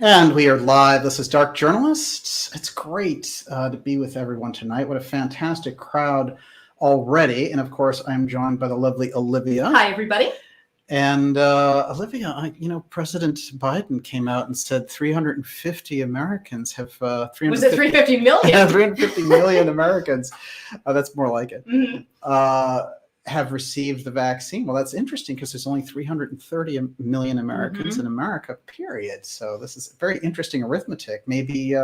And we are live. This is Dark Journalist. It's great to be with everyone tonight. What a fantastic crowd already. And of course, I'm joined by the lovely Olivia. Hi, everybody. And Olivia, President Biden came out and said 350 Americans have... Was it 350 million? 350 million Americans. That's more like it. Mm-hmm. Have received the vaccine. Well, that's interesting because there's only 330 million Americans in America, period. So this is very interesting arithmetic. Maybe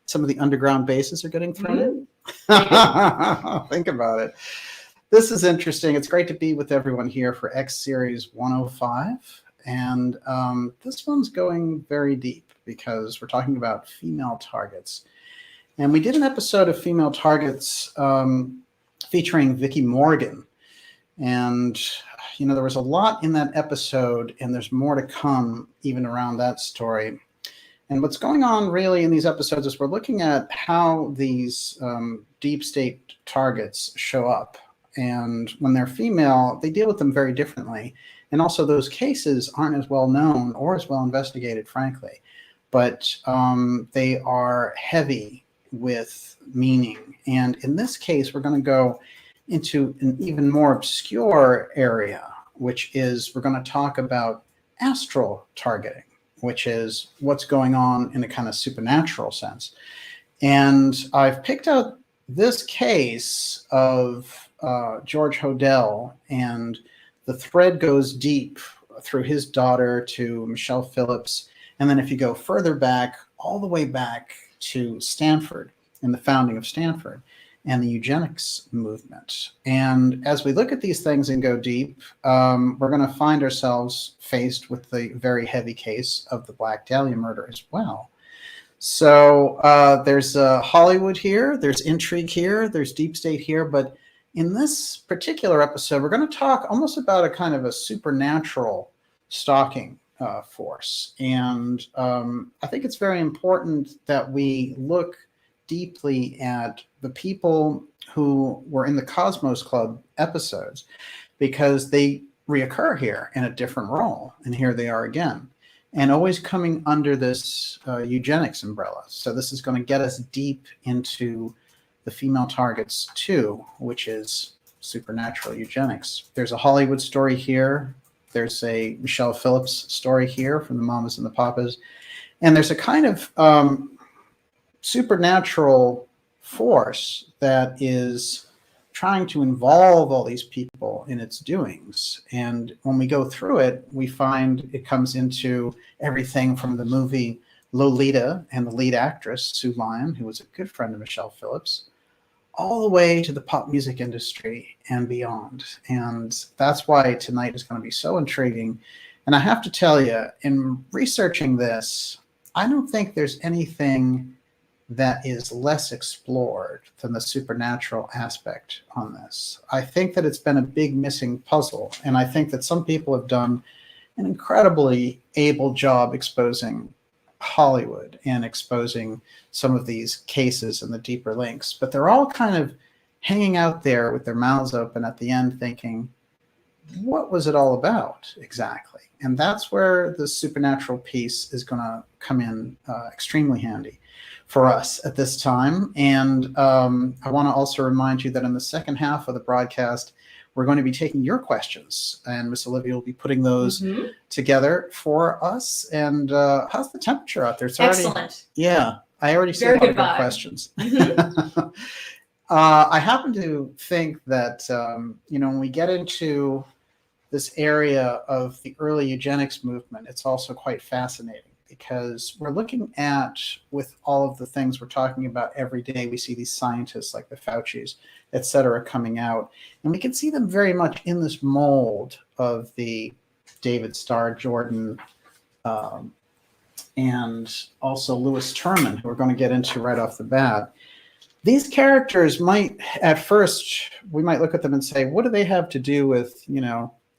some of the underground bases are getting thrown in. Think about it. This is interesting. It's great to be with everyone here for X Series 105. And this one's going very deep because we're talking about female targets. And we did an episode of female targets featuring Vicki Morgan. And, there was a lot in that episode, and there's more to come even around that story. And what's going on really in these episodes is we're looking at how these deep state targets show up. And when they're female, they deal with them very differently. And also those cases aren't as well known or as well investigated, frankly. But they are heavy with meaning. And in this case, we're going to go into an even more obscure area, which is we're going to talk about astral targeting, which is what's going on in a kind of supernatural sense. And I've picked out this case of George Hodel, and the thread goes deep through his daughter to Michelle Phillips. And then if you go further back, all the way back to Stanford and the founding of Stanford and the eugenics movement. And as we look at these things and go deep, we're going to find ourselves faced with the very heavy case of the Black Dahlia murder as well. So there's Hollywood here, there's intrigue here, there's deep state here, but in this particular episode, we're going to talk almost about a kind of a supernatural stalking force. And I think it's very important that we look deeply at the people who were in the Cosmos Club episodes, because they reoccur here in a different role. And here they are again, and always coming under this eugenics umbrella. So this is going to get us deep into the female targets too, which is supernatural eugenics. There's a Hollywood story here. There's a Michelle Phillips story here from the Mamas and the Papas. And there's a kind of supernatural force that is trying to involve all these people in its doings. And when we go through it, we find it comes into everything from the movie Lolita and the lead actress, Sue Lyon, who was a good friend of Michelle Phillips, all the way to the pop music industry and beyond. And that's why tonight is going to be so intriguing. And I have to tell you, in researching this, I don't think there's anything that is less explored than the supernatural aspect on this. I think that it's been a big missing puzzle, and I think that some people have done an incredibly able job exposing Hollywood and exposing some of these cases and the deeper links, but they're all kind of hanging out there with their mouths open at the end thinking, what was it all about exactly? And that's where the supernatural piece is going to come in extremely handy for us at this time. And I want to also remind you that in the second half of the broadcast, we're going to be taking your questions, and Miss Olivia will be putting those together for us. And how's the temperature out there? It's already, excellent. Yeah, I already see very a lot of good good questions. I happen to think that, when we get into this area of the early eugenics movement, it's also quite fascinating, because we're looking at, with all of the things we're talking about every day, we see these scientists like the Faucis, et cetera, coming out, and we can see them very much in this mold of the David Starr Jordan and also Louis Turman, who we're going to get into right off the bat. These characters might, at first, we might look at them and say, what do they have to do with,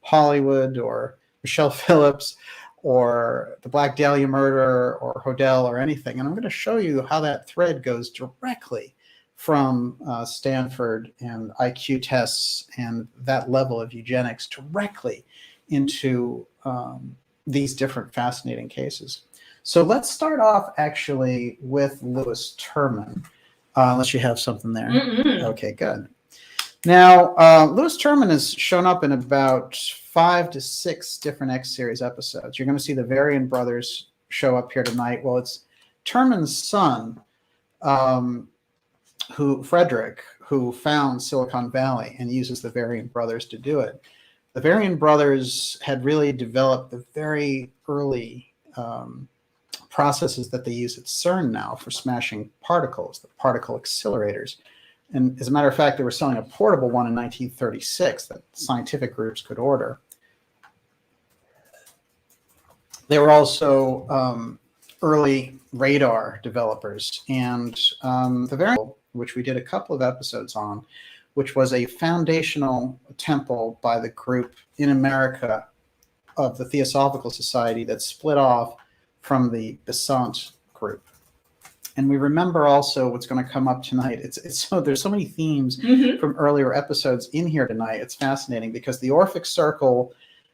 Hollywood or Michelle Phillips or the Black Dahlia murder or Hodel or anything? And I'm going to show you how that thread goes directly from Stanford and IQ tests and that level of eugenics directly into these different fascinating cases. So let's start off actually with Louis Turman, unless you have something there. Okay, good. Now, Louis Turman has shown up in about 5 to 6 different X-series episodes. You're going to see the Varian brothers show up here tonight. Well, it's Turman's son, Frederick, who found Silicon Valley and uses the Varian brothers to do it. The Varian brothers had really developed the very early processes that they use at CERN now for smashing particles, the particle accelerators. And as a matter of fact, they were selling a portable one in 1936 that scientific groups could order. They were also early radar developers, and the Varian, which we did a couple of episodes on, which was a foundational temple by the group in America of the Theosophical Society that split off from the Besant group. And we remember also what's going to come up tonight. There's so many themes from earlier episodes in here tonight. It's fascinating because the Orphic Circle,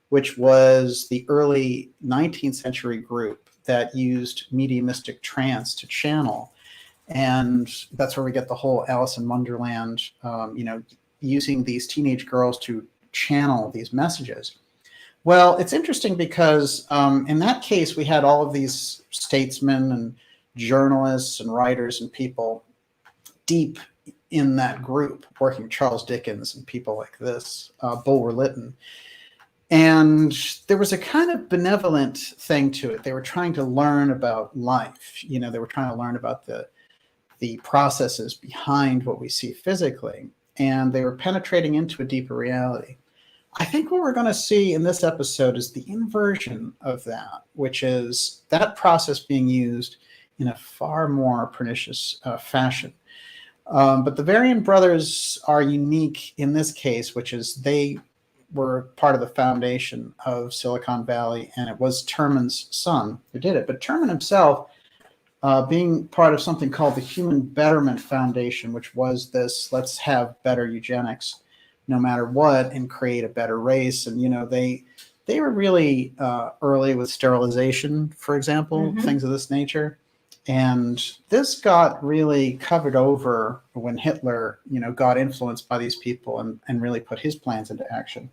which was the early 19th century group that used mediumistic trance to channel, and that's where we get the whole Alice in Wonderland, using these teenage girls to channel these messages. Well, it's interesting because in that case, we had all of these statesmen and journalists and writers and people deep in that group, working with Charles Dickens and people like this, Bulwer Lytton. And there was a kind of benevolent thing to it. They were trying to learn about life. They were trying to learn about the processes behind what we see physically. And they were penetrating into a deeper reality. I think what we're going to see in this episode is the inversion of that, which is that process being used in a far more pernicious fashion. But the Varian brothers are unique in this case, which is they were part of the foundation of Silicon Valley, and it was Turman's son who did it. But Turman himself, being part of something called the Human Betterment Foundation, which was this, let's have better eugenics no matter what and create a better race. And, they were really early with sterilization, for example, things of this nature. And this got really covered over when Hitler, got influenced by these people and really put his plans into action.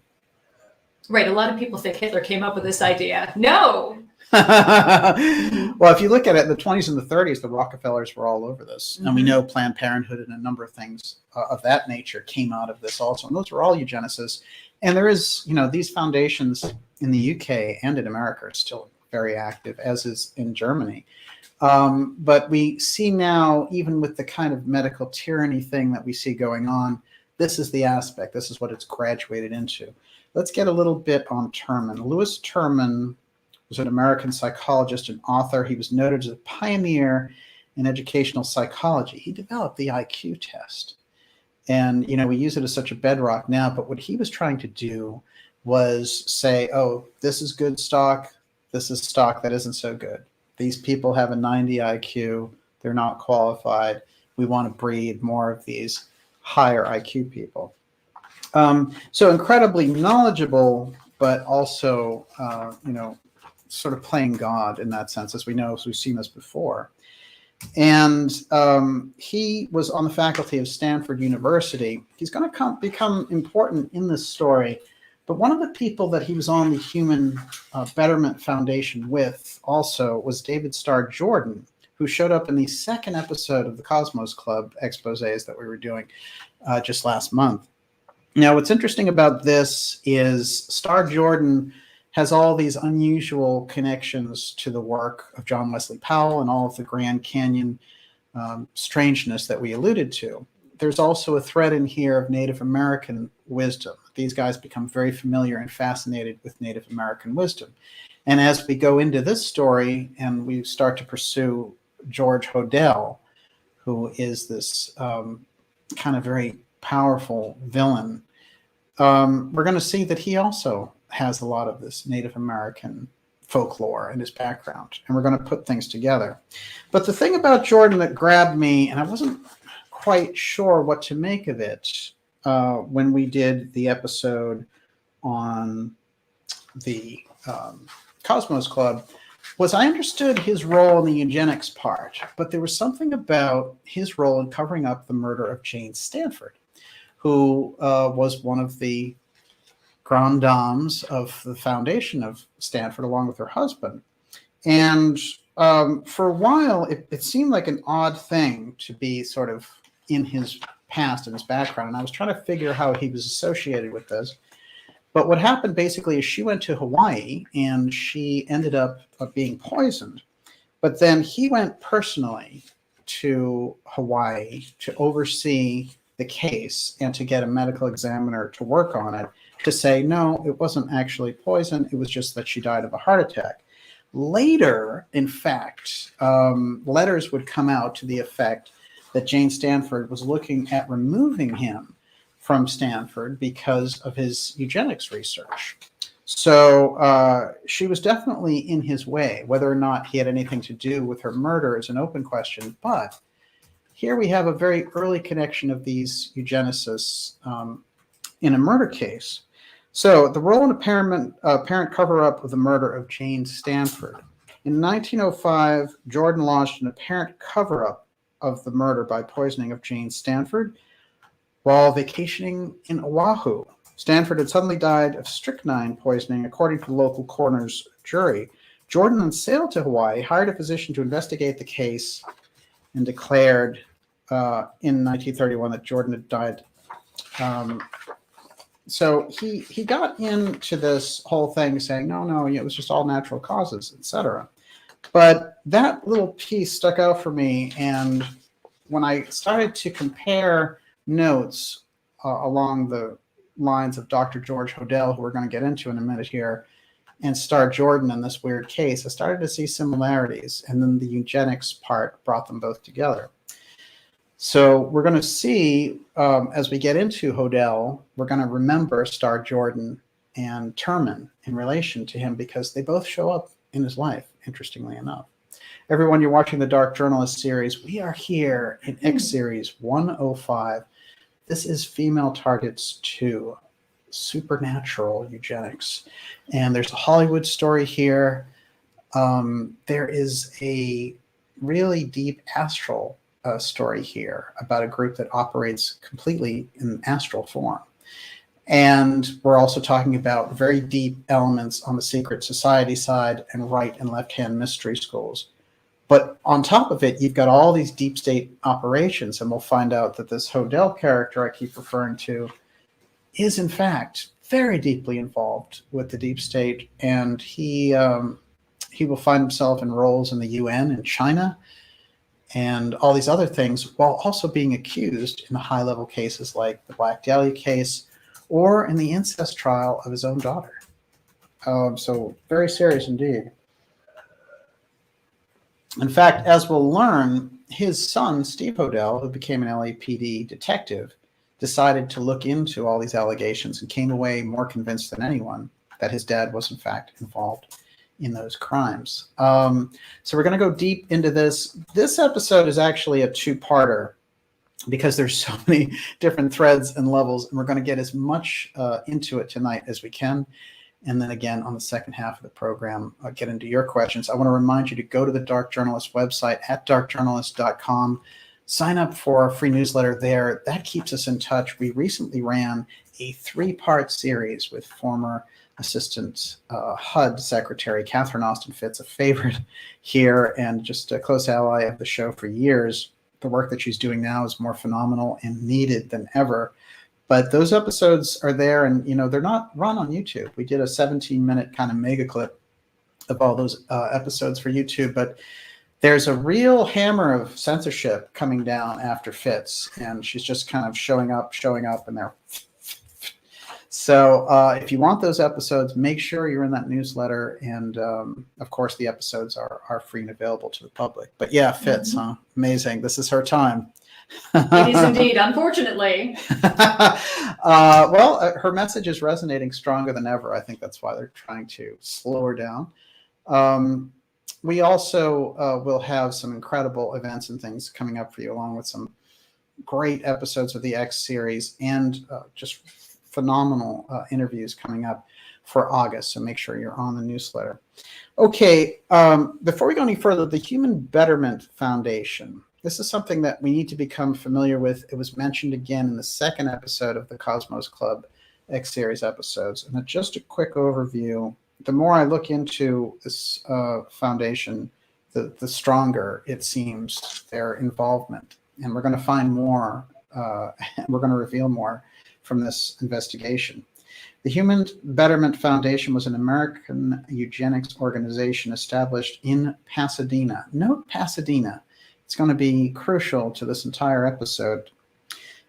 Right. A lot of people think Hitler came up with this idea. No. Well, if you look at it, in the 20s and the 30s, the Rockefellers were all over this. And we know Planned Parenthood and a number of things of that nature came out of this also. And those were all eugenicists. And there is, these foundations in the UK and in America are still very active, as is in Germany. But we see now, even with the kind of medical tyranny thing that we see going on, this is the aspect. This is what it's graduated into. Let's get a little bit on Turman. Louis Turman was an American psychologist and author. He was noted as a pioneer in educational psychology. He developed the IQ test. And, we use it as such a bedrock now, but what he was trying to do was say, oh, this is good stock. This is stock that isn't so good. These people have a 90 IQ. They're not qualified. We want to breed more of these higher IQ people. So incredibly knowledgeable, but also, sort of playing God in that sense, as we know, as we've seen this before. And he was on the faculty of Stanford University. He's going to become important in this story. But one of the people that he was on the Human Betterment Foundation with also was David Starr Jordan, who showed up in the second episode of the Cosmos Club exposés that we were doing just last month. Now, what's interesting about this is Starr Jordan has all these unusual connections to the work of John Wesley Powell and all of the Grand Canyon strangeness that we alluded to. There's also a thread in here of Native American wisdom. These guys become very familiar and fascinated with Native American wisdom. And as we go into this story and we start to pursue George Hodel, who is this kind of very powerful villain, we're going to see that he also has a lot of this Native American folklore in his background, and we're going to put things together. But the thing about Jordan that grabbed me, and I wasn't quite sure what to make of it when we did the episode on the Cosmos Club, was I understood his role in the eugenics part, but there was something about his role in covering up the murder of Jane Stanford, who was one of the grand dames of the foundation of Stanford, along with her husband. And for a while, it seemed like an odd thing to be sort of in his past and his background. And I was trying to figure how he was associated with this. But what happened basically is she went to Hawaii and she ended up being poisoned. But then he went personally to Hawaii to oversee the case and to get a medical examiner to work on it to say, no, it wasn't actually poison. It was just that she died of a heart attack. Later, in fact, letters would come out to the effect that Jane Stanford was looking at removing him from Stanford because of his eugenics research. So she was definitely in his way. Whether or not he had anything to do with her murder is an open question. But here we have a very early connection of these eugenicists in a murder case. So the role in apparent cover-up of the murder of Jane Stanford. In 1905, Jordan launched an apparent cover-up of the murder by poisoning of Jane Stanford while vacationing in Oahu. Stanford had suddenly died of strychnine poisoning, according to the local coroner's jury. Jordan then sailed to Hawaii, hired a physician to investigate the case, and declared in 1931 that Jordan had died. So he got into this whole thing saying, no, it was just all natural causes, etc. But that little piece stuck out for me, and when I started to compare notes along the lines of Dr. George Hodel, who we're going to get into in a minute here, and Star Jordan in this weird case, I started to see similarities, and then the eugenics part brought them both together. So we're going to see, as we get into Hodel, we're going to remember Star Jordan and Turman in relation to him because they both show up in his life, interestingly enough. Everyone, you're watching the Dark Journalist series. We are here in X Series 105. This is Female Targets 2, Supernatural Eugenics. And there's a Hollywood story here. There is a really deep astral story here about a group that operates completely in astral form. And we're also talking about very deep elements on the secret society side and right and left-hand mystery schools. But on top of it, you've got all these deep state operations, and we'll find out that this Hodel character I keep referring to is, in fact, very deeply involved with the deep state, and he will find himself in roles in the UN in China and all these other things, while also being accused in the high-level cases like the Black Dahlia case or in the incest trial of his own daughter. So very serious indeed. In fact, as we'll learn, his son, Steve Hodel, who became an LAPD detective, decided to look into all these allegations and came away more convinced than anyone that his dad was, in fact, involved in those crimes. So we're going to go deep into this. This episode is actually a two-parter because there's so many different threads and levels, and we're going to get as much into it tonight as we can. And then again, on the second half of the program, I'll get into your questions. I want to remind you to go to the Dark Journalist website at darkjournalist.com. Sign up for our free newsletter there. That keeps us in touch. We recently ran a 3-part series with former Assistant HUD Secretary Catherine Austin Fitz, a favorite here and just a close ally of the show for years. The work that she's doing now is more phenomenal and needed than ever. But those episodes are there, and they're not run on YouTube. We did a 17-minute kind of mega clip of all those episodes for YouTube, but there's a real hammer of censorship coming down after Fitz, and she's just kind of showing up, and they're so if you want those episodes, make sure you're in that newsletter, and of course the episodes are free and available to the public. But yeah, Fitz, huh? Amazing. This is her time. It is indeed, unfortunately. Well, her message is resonating stronger than ever. I think that's why they're trying to slow her down. We also will have some incredible events and things coming up for you, along with some great episodes of the X series and just phenomenal interviews coming up. for August, so make sure you're on the newsletter. Okay, before we go any further, the Human Betterment Foundation. This is something that we need to become familiar with. It was mentioned again in the second episode of the Cosmos Club X-Series episodes. And just a quick overview, the more I look into this foundation, the stronger it seems their involvement. And we're going to find more, and we're going to reveal more from this investigation. The Human Betterment Foundation was an American eugenics organization established in Pasadena. Note Pasadena. It's going to be crucial to this entire episode.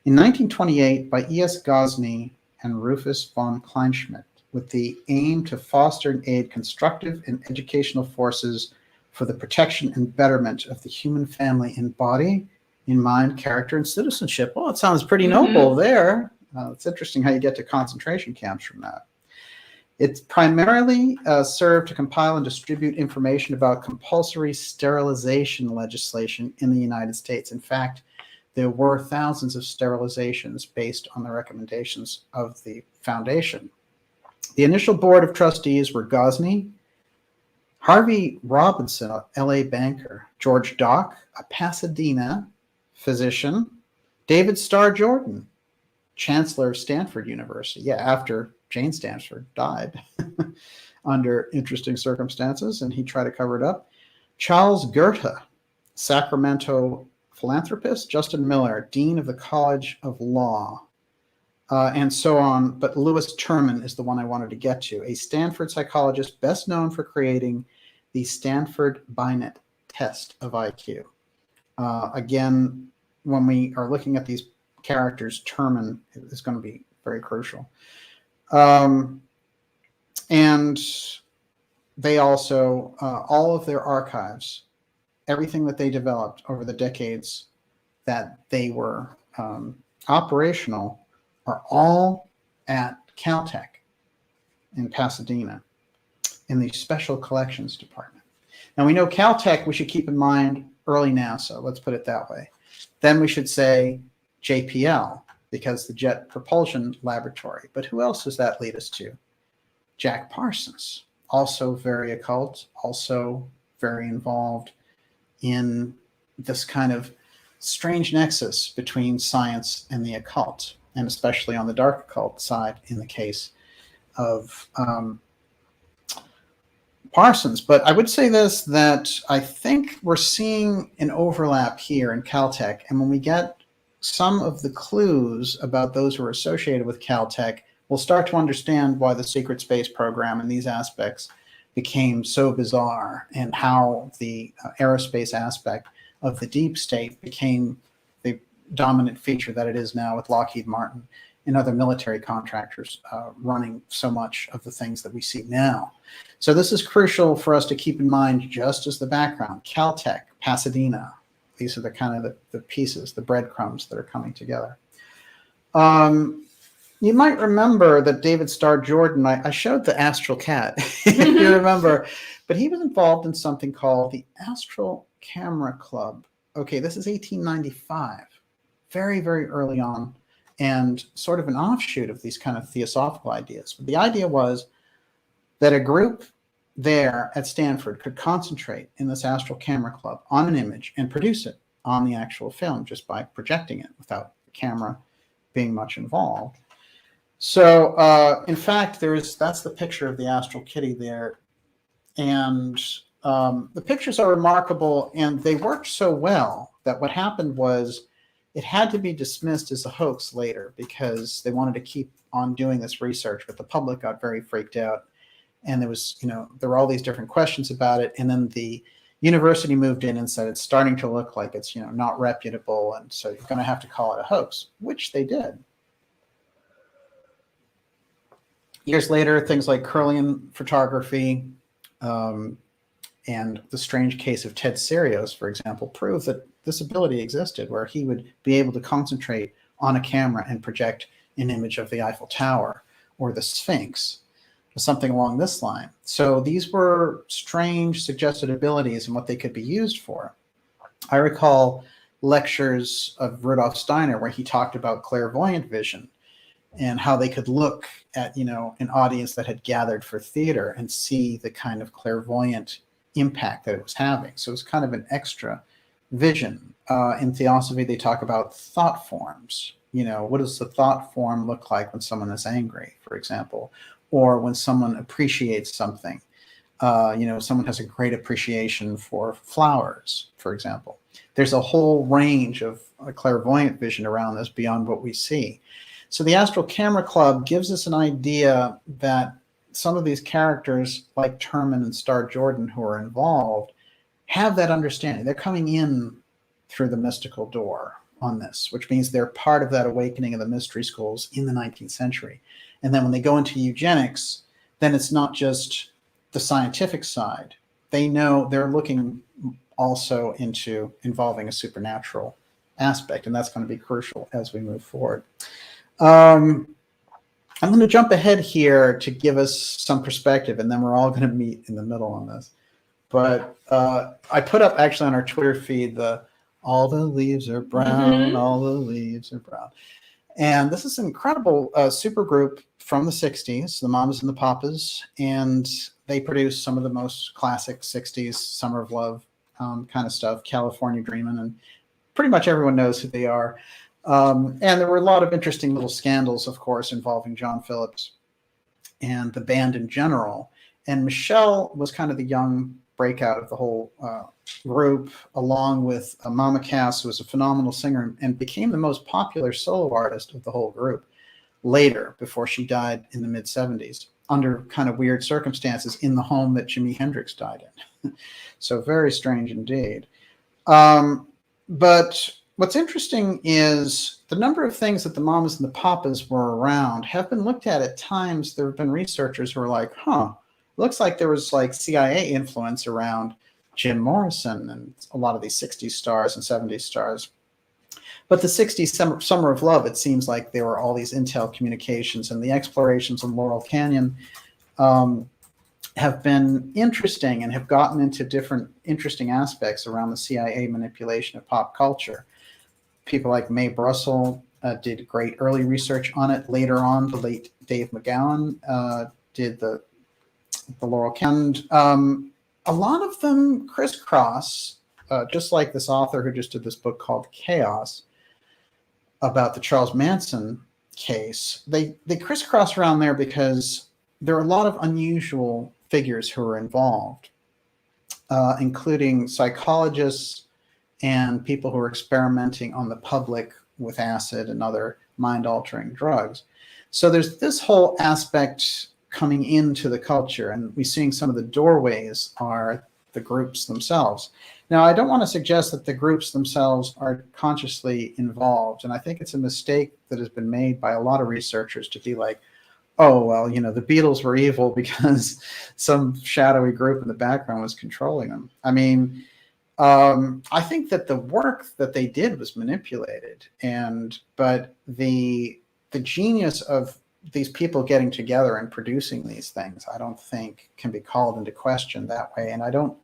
In 1928, by E.S. Gosney and Rufus von Kleinschmidt, with the aim to foster and aid constructive and educational forces for the protection and betterment of the human family in body, in mind, character, and citizenship. Well, it sounds pretty noble there. It's interesting how you get to concentration camps from that. It's primarily served to compile and distribute information about compulsory sterilization legislation in the United States. In fact, there were thousands of sterilizations based on the recommendations of the foundation. The initial board of trustees were Gosney, Harvey Robinson, a LA banker, George Dock, a Pasadena physician, David Starr Jordan, chancellor of Stanford University. Yeah, after Jane Stanford died under interesting circumstances, and he tried to cover it up. Charles Goethe, Sacramento philanthropist. Justin Miller, dean of the College of Law, and so on. But Louis Turman is the one I wanted to get to, a Stanford psychologist best known for creating the Stanford Binet test of IQ. Again, when we are looking at these characters, Turman is going to be very crucial. And they also, all of their archives, everything that they developed over the decades that they were operational, are all at Caltech in Pasadena in the Special Collections Department. Now we know Caltech, we should keep in mind early NASA, let's put it that way. Then we should say JPL, because the Jet Propulsion Laboratory. But who else does that lead us to? Jack Parsons, also very occult, also very involved in this kind of strange nexus between science and the occult, and especially on the dark occult side in the case of Parsons. But I would say this, that I think we're seeing an overlap here in Caltech, and when we get some of the clues about those who are associated with Caltech, we'll start to understand why the secret space program and these aspects became so bizarre, and how the aerospace aspect of the deep state became the dominant feature that it is now, with Lockheed Martin and other military contractors running so much of the things that we see now. So this is crucial for us to keep in mind, just as the background. Caltech, Pasadena, these are the kind of the pieces, the breadcrumbs that are coming together. You might remember that David Starr Jordan, I showed the Astral Cat, if you remember, but he was involved in something called the Astral Camera Club. Okay, this is 1895, very, very early on, and sort of an offshoot of these kind of theosophical ideas. But the idea was that a group there at Stanford could concentrate in this Astral Camera Club on an image and produce it on the actual film just by projecting it without the camera being much involved. So, in fact, that's the picture of the Astral Kitty there. And the pictures are remarkable, and they worked so well that what happened was it had to be dismissed as a hoax later, because they wanted to keep on doing this research, but the public got very freaked out. And there was, there were all these different questions about it. And then the university moved in and said, it's starting to look like it's, not reputable. And so you're going to have to call it a hoax, which they did. Years later, things like Kirlian photography and the strange case of Ted Serios, for example, prove that this ability existed, where he would be able to concentrate on a camera and project an image of the Eiffel Tower or the Sphinx, or something along this line. So these were strange suggested abilities and what they could be used for. I recall lectures of Rudolf Steiner where he talked about clairvoyant vision and how they could look at, an audience that had gathered for theater and see the kind of clairvoyant impact that it was having. So it's kind of an extra vision. In Theosophy, they talk about thought forms. What does the thought form look like when someone is angry, for example, or when someone appreciates something? Someone has a great appreciation for flowers, for example. There's a whole range of clairvoyant vision around this beyond what we see. So the Astral Camera Club gives us an idea that some of these characters, like Turman and Star Jordan, who are involved, have that understanding. They're coming in through the mystical door on this, which means they're part of that awakening of the mystery schools in the 19th century. And then when they go into eugenics, then it's not just the scientific side. They know they're looking also into involving a supernatural aspect, and that's going to be crucial as we move forward. I'm going to jump ahead here to give us some perspective, and then we're all going to meet in the middle on this. But I put up actually on our Twitter feed all the leaves are brown, all the leaves are brown. And this is an incredible super group from the 60s, the Mamas and the Papas, and they produce some of the most classic 60s Summer of Love kind of stuff, California Dreamin', and pretty much everyone knows who they are. And there were a lot of interesting little scandals, of course, involving John Phillips and the band in general. And Michelle was kind of the young breakout of the whole group, along with Mama Cass, who was a phenomenal singer and became the most popular solo artist of the whole group later, before she died in the mid-70s, under kind of weird circumstances in the home that Jimi Hendrix died in. So very strange indeed. But what's interesting is the number of things that the Mamas and the Papas were around have been looked at times. There have been researchers who are like, looks like there was like CIA influence around Jim Morrison and a lot of these 60s stars and 70s stars. But the 60s Summer of Love, it seems like there were all these intel communications, and the explorations in Laurel Canyon have been interesting and have gotten into different interesting aspects around the CIA manipulation of pop culture. People like Mae Brussel did great early research on it. Later on, the late Dave McGowan did the Laurel Canyon. A lot of them crisscross, just like this author who just did this book called Chaos about the Charles Manson case. They crisscross around there because there are a lot of unusual figures who are involved, including psychologists and people who are experimenting on the public with acid and other mind-altering drugs. So there's this whole aspect coming into the culture, and we're seeing some of the doorways are the groups themselves. Now, I don't want to suggest that the groups themselves are consciously involved, and I think it's a mistake that has been made by a lot of researchers to be like, oh, well, the Beatles were evil because some shadowy group in the background was controlling them. I mean, I think that the work that they did was manipulated, but the genius of these people getting together and producing these things, I don't think can be called into question that way. And I don't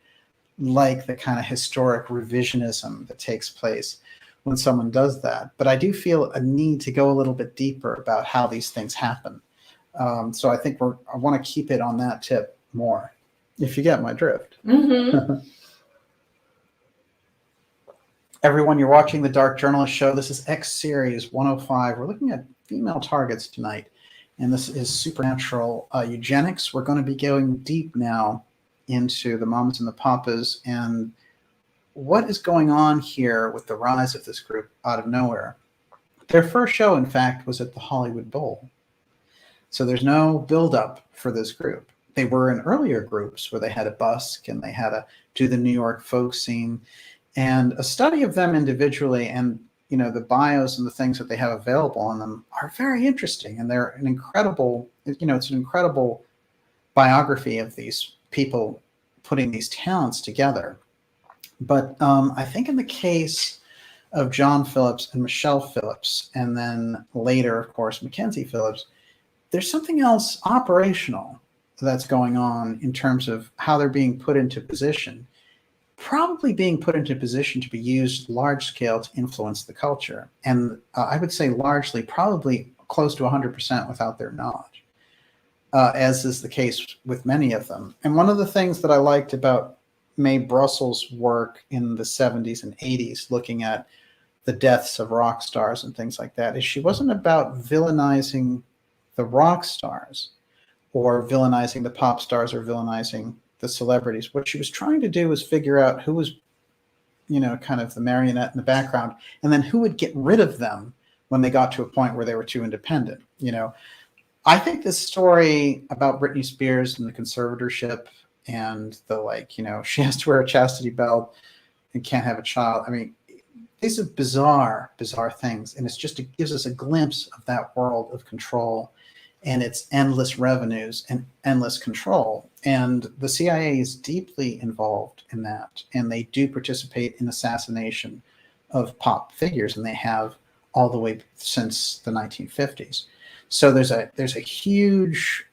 like the kind of historic revisionism that takes place when someone does that. But I do feel a need to go a little bit deeper about how these things happen. So I think I want to keep it on that tip more, if you get my drift. Everyone, you're watching the Dark Journalist Show. This is X Series 105. We're looking at female targets tonight, and this is supernatural eugenics. We're going to be going deep now into the Mamas and the Papas and what is going on here with the rise of this group out of nowhere. Their first show, in fact, was at the Hollywood Bowl. So there's no build-up for this group. They were in earlier groups where they had a busk and they had to do the New York folk scene. And a study of them individually and the bios and the things that they have available on them are very interesting. And they're an incredible, it's an incredible biography of these people putting these talents together. But I think in the case of John Phillips and Michelle Phillips, and then later, of course, Mackenzie Phillips, there's something else operational that's going on in terms of how they're being put into position, probably being put into position to be used large scale to influence the culture. And I would say largely, probably close to 100% without their knowledge, as is the case with many of them. And one of the things that I liked about Mae Brussels' work in the 70s and 80s, looking at the deaths of rock stars and things like that, is she wasn't about villainizing the rock stars or villainizing the pop stars or villainizing the celebrities. What she was trying to do was figure out who was, kind of the marionette in the background, and then who would get rid of them when they got to a point where they were too independent. I think this story about Britney Spears and the conservatorship and the she has to wear a chastity belt and can't have a child. I mean, these are bizarre things, and it gives us a glimpse of that world of control and its endless revenues and endless control. And the CIA is deeply involved in that, and they do participate in assassination of pop figures, and they have all the way since the 1950s. So there's a huge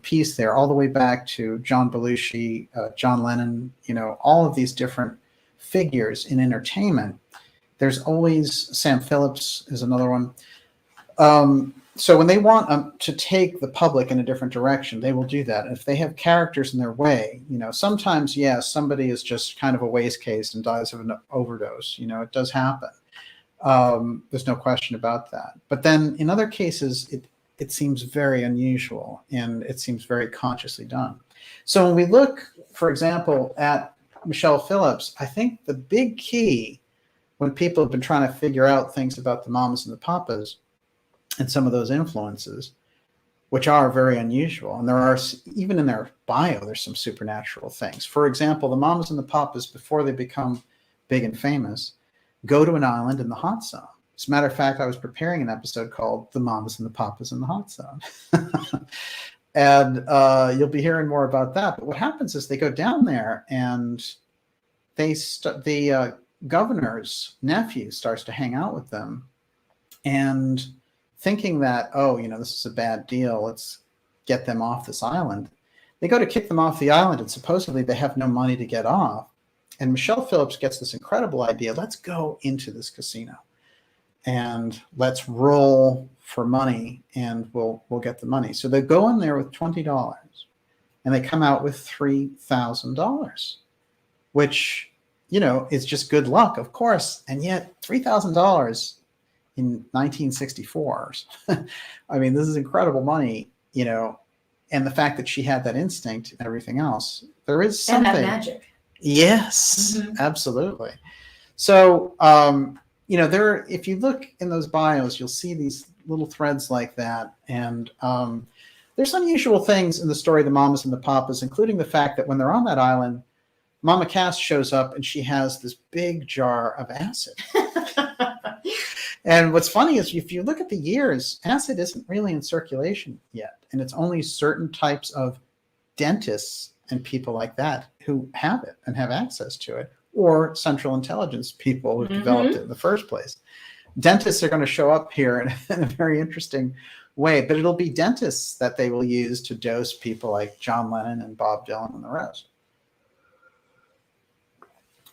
piece there, all the way back to John Belushi, John Lennon, all of these different figures in entertainment. There's always Sam Phillips is another one. So when they want to take the public in a different direction, they will do that. If they have characters in their way, sometimes, yes, somebody is just kind of a waste case and dies of an overdose. It does happen. There's no question about that. But then in other cases, it seems very unusual, and it seems very consciously done. So when we look, for example, at Michelle Phillips, I think the big key when people have been trying to figure out things about the mamas and the papas and some of those influences, which are very unusual, and there are, even in their bio, there's some supernatural things. For example, the mamas and the papas, before they become big and famous, go to an island in the hot zone. As a matter of fact, I was preparing an episode called The Mamas and the Papas in the Hot Zone. And you'll be hearing more about that. But what happens is they go down there, and the governor's nephew starts to hang out with them, and thinking that, this is a bad deal, let's get them off this island. They go to kick them off the island, and supposedly they have no money to get off. And Michelle Phillips gets this incredible idea. Let's go into this casino and let's roll for money, and we'll get the money. So they go in there with $20, and they come out with $3,000, which, is just good luck, of course. And yet $3,000 in 1964. I mean, this is incredible money, and the fact that she had that instinct and everything else, there is something. And that magic. Yes, absolutely. So, if you look in those bios, you'll see these little threads like that. And there's unusual things in the story of the mamas and the papas, including the fact that when they're on that island, Mama Cass shows up and she has this big jar of acid. And what's funny is if you look at the years, acid isn't really in circulation yet. And it's only certain types of dentists and people like that who have it and have access to it, or Central Intelligence people who developed it in the first place. Dentists are going to show up here in a very interesting way, but it'll be dentists that they will use to dose people like John Lennon and Bob Dylan and the rest.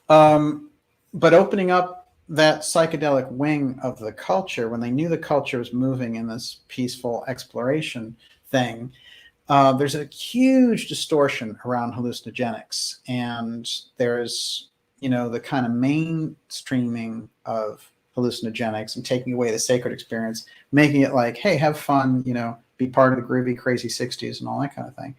But opening up that psychedelic wing of the culture, when they knew the culture was moving in this peaceful exploration thing, there's a huge distortion around hallucinogenics. And there's, the kind of mainstreaming of hallucinogenics and taking away the sacred experience, making it like, hey, have fun, be part of the groovy, crazy 60s and all that kind of thing.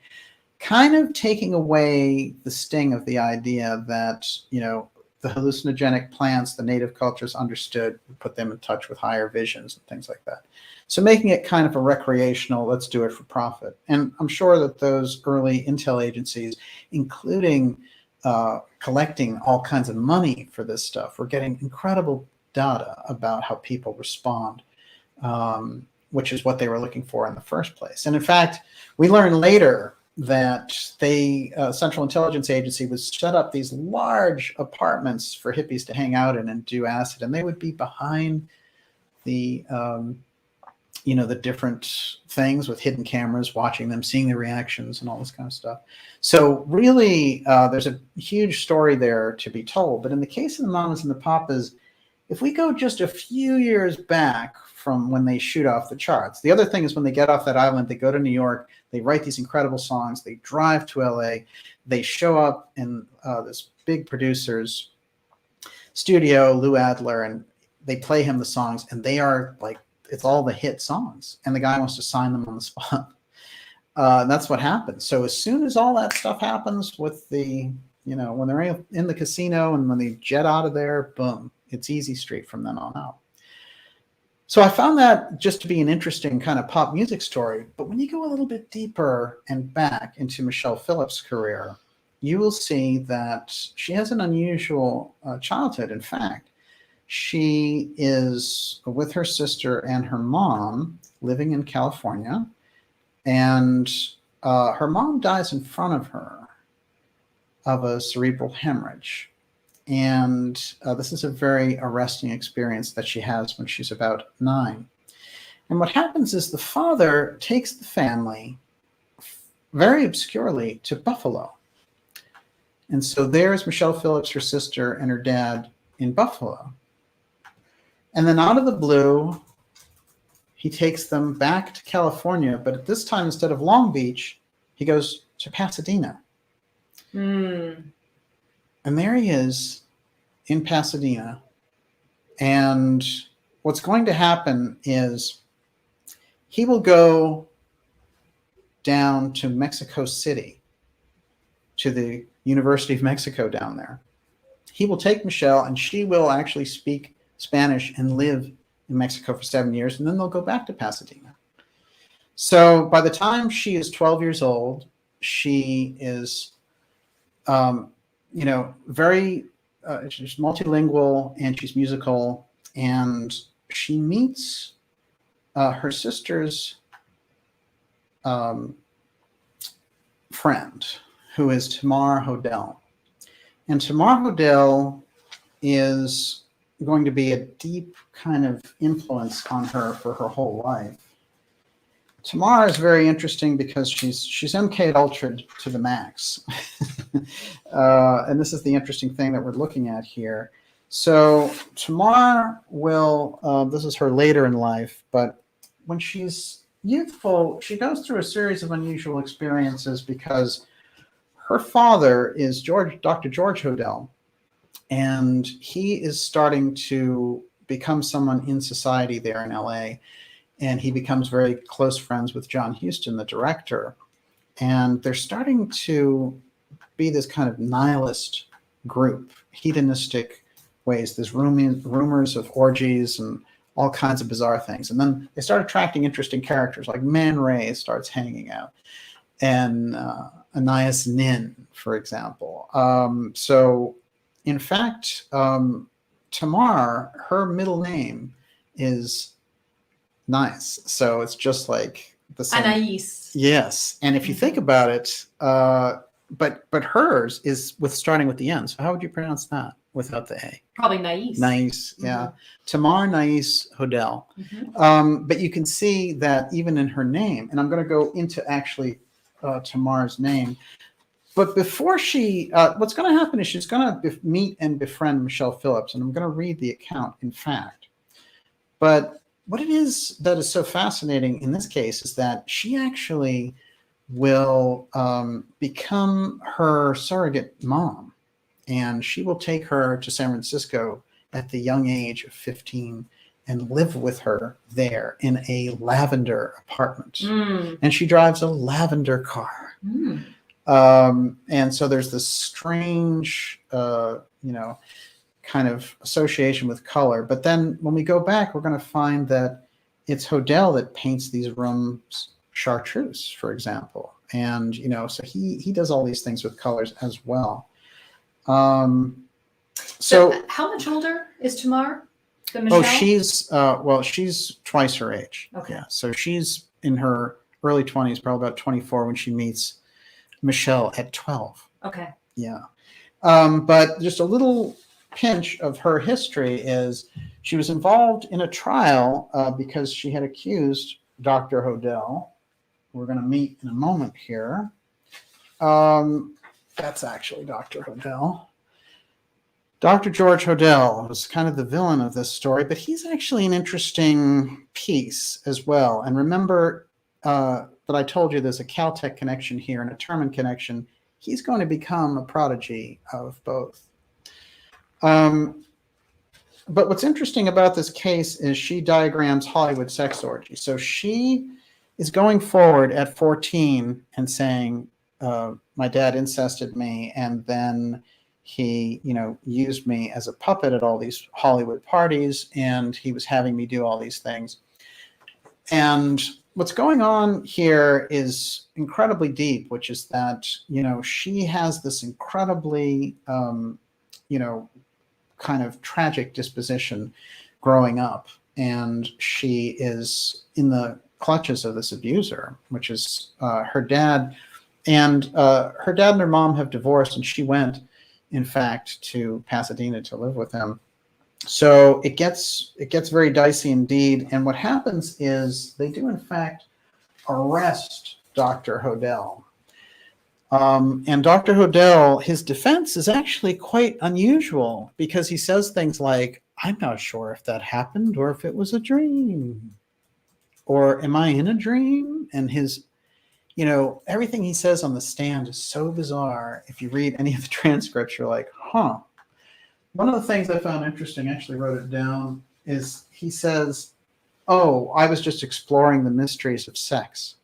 Kind of taking away the sting of the idea that, the hallucinogenic plants, the native cultures understood, put them in touch with higher visions and things like that. So making it kind of a recreational, let's do it for profit. And I'm sure that those early intel agencies, including collecting all kinds of money for this stuff, were getting incredible data about how people respond, which is what they were looking for in the first place. And in fact, we learn later that Central Intelligence Agency would set up these large apartments for hippies to hang out in and do acid, and they would be behind the the different things with hidden cameras, watching them, seeing the reactions and all this kind of stuff. So really, there's a huge story there to be told. But in the case of the mamas and the papas, if we go just a few years back from when they shoot off the charts, the other thing is when they get off that island, they go to New York, they write these incredible songs, they drive to LA, they show up in this big producer's studio, Lou Adler, and they play him the songs, and they are like, it's all the hit songs, and the guy wants to sign them on the spot. And that's what happens. So as soon as all that stuff happens with the, when they're in the casino and when they jet out of there, boom, it's easy street from then on out. So I found that just to be an interesting kind of pop music story. But when you go a little bit deeper and back into Michelle Phillips' career, you will see that she has an unusual childhood. In fact, she is with her sister and her mom living in California, and her mom dies in front of her of a cerebral hemorrhage. And this is a very arresting experience that she has when she's about 9. And what happens is the father takes the family very obscurely to Buffalo. And so there's Michelle Phillips, her sister, and her dad in Buffalo. And then out of the blue, he takes them back to California, but at this time, instead of Long Beach, he goes to Pasadena. And there he is in Pasadena. And what's going to happen is he will go down to Mexico City, to the University of Mexico down there. He will take Michelle, and she will actually speak Spanish and live in Mexico for 7 years, and then they'll go back to Pasadena. So by the time she is 12 years old, she is very, she's multilingual and she's musical, and she meets her sister's friend, who is Tamar Hodel. And Tamar Hodel is going to be a deep kind of influence on her for her whole life. Tamar is very interesting because she's MK Ultra'd to the max. And this is the interesting thing that we're looking at here. So Tamar will, this is her later in life, but when she's youthful, she goes through a series of unusual experiences because her father is Dr. George Hodel, and he is starting to become someone in society there in LA. And he becomes very close friends with John Huston, the director. And they're starting to be this kind of nihilist group, hedonistic ways. There's rumors of orgies and all kinds of bizarre things. And then they start attracting interesting characters, like Man Ray starts hanging out, and Anais Nin, for example. So, in fact, Tamar, her middle name is Nice. So it's just like the same. Anais. Yes. And if you think about it, but hers is starting with the N. So how would you pronounce that without the A? Probably Nice. Nice. Yeah. Tamar Nice Hodel. But you can see that even in her name, and I'm going to go into actually Tamar's name. But before she, what's going to happen is she's going to meet and befriend Michelle Phillips. And I'm going to read the account, in fact. But what it is that is so fascinating in this case is that she actually will become her surrogate mom, and she will take her to San Francisco at the young age of 15 and live with her there in a lavender apartment. And she drives a lavender car. And so there's this strange, kind of association with color. But then when we go back, we're going to find that it's Hodel that paints these rooms chartreuse, for example. And, so he does all these things with colors as well. So how much older is Tamar than Michelle? She's twice her age. Okay. Yeah. So she's in her early 20s, probably about 24 when she meets Michelle at 12. Okay. Yeah. But just a little pinch of her history is she was involved in a trial because she had accused Dr. Hodel. We're going to meet in a moment here. That's actually Dr. Hodel. Dr. George Hodel was kind of the villain of this story, but he's actually an interesting piece as well. And remember that I told you there's a Caltech connection here and a Turman connection. He's going to become a prodigy of both. But what's interesting about this case is she diagrams Hollywood sex orgy. So she is going forward at 14 and saying, my dad incested me, and then he, used me as a puppet at all these Hollywood parties, and he was having me do all these things. And what's going on here is incredibly deep, which is that, she has this incredibly, kind of tragic disposition growing up, and she is in the clutches of this abuser, which is her dad. And her dad and her mom have divorced, and she went, in fact, to Pasadena to live with him. So it gets very dicey indeed. And what happens is they do, in fact, arrest Dr. Hodel. And Dr. Hodel, his defense is actually quite unusual, because he says things like, I'm not sure if that happened or if it was a dream. Or am I in a dream? And his, everything he says on the stand is so bizarre. If you read any of the transcripts, you're like, huh. One of the things I found interesting, I actually wrote it down, is he says, oh, I was just exploring the mysteries of sex,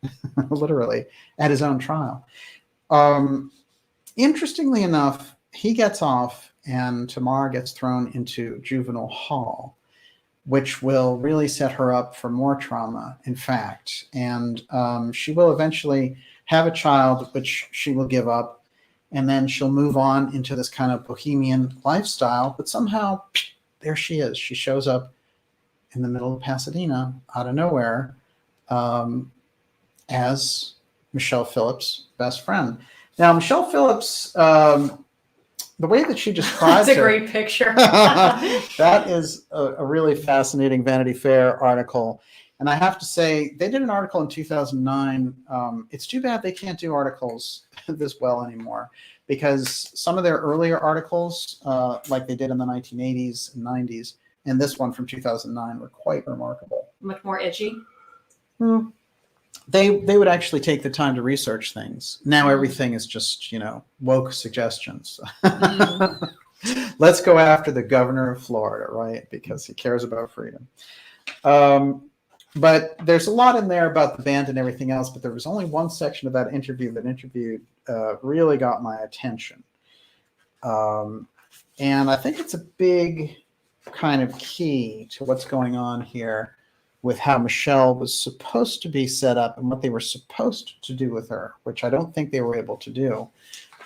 literally, at his own trial. Interestingly enough, he gets off and Tamar gets thrown into juvenile hall, which will really set her up for more trauma, in fact. And she will eventually have a child, which she will give up. And then she'll move on into this kind of bohemian lifestyle. But somehow, there she is. She shows up in the middle of Pasadena, out of nowhere, as Michelle Phillips' best friend. Now, Michelle Phillips, the way that she describes That's a her, great picture. that is a really fascinating Vanity Fair article. And I have to say, they did an article in 2009. It's too bad they can't do articles this well anymore, because some of their earlier articles, like they did in the 1980s and 90s, and this one from 2009 were quite remarkable. Much more edgy. They would actually take the time to research things. Now everything is just, woke suggestions. Let's go after the governor of Florida, right? Because he cares about freedom. But there's a lot in there about the band and everything else, but there was only one section of that interview really got my attention. And I think it's a big kind of key to what's going on here with how Michelle was supposed to be set up and what they were supposed to do with her, which I don't think they were able to do.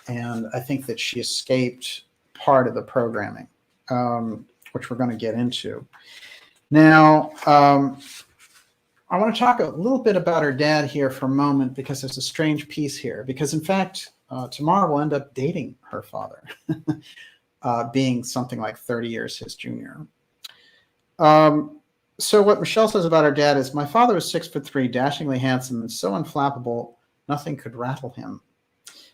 And I think that she escaped part of the programming, which we're going to get into. Now, I want to talk a little bit about her dad here for a moment, because there's a strange piece here. Because, in fact, Tamar will end up dating her father, being something like 30 years his junior. So what Michelle says about her dad is, my father was 6'3", dashingly handsome, and so unflappable, nothing could rattle him.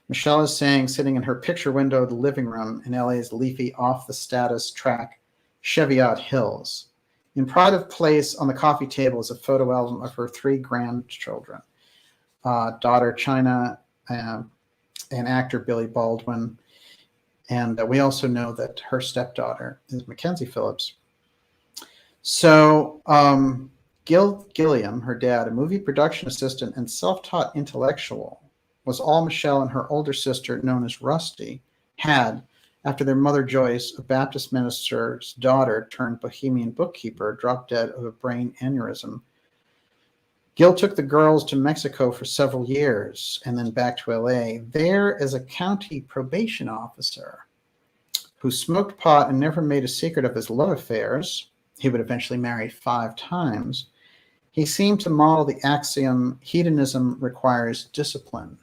Michelle is saying, sitting in her picture window of the living room in LA's leafy off-the-status track Cheviot Hills. In pride of place on the coffee table is a photo album of her 3 grandchildren, daughter China, and actor Billy Baldwin. And we also know that her stepdaughter is Mackenzie Phillips. So Gil Gilliam, her dad, a movie production assistant and self-taught intellectual, was all Michelle and her older sister, known as Rusty, had after their mother Joyce, a Baptist minister's daughter turned bohemian bookkeeper, dropped dead of a brain aneurysm. Gil took the girls to Mexico for several years and then back to LA, there as a county probation officer who smoked pot and never made a secret of his love affairs. He would eventually marry 5 times. He seemed to model the axiom, hedonism requires discipline.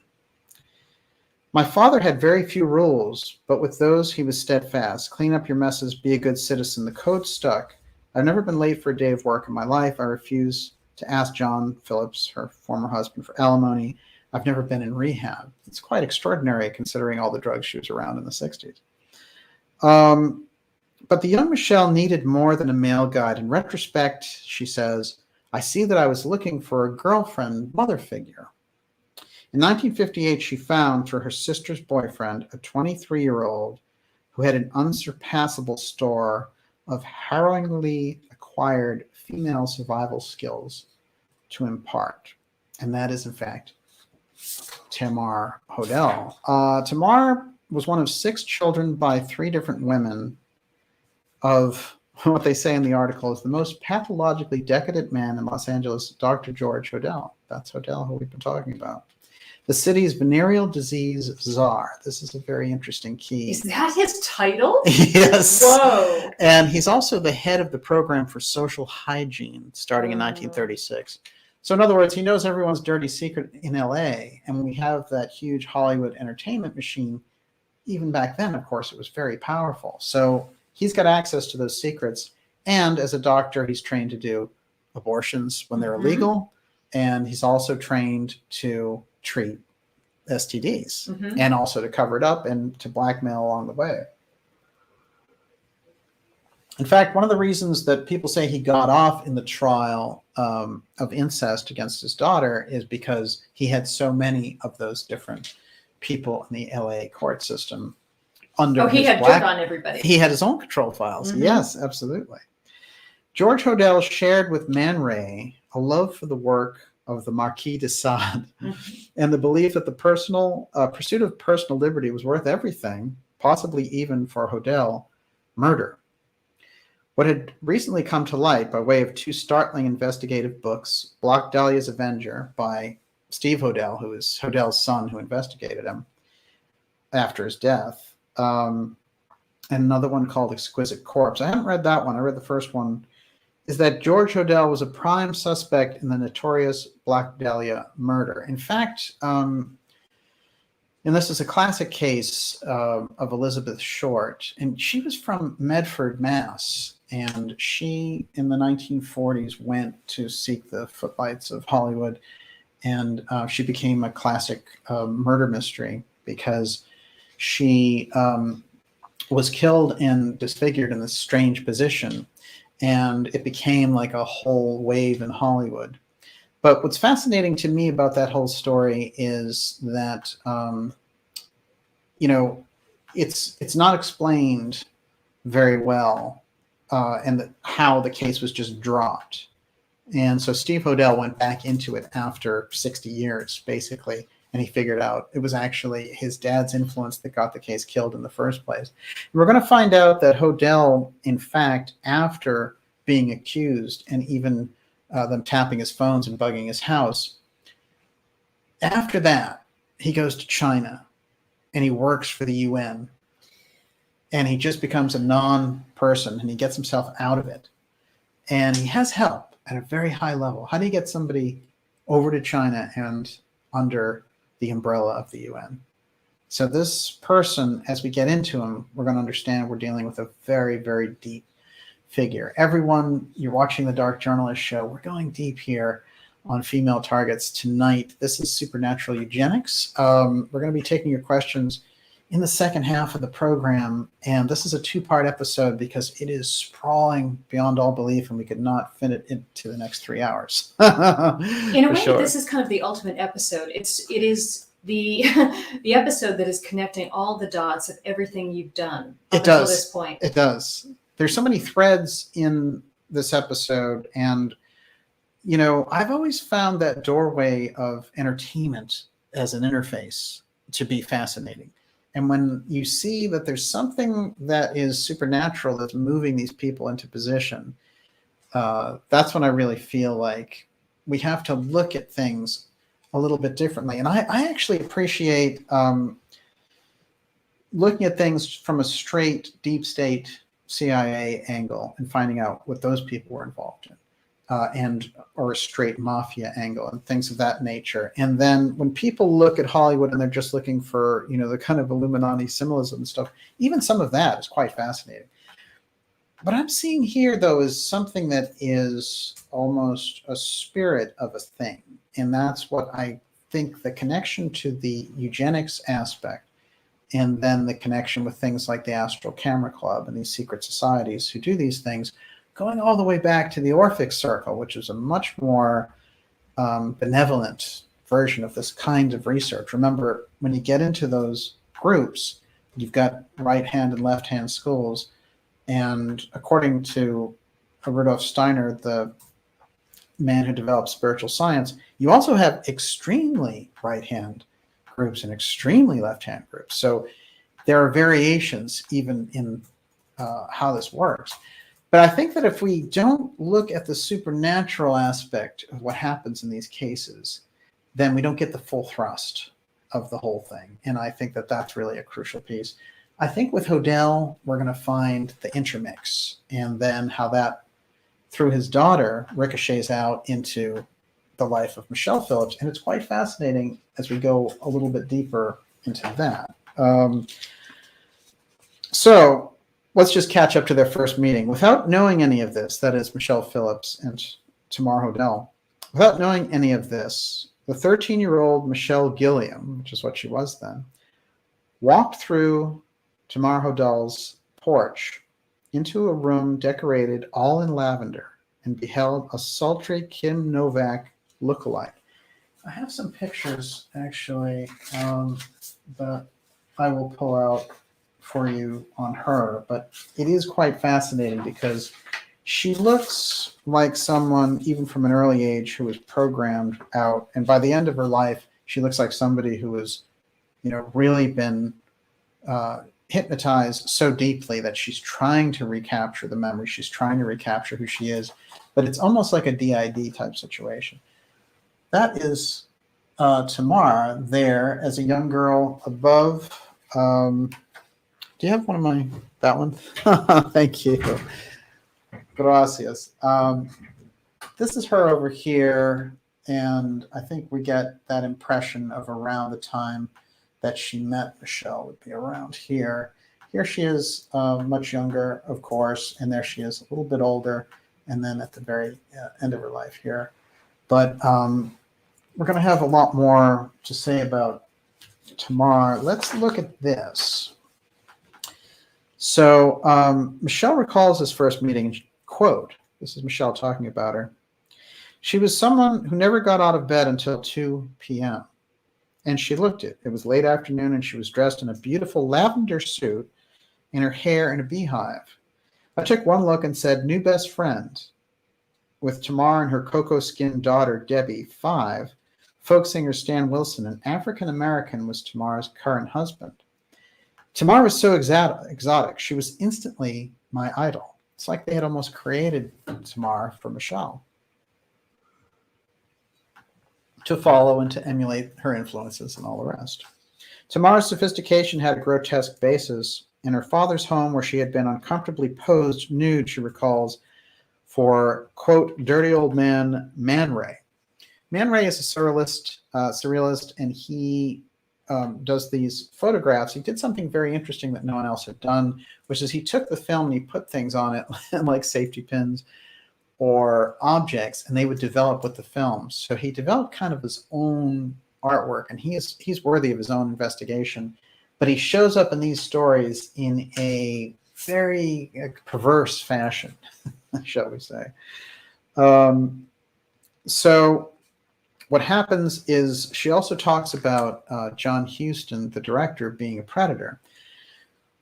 My father had very few rules, but with those he was steadfast. Clean up your messes, be a good citizen. The code stuck. I've never been late for a day of work in my life. I refuse to ask John Phillips, her former husband, for alimony. I've never been in rehab. It's quite extraordinary considering all the drugs she was around in the 60s. But the young Michelle needed more than a male guide. In retrospect, she says, I see that I was looking for a girlfriend mother figure. In 1958, she found, through her sister's boyfriend, a 23-year-old who had an unsurpassable store of harrowingly acquired female survival skills to impart. And that is, in fact, Tamar Hodel. Tamar was one of 6 children by 3 different women of what they say in the article is the most pathologically decadent man in Los Angeles, Dr. George Hodel. That's Hodel, who we've been talking about. The city's venereal disease czar. This is a very interesting key. Is that his title? Yes. Whoa. And he's also the head of the program for social hygiene starting in 1936. So in other words, he knows everyone's dirty secret in LA. And we have that huge Hollywood entertainment machine. Even back then, of course, it was very powerful. So he's got access to those secrets. And as a doctor, he's trained to do abortions when they're illegal. And he's also trained to treat STDs and also to cover it up and to blackmail along the way. In fact, one of the reasons that people say he got off in the trial of incest against his daughter is because he had so many of those different people in the LA court system under he his had drip on everybody. He had his own control files. Yes, absolutely. George Hodel shared with Man Ray a love for the work of the Marquis de Sade and the belief that the pursuit of personal liberty was worth everything, possibly even for Hodel, murder. What had recently come to light by way of 2 startling investigative books, Black Dahlia's Avenger by Steve Hodel, who is Hodel's son who investigated him after his death, and another one called Exquisite Corpse. I haven't read that one. I read the first one. Is that George Hodel was a prime suspect in the notorious Black Dahlia murder. In fact, and this is a classic case of Elizabeth Short, and she was from Medford, Mass., and she, in the 1940s, went to seek the footlights of Hollywood, and she became a classic murder mystery because she was killed and disfigured in this strange position. And it became like a whole wave in Hollywood. But what's fascinating to me about that whole story is that, it's not explained very well, and how the case was just dropped. And so Steve Hodel went back into it after 60 years, basically, and he figured out it was actually his dad's influence that got the case killed in the first place. And we're going to find out that Hodel, in fact, after being accused and even them tapping his phones and bugging his house, after that, he goes to China and he works for the UN. And he just becomes a non-person and he gets himself out of it. And he has help at a very high level. How do you get somebody over to China and under the umbrella of the UN? So this person, as we get into him, we're going to understand we're dealing with a very, very deep figure. Everyone, you're watching the Dark Journalist show. We're going deep here on female targets tonight. This is Supernatural Eugenics. We're going to be taking your questions in the second half of the program. And this is a 2-part episode because it is sprawling beyond all belief and we could not fit it into the next 3 hours. In a way, this is kind of the ultimate episode. It is the the episode that is connecting all the dots of everything you've done up until this point. It does. There's so many threads in this episode. And, I've always found that doorway of entertainment as an interface to be fascinating. And when you see that there's something that is supernatural that's moving these people into position, that's when I really feel like we have to look at things a little bit differently. And I actually appreciate looking at things from a straight deep state CIA angle and finding out what those people were involved in. Or a straight mafia angle and things of that nature. And then when people look at Hollywood and they're just looking for, the kind of Illuminati symbolism and stuff, even some of that is quite fascinating. What I'm seeing here, though, is something that is almost a spirit of a thing. And that's what I think the connection to the eugenics aspect and then the connection with things like the Astral Camera Club and these secret societies who do these things, going all the way back to the Orphic Circle, which is a much more benevolent version of this kind of research. Remember, when you get into those groups, you've got right-hand and left-hand schools, and according to Rudolf Steiner, the man who developed spiritual science, you also have extremely right-hand groups and extremely left-hand groups. So there are variations even in how this works. But I think that if we don't look at the supernatural aspect of what happens in these cases, then we don't get the full thrust of the whole thing. And I think that that's really a crucial piece. I think with Hodel, we're going to find the intermix, and then how that, through his daughter, ricochets out into the life of Michelle Phillips. And it's quite fascinating as we go a little bit deeper into that. So let's just catch up to their first meeting. Without knowing any of this, that is Michelle Phillips and Tamar Hodel, without knowing any of this, the 13-year-old Michelle Gilliam, which is what she was then, walked through Tamar Hodel's porch into a room decorated all in lavender and beheld a sultry Kim Novak lookalike. I have some pictures, actually, that I will pull out for you on her, but it is quite fascinating because she looks like someone, even from an early age, who was programmed out, and by the end of her life, she looks like somebody who has, really been hypnotized so deeply that she's trying to recapture the memory. She's trying to recapture who she is, but it's almost like a DID type situation. That is Tamar there as a young girl above. Do you have one of that one? Thank you. Gracias. This is her over here, and I think we get that impression of around the time that she met Michelle, would be around here. Here she is much younger, of course, and there she is a little bit older, and then at the very end of her life here. But we're going to have a lot more to say about Tamar. Let's look at this. So Michelle recalls this first meeting, quote, this is Michelle talking about her. She was someone who never got out of bed until 2 p.m. And she looked it. It was late afternoon, and she was dressed in a beautiful lavender suit and her hair in a beehive. I took one look and said, new best friend. With Tamar and her cocoa-skinned daughter, Debbie, 5, folk singer Stan Wilson, an African-American, was Tamar's current husband. Tamar was so exotic. She was instantly my idol. It's like they had almost created Tamar for Michelle to follow and to emulate her influences and all the rest. Tamar's sophistication had a grotesque basis. In her father's home, where she had been uncomfortably posed nude, she recalls, for, quote, dirty old man Man Ray. Man Ray is a surrealist, and he does these photographs. He did something very interesting that no one else had done, which is he took the film and he put things on it like safety pins or objects, and they would develop with the film. So he developed kind of his own artwork, and he's worthy of his own investigation. But he shows up in these stories in a very perverse fashion, shall we say. So what happens is she also talks about John Huston, the director, being a predator.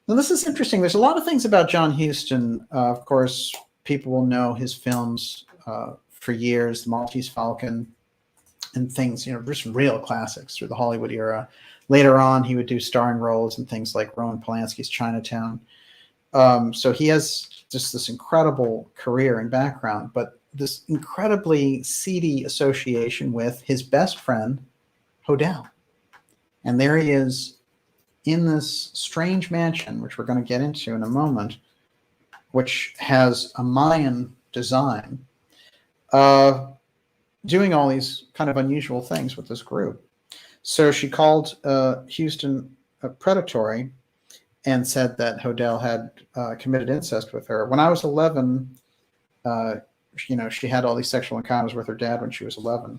Now, this is interesting. There's a lot of things about John Huston. Of course, people will know his films for years, The Maltese Falcon, and things, just real classics through the Hollywood era. Later on, he would do starring roles in things like Roman Polanski's Chinatown. So he has just this incredible career and background, but this incredibly seedy association with his best friend, Hodel. And there he is in this strange mansion, which we're going to get into in a moment, which has a Mayan design, doing all these kind of unusual things with this group. So she called Huston predatory and said that Hodel had committed incest with her. When I was 11, she had all these sexual encounters with her dad when she was 11.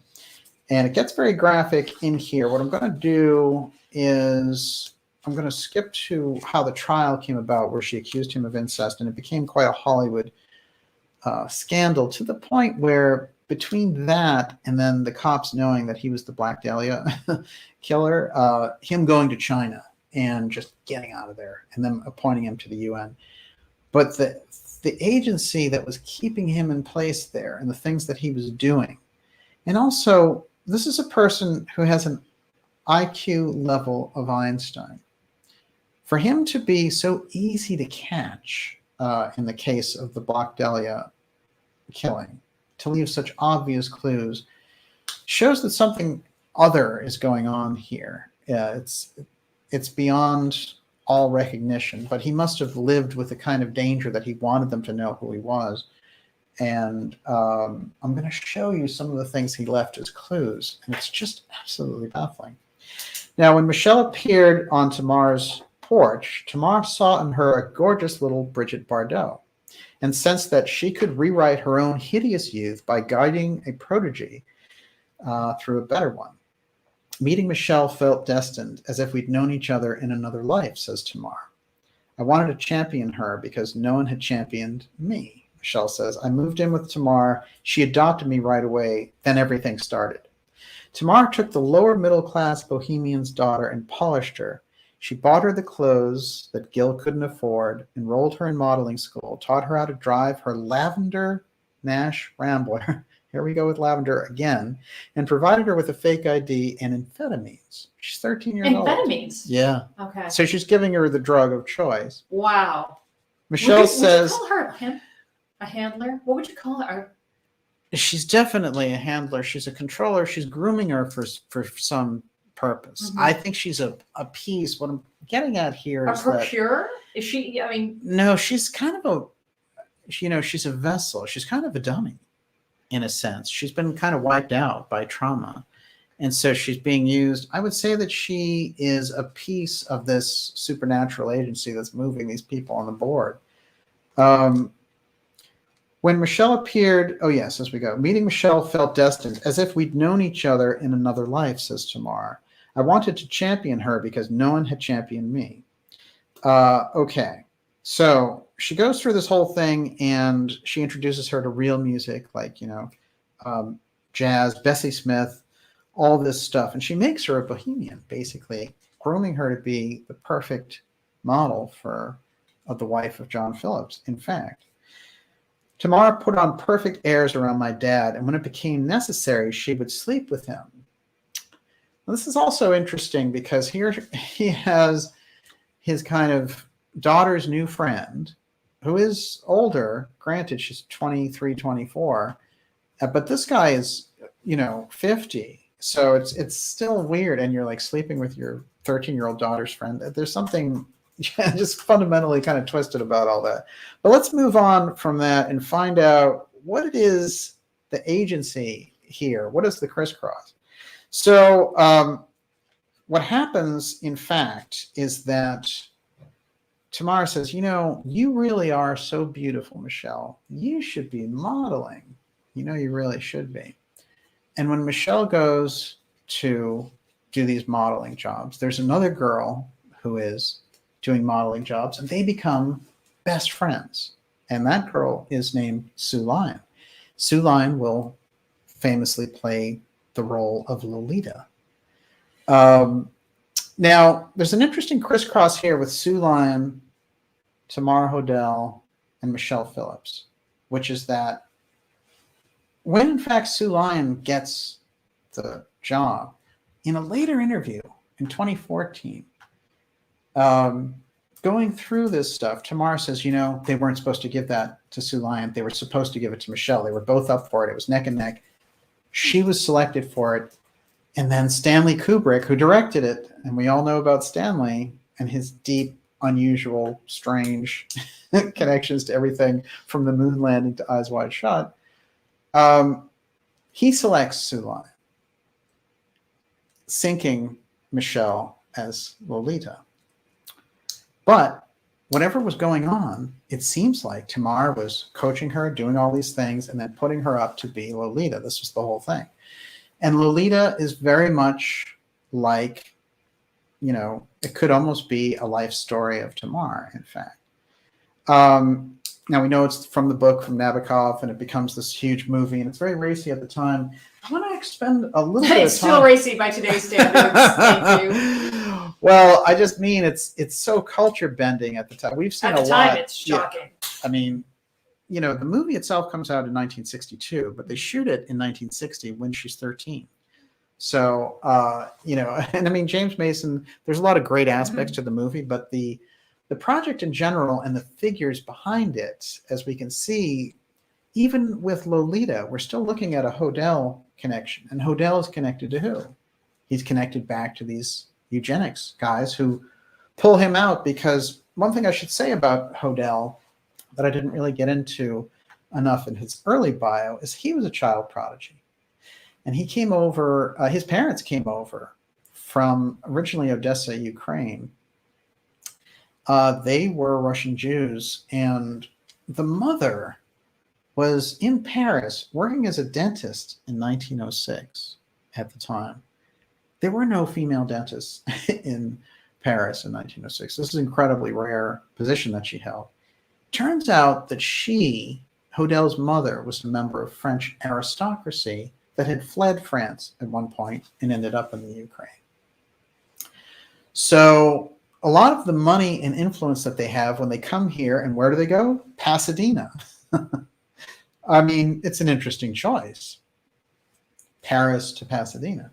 And it gets very graphic in here. What I'm going to do is I'm going to skip to how the trial came about, where she accused him of incest, and it became quite a Hollywood scandal, to the point where between that and then the cops knowing that he was the Black Dahlia killer, him going to China and just getting out of there, and them appointing him to the UN. But the agency that was keeping him in place there, and the things that he was doing. And also, this is a person who has an IQ level of Einstein. For him to be so easy to catch in the case of the Black Dahlia killing, to leave such obvious clues, shows that something other is going on here. It's beyond all recognition, but he must have lived with the kind of danger that he wanted them to know who he was. And I'm going to show you some of the things he left as clues, and it's just absolutely baffling. Now, when Michelle appeared on Tamar's porch, Tamar saw in her a gorgeous little Bridget Bardot, and sensed that she could rewrite her own hideous youth by guiding a protege through a better one. Meeting Michelle felt destined, as if we'd known each other in another life, says Tamar. I wanted to champion her because no one had championed me, Michelle says. I moved in with Tamar. She adopted me right away. Then everything started. Tamar took the lower middle class bohemian's daughter and polished her. She bought her the clothes that Gil couldn't afford, enrolled her in modeling school, taught her how to drive her lavender Nash Rambler. Here we go with lavender again, and provided her with a fake ID and amphetamines. She's 13 years old. Amphetamines? Yeah. Okay. So she's giving her the drug of choice. Wow. Michelle says... Would you call her a handler? What would you call her? She's definitely a handler. She's a controller. She's grooming her for some purpose. I think she's a piece. What I'm getting at here is that... A procure? Is she, I mean... No, she's kind of she's a vessel. She's kind of a dummy. In a sense, she's been kind of wiped out by trauma, and so she's being used. I would say that she is a piece of this supernatural agency that's moving these people on the board. When Michelle appeared, oh yes, as we go, meeting Michelle felt destined, as if we'd known each other in another life, says Tamar. I wanted to champion her because no one had championed me. Okay, so she goes through this whole thing, and she introduces her to real music, like, jazz, Bessie Smith, all this stuff. And she makes her a bohemian, basically, grooming her to be the perfect model of the wife of John Phillips, in fact. Tamar put on perfect airs around my dad, and when it became necessary, she would sleep with him. Now, this is also interesting because here he has his kind of daughter's new friend, who is older. Granted, she's 23, 24, but this guy is, 50. So it's still weird, and you're like sleeping with your 13-year-old daughter's friend. There's something just fundamentally kind of twisted about all that. But let's move on from that and find out what it is, the agency here. What is the crisscross? So what happens, in fact, is that Tamar says, you really are so beautiful, Michelle. You should be modeling. You really should be. And when Michelle goes to do these modeling jobs, there's another girl who is doing modeling jobs, and they become best friends. And that girl is named Sue Lyon. Sue Lyon will famously play the role of Lolita. Now, there's an interesting crisscross here with Sue Lyon, Tamar Hodel, and Michelle Phillips, which is that when, in fact, Sue Lyon gets the job, in a later interview in 2014, going through this stuff, Tamar says, they weren't supposed to give that to Sue Lyon. They were supposed to give it to Michelle. They were both up for it. It was neck and neck. She was selected for it. And then Stanley Kubrick, who directed it, and we all know about Stanley and his deep, unusual, strange connections to everything from the moon landing to Eyes Wide Shut, he selects Sue Lyon, sinking Michelle as Lolita. But whatever was going on, it seems like Tamar was coaching her, doing all these things, and then putting her up to be Lolita. This was the whole thing. And Lolita is very much like, it could almost be a life story of Tamar, in fact. Now we know it's from the book from Nabokov, and it becomes this huge movie, and it's very racy at the time. I want to spend a little bit of time. It's still racy by today's standards. Thank you. Well, I just mean it's so culture bending at the time. We've seen a lot. At the time, it's shocking. Yeah. I mean, the movie itself comes out in 1962, but they shoot it in 1960 when she's 13. So, and I mean, James Mason, there's a lot of great aspects to the movie, but the project in general and the figures behind it, as we can see, even with Lolita, we're still looking at a Hodel connection. And Hodel is connected to who? He's connected back to these eugenics guys who pull him out, because one thing I should say about Hodel that I didn't really get into enough in his early bio is he was a child prodigy. And he came over, his parents came over from originally Odessa, Ukraine. They were Russian Jews, and the mother was in Paris working as a dentist in 1906 at the time. There were no female dentists in Paris in 1906. This is an incredibly rare position that she held. Turns out that Hodel's mother, was a member of French aristocracy that had fled France at one point and ended up in the Ukraine. So a lot of the money and influence that they have when they come here, and where do they go? Pasadena. I mean, it's an interesting choice. Paris to Pasadena.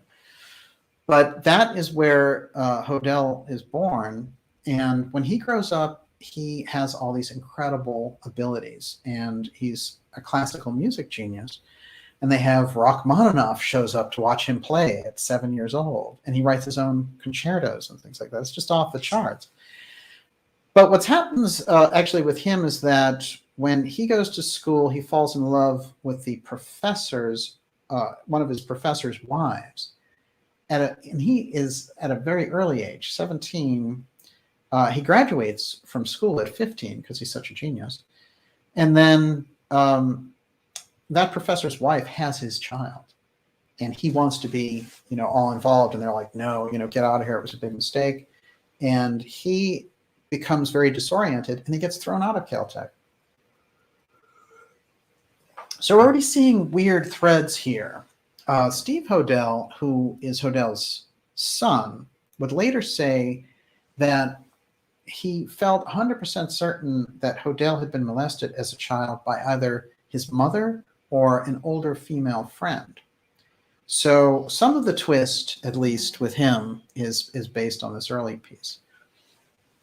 But that is where Hodel is born. And when he grows up, he has all these incredible abilities. And he's a classical music genius. And they have Rachmaninoff shows up to watch him play at 7 years old. And he writes his own concertos and things like that. It's just off the charts. But what happens actually with him is that when he goes to school, he falls in love with the professor's, one of his professor's wives. And he is at a very early age, 17. He graduates from school at 15 because he's such a genius. And then that professor's wife has his child. And he wants to be, all involved. And they're like, no, get out of here. It was a big mistake. And he becomes very disoriented, and he gets thrown out of Caltech. So we're already seeing weird threads here. Steve Hodel, who is Hodel's son, would later say that he felt 100% certain that Hodel had been molested as a child by either his mother or an older female friend. So some of the twist, at least with him, is based on this early piece.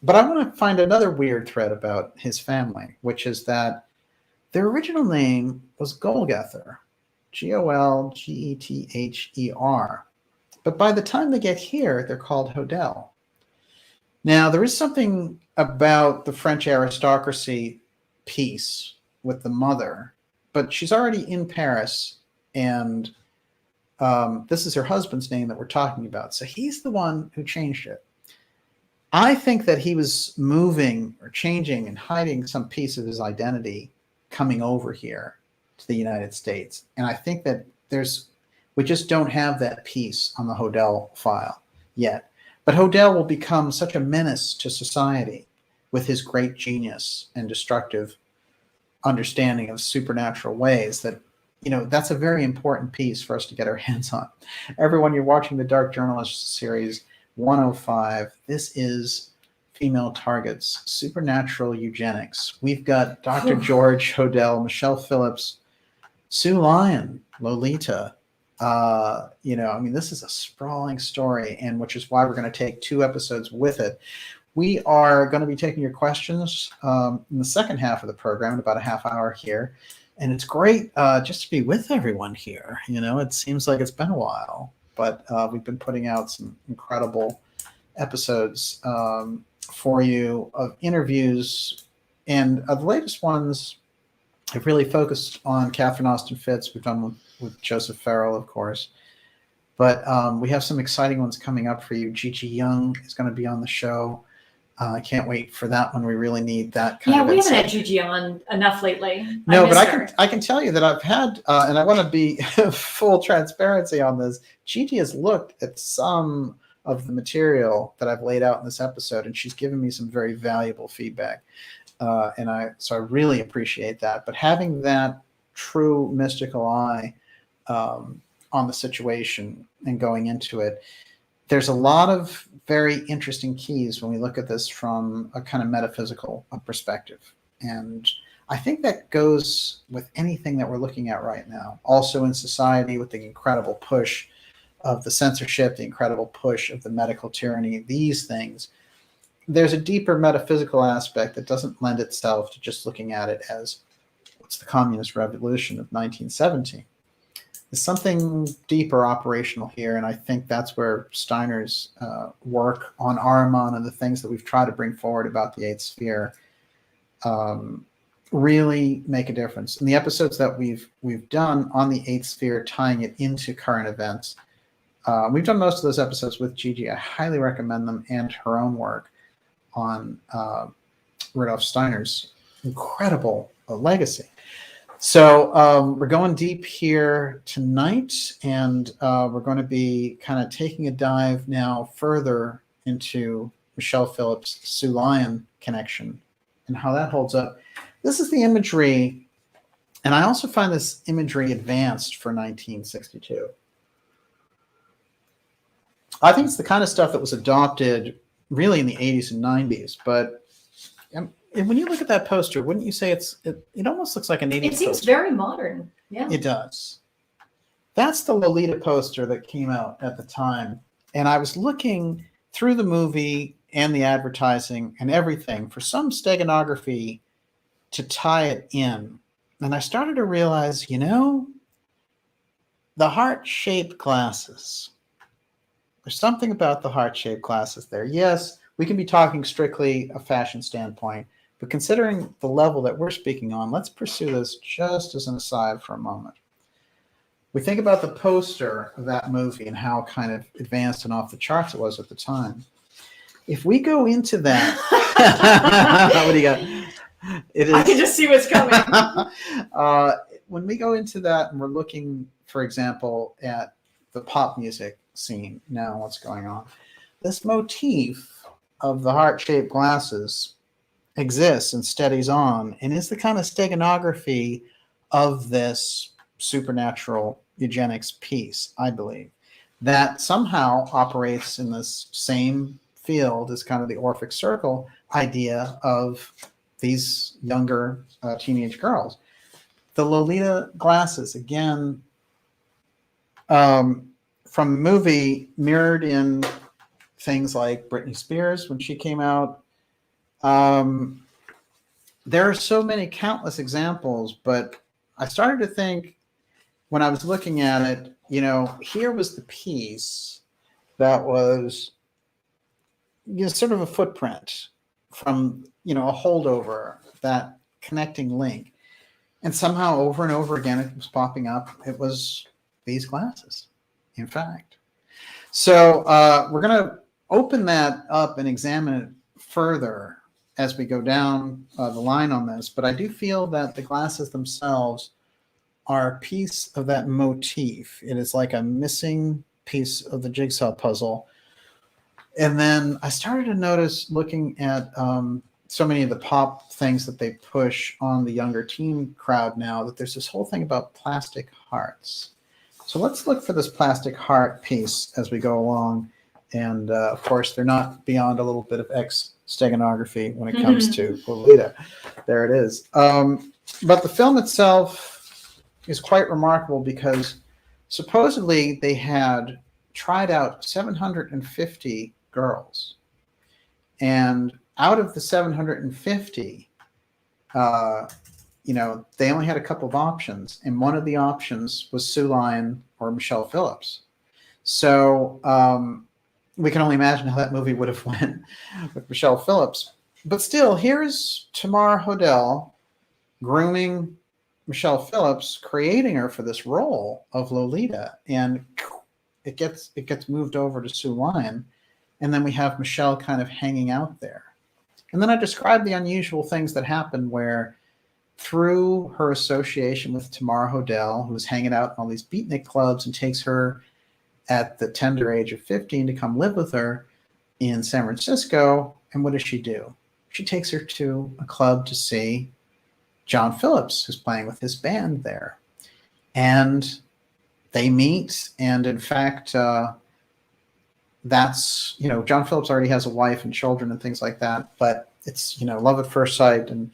But I want to find another weird thread about his family, which is that their original name was Golgotha, Golgether. But by the time they get here, they're called Hodel. Now, there is something about the French aristocracy piece with the mother, but she's already in Paris, and this is her husband's name that we're talking about. So he's the one who changed it. I think that he was moving or changing and hiding some piece of his identity coming over here to the United States. And I think that we just don't have that piece on the Hodel file yet. But Hodel will become such a menace to society with his great genius and destructive understanding of supernatural ways that, that's a very important piece for us to get our hands on. Everyone, you're watching the Dark Journalist series 105. This is Female Targets, Supernatural Eugenics. We've got Dr. George Hodel, Michelle Phillips, Sue Lyon, Lolita. This is a sprawling story, and which is why we're going to take 2 episodes with it. We are going to be taking your questions in the second half of the program, in about a half hour here. And it's great just to be with everyone here. It seems like it's been a while, but we've been putting out some incredible episodes for you of interviews. And the latest ones have really focused on Catherine Austin Fitts. We've done with Joseph Farrell, of course. But we have some exciting ones coming up for you. Gigi Young is going to be on the show. I can't wait for that one. We really need that kind of we insight. haven't had Gigi on enough lately. No, but I can tell you that I've had, and I want to be full transparency on this. Gigi has looked at some of the material that I've laid out in this episode, and she's given me some very valuable feedback. So I really appreciate that. But having that true mystical eye on the situation and going into it, there's a lot of very interesting keys when we look at this from a kind of metaphysical perspective. And I think that goes with anything that we're looking at right now. Also in society, with the incredible push of the censorship, the incredible push of the medical tyranny, these things, there's a deeper metaphysical aspect that doesn't lend itself to just looking at it as what's the communist revolution of 1917. There's something deeper operational here, and I think that's where Steiner's work on Ahriman and the things that we've tried to bring forward about the Eighth Sphere really make a difference. In the episodes that we've done on the Eighth Sphere, tying it into current events, we've done most of those episodes with Gigi. I highly recommend them, and her own work on Rudolf Steiner's incredible legacy. So we're going deep here tonight, and we're going to be kind of taking a dive now further into Michelle Phillips' Sue Lyon connection and how that holds up. This is the imagery, and I also find this imagery advanced for 1962. I think it's the kind of stuff that was adopted really in the 80s and 90s, but when you look at that poster, wouldn't you say it almost looks like an 80s poster? It seems very modern. Yeah. It does. That's the Lolita poster that came out at the time. And I was looking through the movie and the advertising and everything for some steganography to tie it in. And I started to realize, the heart-shaped glasses. There's something about the heart-shaped glasses there. Yes, we can be talking strictly a fashion standpoint, but considering the level that we're speaking on, let's pursue this just as an aside for a moment. We think about the poster of that movie and how kind of advanced and off the charts it was at the time. If we go into that, what do you got? I can just see what's coming. When we go into that and we're looking, for example, at the pop music scene now, what's going on? This motif of the heart-shaped glasses exists and steadies on and is the kind of steganography of this supernatural eugenics piece, I believe, that somehow operates in this same field as kind of the Orphic Circle idea of these younger teenage girls. The Lolita glasses, again, from the movie, mirrored in things like Britney Spears when she came out. There are so many countless examples, but I started to think when I was looking at it, here was the piece that was sort of a footprint from, a holdover, that connecting link. And somehow over and over again, it was popping up. It was these glasses, in fact. So we're going to open that up and examine it further as we go down the line on this. But I do feel that the glasses themselves are a piece of that motif. It is like a missing piece of the jigsaw puzzle. And then I started to notice, looking at so many of the pop things that they push on the younger teen crowd now, that there's this whole thing about plastic hearts. So let's look for this plastic heart piece as we go along. And of course, they're not beyond a little bit of steganography when it comes to Lolita. There it is. But the film itself is quite remarkable because supposedly they had tried out 750 girls. And out of the 750, they only had a couple of options. And one of the options was Sue Lyon or Michelle Phillips. So we can only imagine how that movie would have went with Michelle Phillips. But still, here's Tamar Hodel grooming Michelle Phillips, creating her for this role of Lolita. And it gets moved over to Sue Lyon. And then we have Michelle kind of hanging out there. And then I described the unusual things that happened where through her association with Tamar Hodel, who was hanging out in all these beatnik clubs and takes her at the tender age of 15 to come live with her in San Francisco. And what does she do? She takes her to a club to see John Phillips, who's playing with his band there. And they meet. And in fact, that's, John Phillips already has a wife and children and things like that. But it's, love at first sight. And,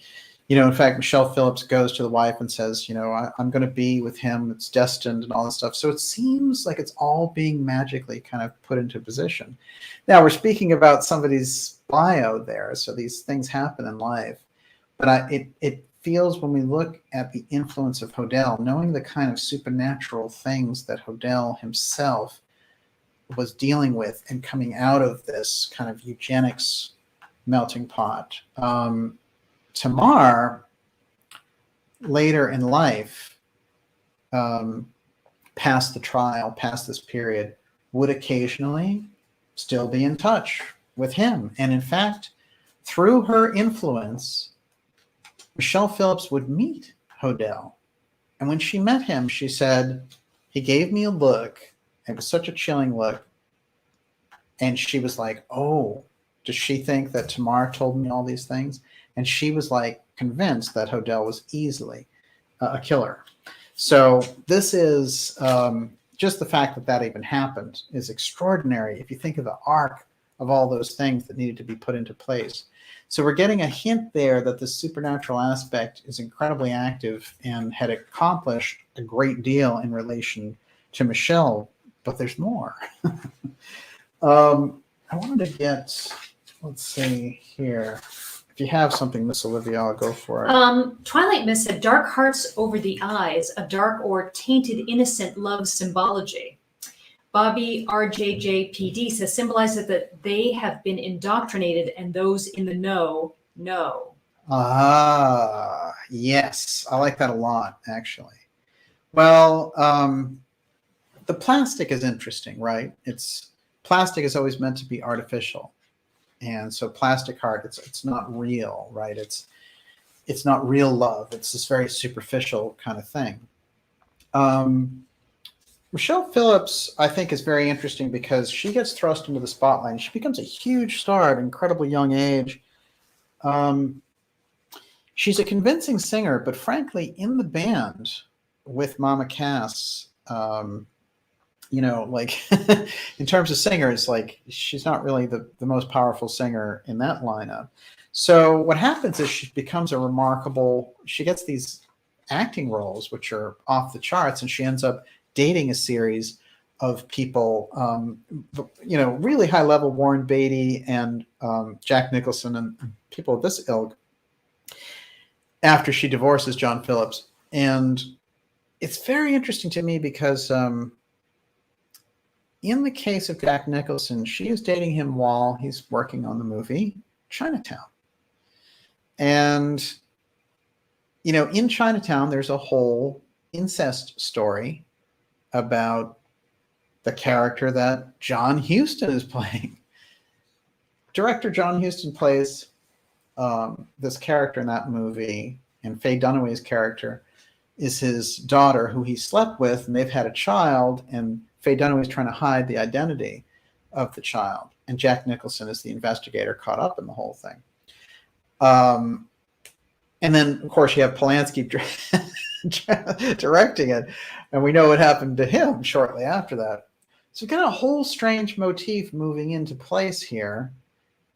in fact, Michelle Phillips goes to the wife and says, I'm going to be with him. It's destined and all this stuff. So it seems like it's all being magically kind of put into position. Now, we're speaking about somebody's bio there. So these things happen in life. But it feels, when we look at the influence of Hodel, knowing the kind of supernatural things that Hodel himself was dealing with and coming out of this kind of eugenics melting pot. Tamar, later in life, past the trial, past this period, would occasionally still be in touch with him. And in fact, through her influence, Michelle Phillips would meet Hodel. And when she met him, she said, he gave me a look. It was such a chilling look. And she was like, oh, does she think that Tamar told me all these things? And she was like convinced that Hodel was easily a killer. So this is just the fact that that even happened is extraordinary if you think of the arc of all those things that needed to be put into place. So we're getting a hint there that the supernatural aspect is incredibly active and had accomplished a great deal in relation to Michelle, but there's more. I wanted to get, let's see here. If you have something, Miss Olivia, I'll go for it. Twilight Miss said, dark hearts over the eyes, a dark or tainted innocent love symbology. Bobby RJJPD says, symbolizes that they have been indoctrinated and those in the know. Ah, yes. I like that a lot, actually. Well, the plastic is interesting, right? Plastic is always meant to be artificial. And so plastic heart, it's not real, right? It's not real love. It's this very superficial kind of thing. Michelle Phillips, I think, is very interesting because she gets thrust into the spotlight and she becomes a huge star at an incredibly young age. She's a convincing singer, but frankly, in the band with Mama Cass, like in terms of singers, like she's not really the most powerful singer in that lineup. So what happens is she becomes she gets these acting roles, which are off the charts, and she ends up dating a series of people, really high level, Warren Beatty and Jack Nicholson and people of this ilk, after she divorces John Phillips. And it's very interesting to me because in the case of Jack Nicholson, she is dating him while he's working on the movie Chinatown. And, in Chinatown, there's a whole incest story about the character that John Huston is playing. Director John Huston plays this character in that movie, and Faye Dunaway's character is his daughter, who he slept with, and they've had a child, and Faye Dunaway's trying to hide the identity of the child, and Jack Nicholson is the investigator caught up in the whole thing. And then, of course, you have Polanski directing it, and we know what happened to him shortly after that. So we've got a whole strange motif moving into place here,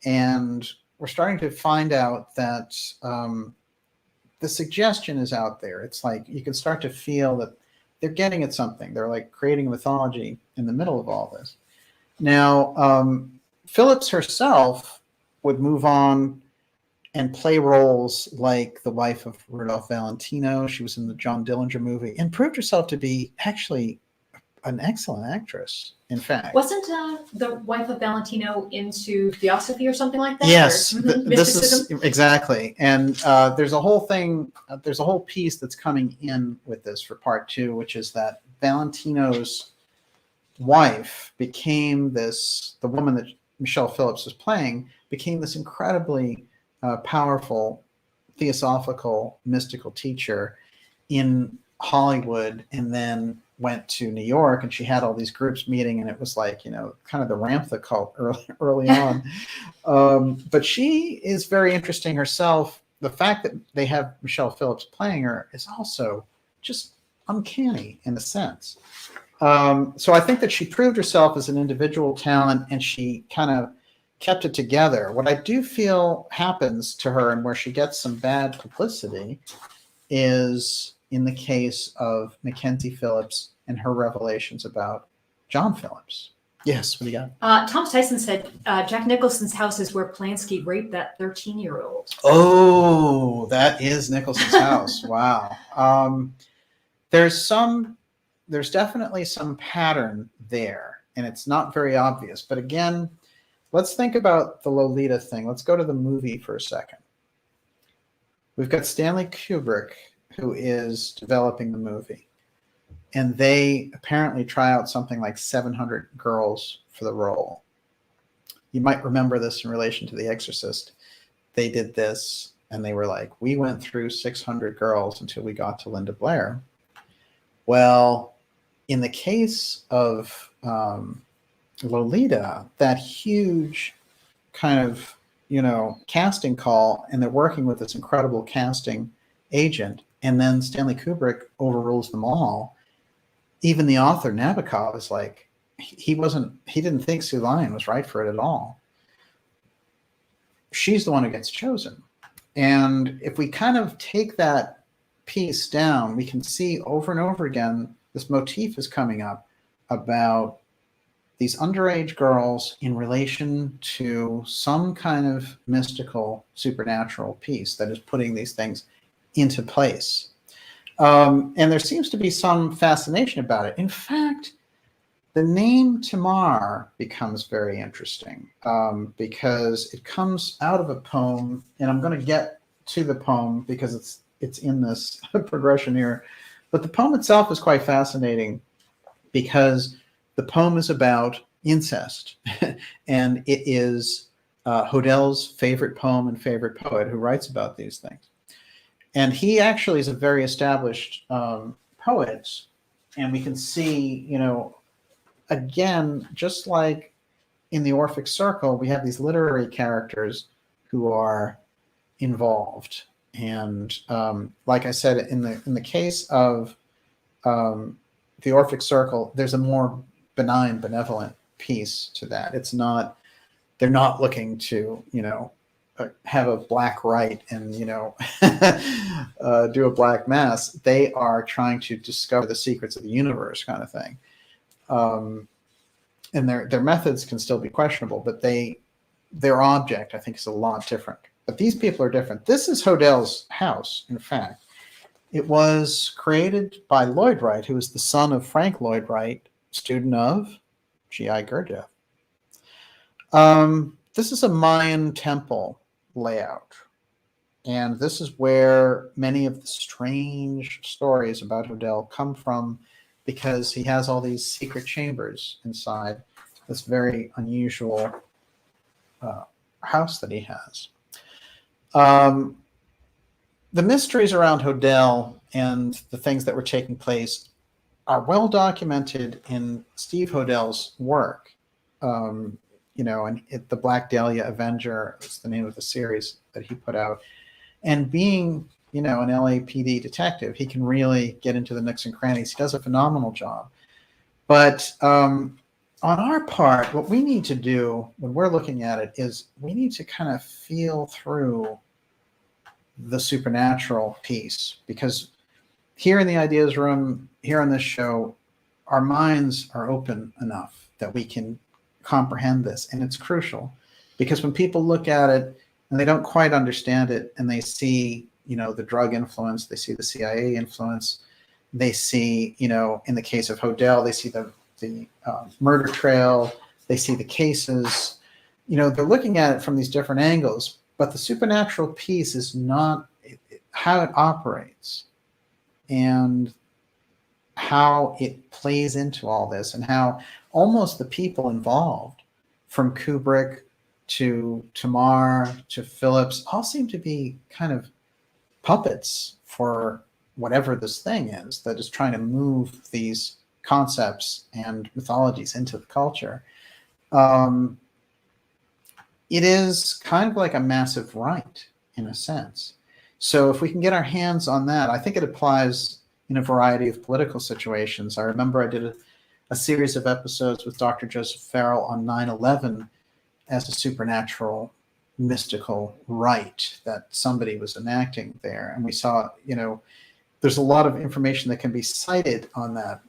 and we're starting to find out that the suggestion is out there. It's like you can start to feel that they're getting at something. They're like creating a mythology in the middle of all this. Now, Phillips herself would move on and play roles like the wife of Rudolph Valentino. She was in the John Dillinger movie and proved herself to be actually an excellent actress, in fact. Wasn't the wife of Valentino into Theosophy or something like that? Yes, this is exactly. And there's a whole thing, there's a whole piece that's coming in with this for part 2, which is that Valentino's wife became the woman that Michelle Phillips was playing, became this incredibly powerful, theosophical, mystical teacher in Hollywood, and then went to New York, and she had all these groups meeting, and it was like, kind of the Ramtha cult early on. But she is very interesting herself. The fact that they have Michelle Phillips playing her is also just uncanny in a sense. So I think that she proved herself as an individual talent, and she kind of kept it together. What I do feel happens to her, and where she gets some bad publicity, is in the case of Mackenzie Phillips and her revelations about John Phillips. Yes, what do you got? Thomas Tyson said Jack Nicholson's house is where Polanski raped that 13-year-old. Oh, that is Nicholson's house. Wow. There's definitely some pattern there, and it's not very obvious. But again, let's think about the Lolita thing. Let's go to the movie for a second. We've got Stanley Kubrick, who is developing the movie. And they apparently try out something like 700 girls for the role. You might remember this in relation to The Exorcist. They did this, and they were like, we went through 600 girls until we got to Linda Blair. Well, in the case of Lolita, that huge kind of, casting call, and they're working with this incredible casting agent, and then Stanley Kubrick overrules them all. Even the author Nabokov is like, he didn't think Sue Lyon was right for it at all. She's the one who gets chosen. And if we kind of take that piece down, we can see over and over again, this motif is coming up about these underage girls in relation to some kind of mystical, supernatural piece that is putting these things into place. And there seems to be some fascination about it. In fact, the name Tamar becomes very interesting because it comes out of a poem, and I'm going to get to the poem because it's in this progression here. But the poem itself is quite fascinating because the poem is about incest, and it is Hodel's favorite poem and favorite poet who writes about these things. And he actually is a very established poet, and we can see, again, just like in the Orphic Circle, we have these literary characters who are involved. And like I said, in the case of the Orphic Circle, there's a more benign, benevolent piece to that. It's not, they're not looking to, have a black rite and, do a black mass. They are trying to discover the secrets of the universe, kind of thing. And their methods can still be questionable, but their object, I think, is a lot different. But these people are different. This is Hodel's house, in fact. It was created by Lloyd Wright, who is the son of Frank Lloyd Wright, student of G.I. Gurdjieff. This is a Mayan temple layout. And this is where many of the strange stories about Hodel come from, because he has all these secret chambers inside this very unusual house that he has. The mysteries around Hodel and the things that were taking place are well documented in Steve Hodel's work. And the Black Dahlia Avenger is the name of the series that he put out. And being, an LAPD detective, he can really get into the nooks and crannies. He does a phenomenal job. But on our part, what we need to do when we're looking at it is we need to kind of feel through the supernatural piece, because here in the Ideas Room, here on this show, our minds are open enough that we can comprehend this. And it's crucial, because when people look at it and they don't quite understand it, and they see, the drug influence, they see the CIA influence, they see, in the case of Hodel, they see the murder trail, they see the cases, they're looking at it from these different angles. But the supernatural piece is not how it operates and how it plays into all this, and how almost the people involved, from Kubrick to Tamar to Phillips, all seem to be kind of puppets for whatever this thing is that is trying to move these concepts and mythologies into the culture, it is kind of like a massive rite in a sense. So if we can get our hands on that, I think it applies in a variety of political situations. I remember I did a series of episodes with Dr. Joseph Farrell on 9/11 as a supernatural mystical rite that somebody was enacting there. And we saw, there's a lot of information that can be cited on that.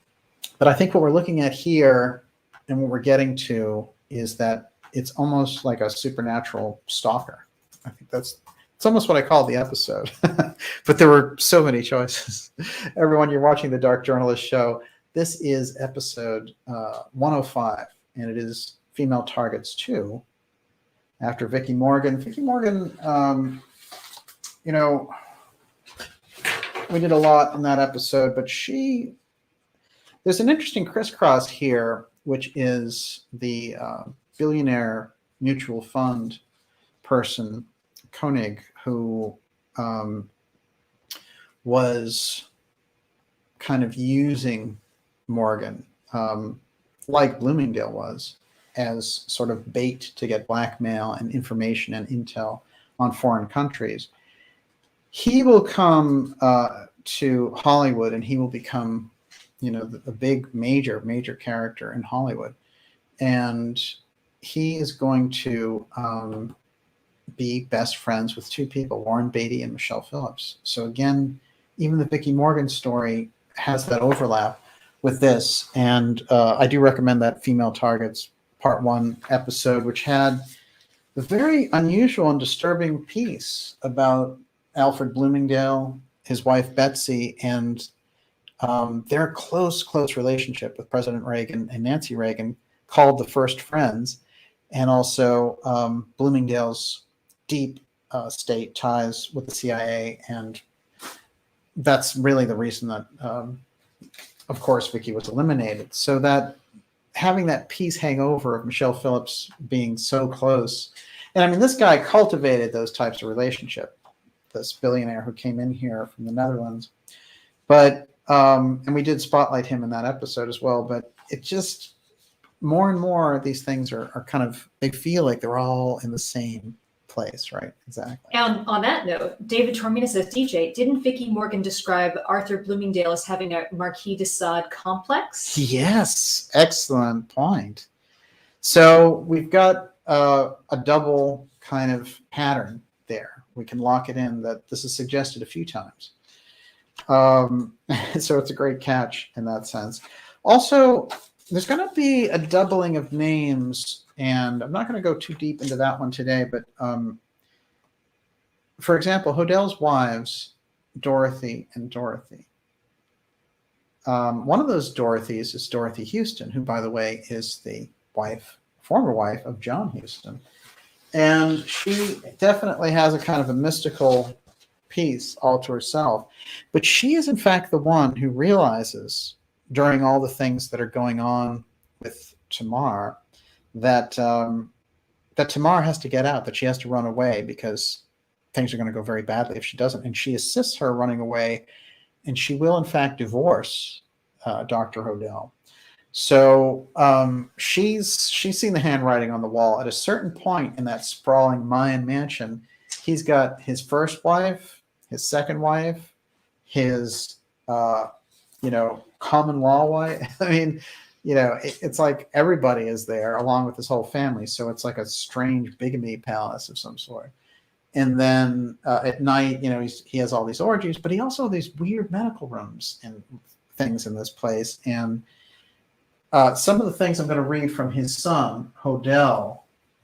But I think what we're looking at here and what we're getting to is that it's almost like a supernatural stalker. I think it's almost what I called the episode. But there were so many choices. Everyone, you're watching the Dark Journalist Show. This is episode 105, and it is Female Targets 2. After Vicki Morgan. Vicki Morgan, we did a lot in that episode, but there's an interesting crisscross here, which is the billionaire mutual fund person, Koenig, who was kind of using Morgan, like Bloomingdale was, as sort of bait to get blackmail and information and intel on foreign countries. He will come to Hollywood, and he will become, a big, major character in Hollywood. And he is going to be best friends with two people, Warren Beatty and Michelle Phillips. So again, even the Vicki Morgan story has that overlap with this. And I do recommend that Female Targets Part 1 episode, which had a very unusual and disturbing piece about Alfred Bloomingdale, his wife Betsy, and their close relationship with President Reagan and Nancy Reagan, called The First Friends, and also Bloomingdale's deep state ties with the CIA. And that's really the reason that, of course, Vicki was eliminated. So that having that piece hang over of Michelle Phillips being so close. And I mean, this guy cultivated those types of relationship, this billionaire who came in here from the Netherlands. But, and we did spotlight him in that episode as well, but it just, more and more, these things are kind of, they feel like they're all in the same place, right? Exactly. And on that note, David Tormina says, DJ, didn't Vicki Morgan describe Arthur Bloomingdale as having a Marquis de Sade complex? Yes, excellent point. So we've got a double kind of pattern there. We can lock it in that this is suggested a few times. So it's a great catch in that sense. Also, there's going to be a doubling of names, and I'm not going to go too deep into that one today, but for example, Hodel's wives, Dorothy and Dorothy. One of those Dorothys is Dorothy Houston, who, by the way, is the former wife of John Huston. And she definitely has a kind of a mystical piece all to herself. But she is, in fact, the one who realizes during all the things that are going on with Tamar that that Tamar has to get out, that she has to run away because things are going to go very badly if she doesn't. And she assists her running away, and she will, in fact, divorce Dr. Hodel. So she's seen the handwriting on the wall. At a certain point in that sprawling Mayan mansion, he's got his first wife, his second wife, his common law wife. I mean, it's like everybody is there along with his whole family. So it's like a strange bigamy palace of some sort. And then at night, he has all these orgies, but he also has these weird medical rooms and things in this place. And some of the things I'm going to read from his son, Hodel,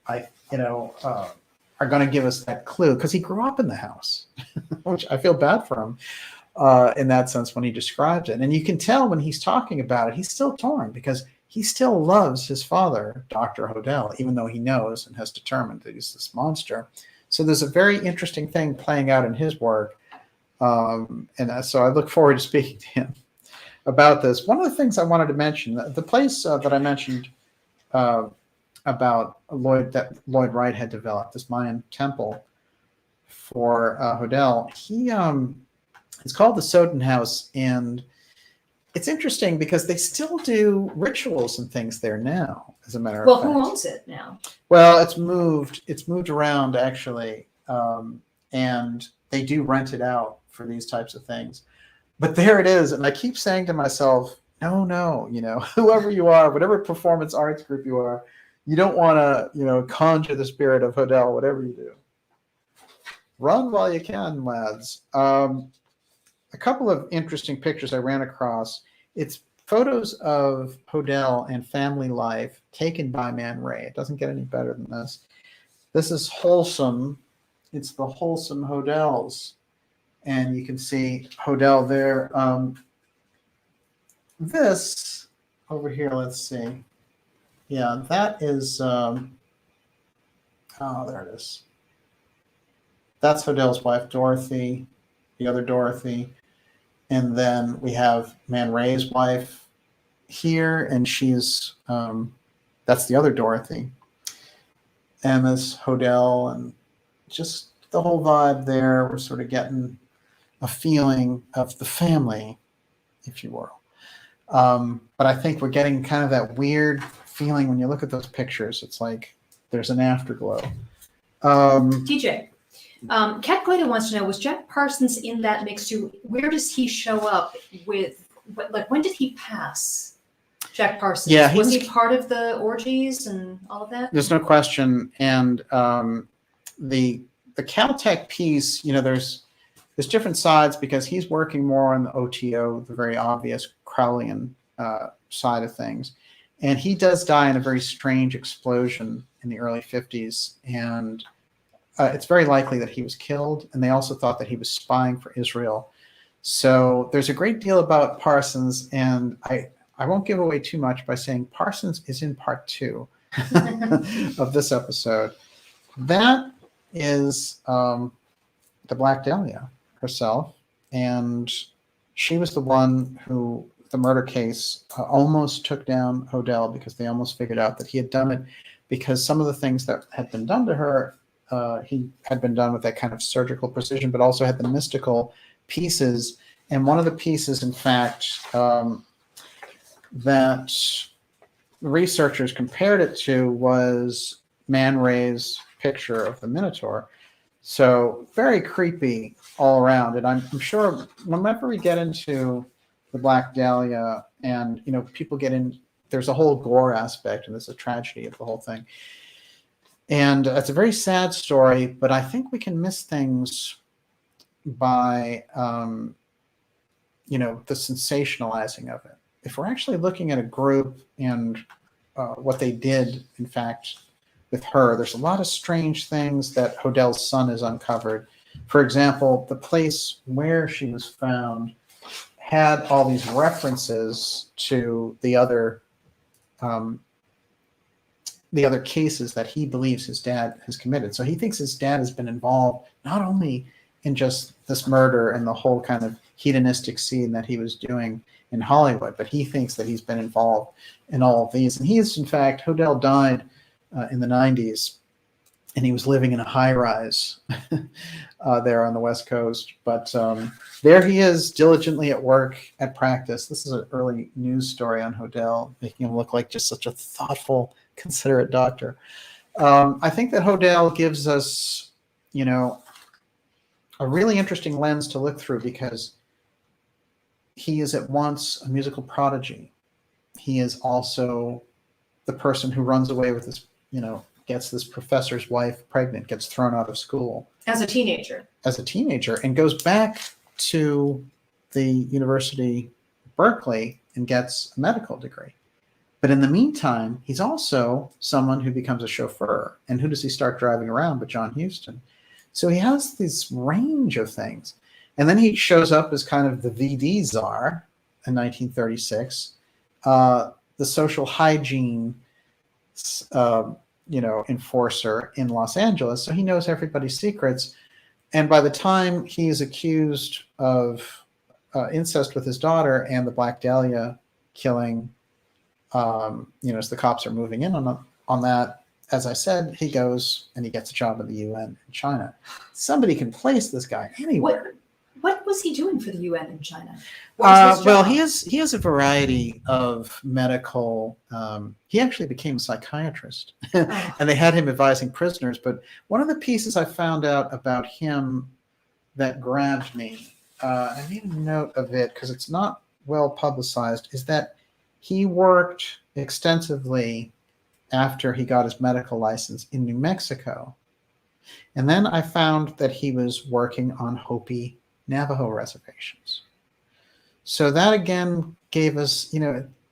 are going to give us that clue, because he grew up in the house, which I feel bad for him in that sense when he describes it. And you can tell when he's talking about it, he's still torn, because he still loves his father, Dr. Hodel, even though he knows and has determined that he's this monster. So there's a very interesting thing playing out in his work. And so I look forward to speaking to him about this. One of the things I wanted to mention, the place that I mentioned about that Lloyd Wright had developed, this Mayan temple for Hodel, it's called the Soden House, and it's interesting because they still do rituals and things there now, as a matter of Well, fact. who owns it now? Well, it's moved around actually, and they do rent it out for these types of things. But there it is, and I keep saying to myself, no, whoever you are, whatever performance arts group you are, you don't want to, conjure the spirit of Hodel, whatever you do. Run while you can, lads. A couple of interesting pictures I ran across. It's photos of Hodel and family life taken by Man Ray. It doesn't get any better than this. This is wholesome. It's the wholesome Hodels. And you can see Hodel there. This over here, let's see. Yeah, that is, there it is. That's Hodel's wife, Dorothy, the other Dorothy. And then we have Man Ray's wife here, and she's, that's the other Dorothy. And this Hodel, and just the whole vibe there. We're sort of getting a feeling of the family, if you will. But I think we're getting kind of that weird feeling when you look at those pictures. It's like there's an afterglow. TJ, Kat Goida wants to know, was Jack Parsons in that mix too? Where does he show up with, like, when did he pass? Jack Parsons? Yeah, was he part of the orgies and all of that? There's no question. And the Caltech piece, there's different sides because he's working more on the OTO, the very obvious Crowleyan side of things. And he does die in a very strange explosion in the early 50s. And it's very likely that he was killed. And they also thought that he was spying for Israel. So there's a great deal about Parsons. And I won't give away too much by saying Parsons is in part 2 of this episode. That is the Black Dahlia herself. And she was the one who, the murder case, almost took down Hodel because they almost figured out that he had done it because some of the things that had been done to her, he had been done with that kind of surgical precision, but also had the mystical pieces. And one of the pieces, in fact, that researchers compared it to was Man Ray's picture of the Minotaur. So very creepy all around. And I'm sure whenever we get into the Black Dahlia and, people get in, there's a whole gore aspect and there's a tragedy of the whole thing. And it's a very sad story, but I think we can miss things by, the sensationalizing of it. If we're actually looking at a group and what they did, in fact, with her, there's a lot of strange things that Hodel's son has uncovered. For example, the place where she was found had all these references to the other cases that he believes his dad has committed. So he thinks his dad has been involved not only in just this murder and the whole kind of hedonistic scene that he was doing in Hollywood, but he thinks that he's been involved in all of these. And he is, in fact, Hodel died in the 90s, and he was living in a high-rise there on the West Coast. But there he is, diligently at work, at practice. This is an early news story on Hodel, making him look like just such a thoughtful, considerate doctor. I think that Hodel gives us, a really interesting lens to look through because he is at once a musical prodigy. He is also the person who runs away with this, gets this professor's wife pregnant, gets thrown out of school. As a teenager, and goes back to the University of Berkeley and gets a medical degree. But in the meantime, he's also someone who becomes a chauffeur. And who does he start driving around but John Huston? So he has this range of things. And then he shows up as kind of the VD czar in 1936, the social hygiene enforcer in Los Angeles. So he knows everybody's secrets. And by the time he is accused of incest with his daughter and the Black Dahlia killing, as the cops are moving in on that, as I said, he goes and he gets a job at the UN in China. Somebody can place this guy anywhere. what was was he doing for the UN in China? What was his Well, job? he has a variety of medical. He actually became a psychiatrist, Oh. and they had him advising prisoners. But one of the pieces I found out about him that grabbed me, I made a note of it because it's not well publicized, is that he worked extensively after he got his medical license in New Mexico. And then I found that he was working on Hopi Navajo reservations. So that again gave us,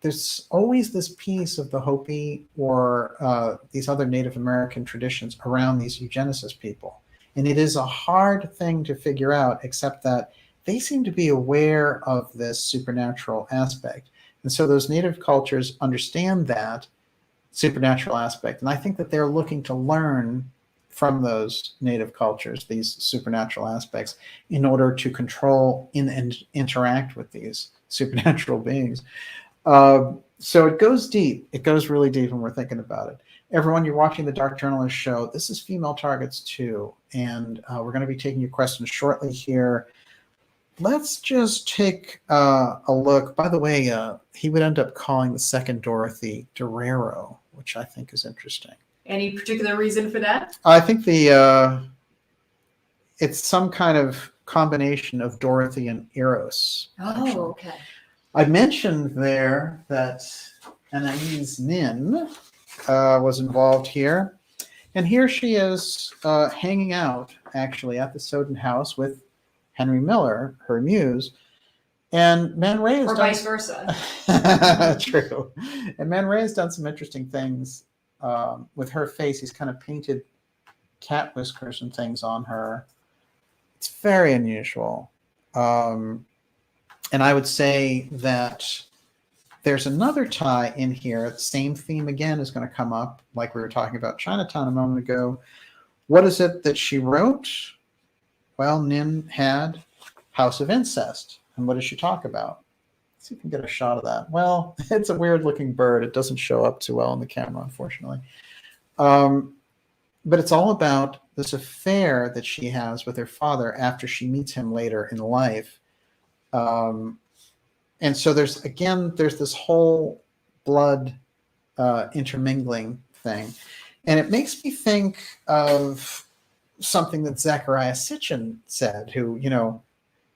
there's always this piece of the Hopi or these other Native American traditions around these eugenicist people. And it is a hard thing to figure out, except that they seem to be aware of this supernatural aspect. And so those Native cultures understand that supernatural aspect. And I think that they're looking to learn from those Native cultures, these supernatural aspects, in order to control and interact with these supernatural beings. So it goes deep. It goes really deep when we're thinking about it. Everyone, you're watching the Dark Journalist Show. This is Female Targets 2, and we're going to be taking your questions shortly here. Let's just take a look. By the way, he would end up calling the second Dorothy Dorero, which I think is interesting. Any particular reason for that? I think it's some kind of combination of Dorothy and Eros. Oh, actually. okay. I mentioned there that Anais Nin was involved here. And here she is hanging out, actually, at the Soden House with Henry Miller, her muse. And Man Ray has Or done... vice versa. True. And Man Ray has done some interesting things with her face. He's kind of painted cat whiskers and things on her. It's very unusual. And I would say that there's another tie in here. The same theme again is going to come up, like we were talking about Chinatown a moment ago. What is it that she wrote? Well, Nin had House of Incest. And what does she talk about? Let's see if we can get a shot of that. Well, it's a weird looking bird. It doesn't show up too well on the camera, unfortunately. But it's all about this affair that she has with her father after she meets him later in life. And so there's this whole blood intermingling thing. And it makes me think of something that Zecharia Sitchin said, who,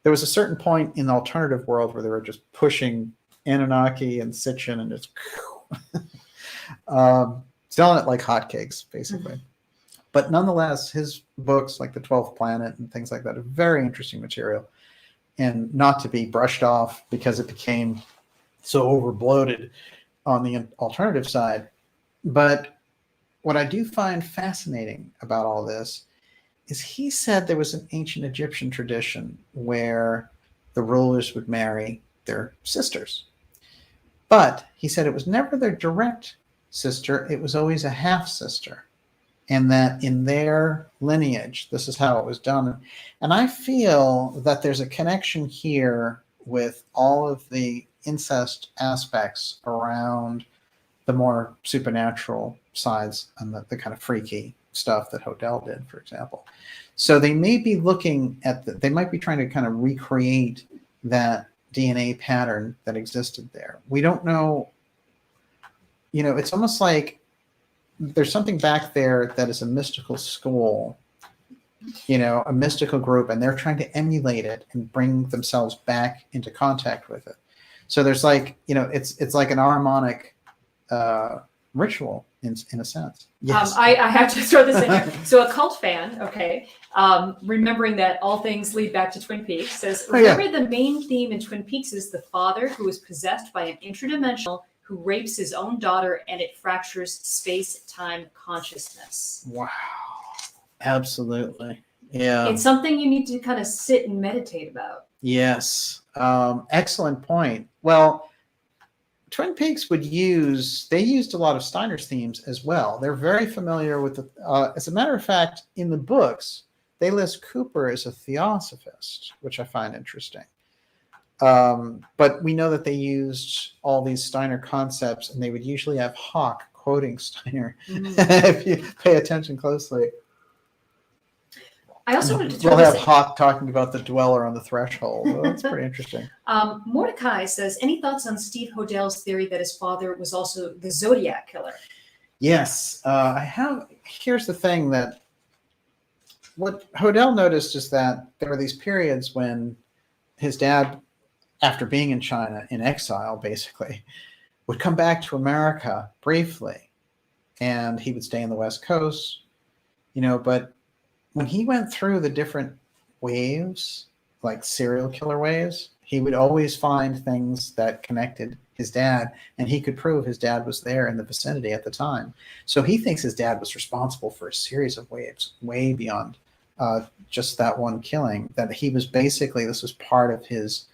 there was a certain point in the alternative world where they were just pushing Anunnaki and Sitchin and just selling it like hotcakes, basically. Mm-hmm. But nonetheless, his books, like The 12th Planet and things like that, are very interesting material. And not to be brushed off because it became so overbloated on the alternative side. But what I do find fascinating about all this is he said there was an ancient Egyptian tradition where the rulers would marry their sisters. But he said it was never their direct sister, it was always a half-sister. And that in their lineage, this is how it was done. And I feel that there's a connection here with all of the incest aspects around the more supernatural sides and the kind of freaky stuff that Hodel did, for example. So they may be looking at they might be trying to kind of recreate that DNA pattern that existed there. We don't know, it's almost like there's something back there that is a mystical school, a mystical group, and they're trying to emulate it and bring themselves back into contact with it. So there's it's like an Ahrimanic ritual in a sense. Yes. I have to throw this in here. So a cult fan, okay, remembering that all things lead back to Twin Peaks, says, remember the main theme in Twin Peaks is the father who is possessed by an interdimensional who rapes his own daughter, and it fractures space-time consciousness. Wow. Absolutely. Yeah. It's something you need to kind of sit and meditate about. Yes. Excellent point. Well, Twin Peaks used a lot of Steiner's themes as well. They're very familiar with as a matter of fact, in the books, they list Cooper as a theosophist, which I find interesting. But we know that they used all these Steiner concepts, and they would usually have Hawk quoting Steiner, if you pay attention closely. I also wanted to throw We'll have this in. Hawk talking about the dweller on the threshold. Well, that's pretty interesting. Mordecai says, any thoughts on Steve Hodel's theory that his father was also the Zodiac killer? Yes, I have. Here's the thing that what Hodel noticed is that there were these periods when his dad, after being in China in exile, basically, would come back to America briefly, and he would stay in the West Coast, but when he went through the different waves, like serial killer waves, he would always find things that connected his dad, and he could prove his dad was there in the vicinity at the time. So he thinks his dad was responsible for a series of waves way beyond just that one killing, that he was basically, this was part of his,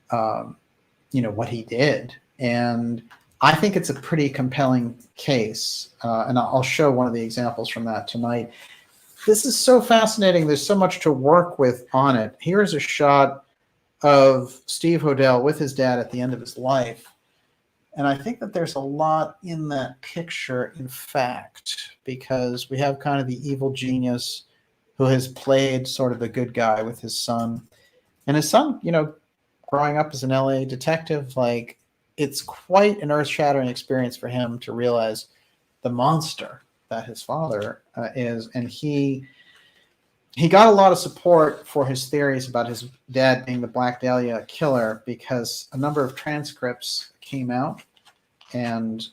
what he did. And I think it's a pretty compelling case. And I'll show one of the examples from that tonight. This is so fascinating. There's so much to work with on it. Here's a shot of Steve Hodel with his dad at the end of his life. And I think that there's a lot in that picture, in fact, because we have kind of the evil genius who has played sort of the good guy with his son. And his son, growing up as an LA detective, it's quite an earth-shattering experience for him to realize the monster that his father is. And he got a lot of support for his theories about his dad being the Black Dahlia killer because a number of transcripts came out, and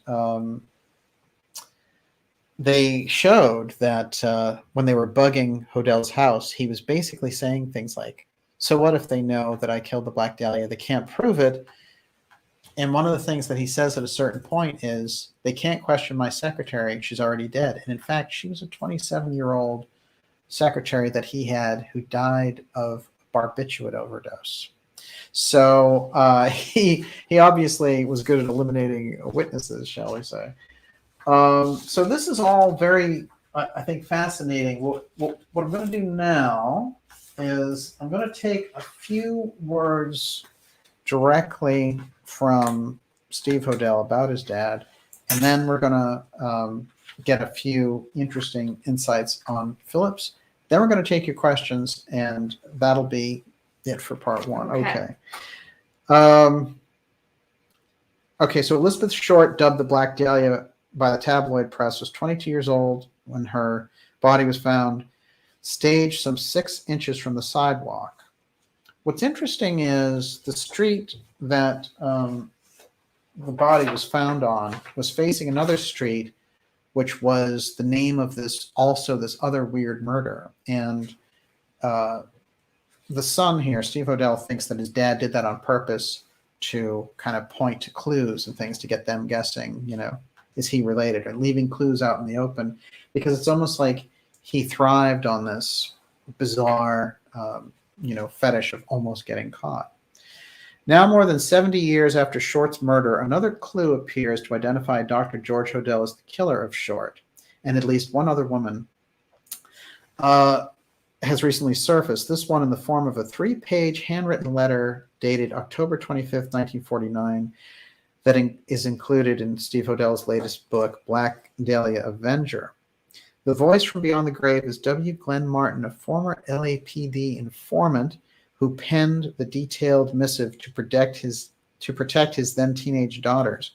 they showed that when they were bugging Hodel's house, he was basically saying things like, so what if they know that I killed the Black Dahlia? They can't prove it. And one of the things that he says at a certain point is, they can't question my secretary. She's already dead. And in fact, she was a 27-year-old secretary that he had who died of barbiturate overdose. So he obviously was good at eliminating witnesses, shall we say. So this is all very, I think, fascinating. What I'm going to do now is I'm going to take a few words directly from Steve Hodel about his dad, and then we're going to get a few interesting insights on Phillips. Then we're going to take your questions, and that'll be it for part one. Okay, so Elizabeth Short, dubbed the Black Dahlia by the tabloid press, was 22 years old when her body was found, staged some 6 inches from the sidewalk. What's interesting is the street that the body was found on was facing another street, which was the name of this other weird murder. And the son here, Steve Hodel, thinks that his dad did that on purpose to kind of point to clues and things to get them guessing, is he related, or leaving clues out in the open, because it's almost like he thrived on this bizarre, fetish of almost getting caught. Now, more than 70 years after Short's murder, another clue appears to identify Dr. George Hodel as the killer of Short, and at least one other woman has recently surfaced, this one in the form of a 3-page handwritten letter dated October 25th, 1949, that is included in Steve Hodel's latest book, Black Dahlia Avenger. The voice from beyond the grave is W. Glenn Martin, a former LAPD informant who penned the detailed missive to protect his then teenage daughters.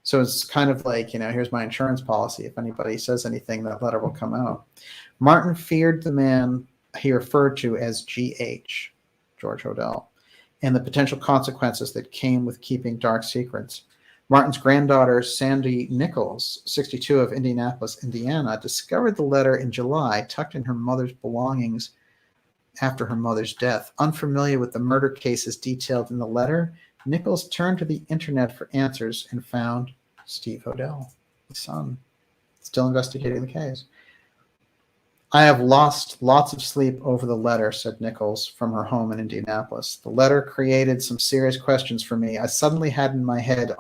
So it's kind of like, here's my insurance policy. If anybody says anything, that letter will come out. Martin feared the man he referred to as GH, George Hodel, and the potential consequences that came with keeping dark secrets. Martin's granddaughter, Sandy Nichols, 62, of Indianapolis, Indiana, discovered the letter in July, tucked in her mother's belongings after her mother's death. Unfamiliar with the murder cases detailed in the letter, Nichols turned to the internet for answers and found Steve Hodel, his son, still investigating the case. I have lost lots of sleep over the letter, said Nichols from her home in Indianapolis. The letter created some serious questions for me. I suddenly had my hand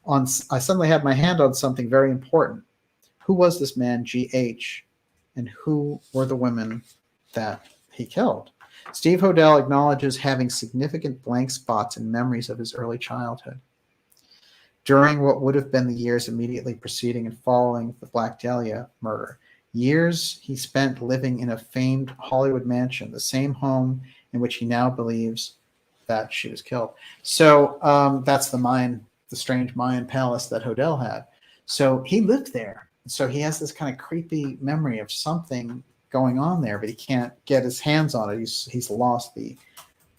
on something very important. Who was this man, GH, and who were the women that he killed? Steve Hodel acknowledges having significant blank spots in memories of his early childhood. During what would have been the years immediately preceding and following the Black Dahlia murder, Years he spent living in a famed Hollywood mansion, the same home in which he now believes that she was killed. So that's the strange Mayan palace that Hodel had. So he lived there. So he has this kind of creepy memory of something going on there, but he can't get his hands on it. He's lost the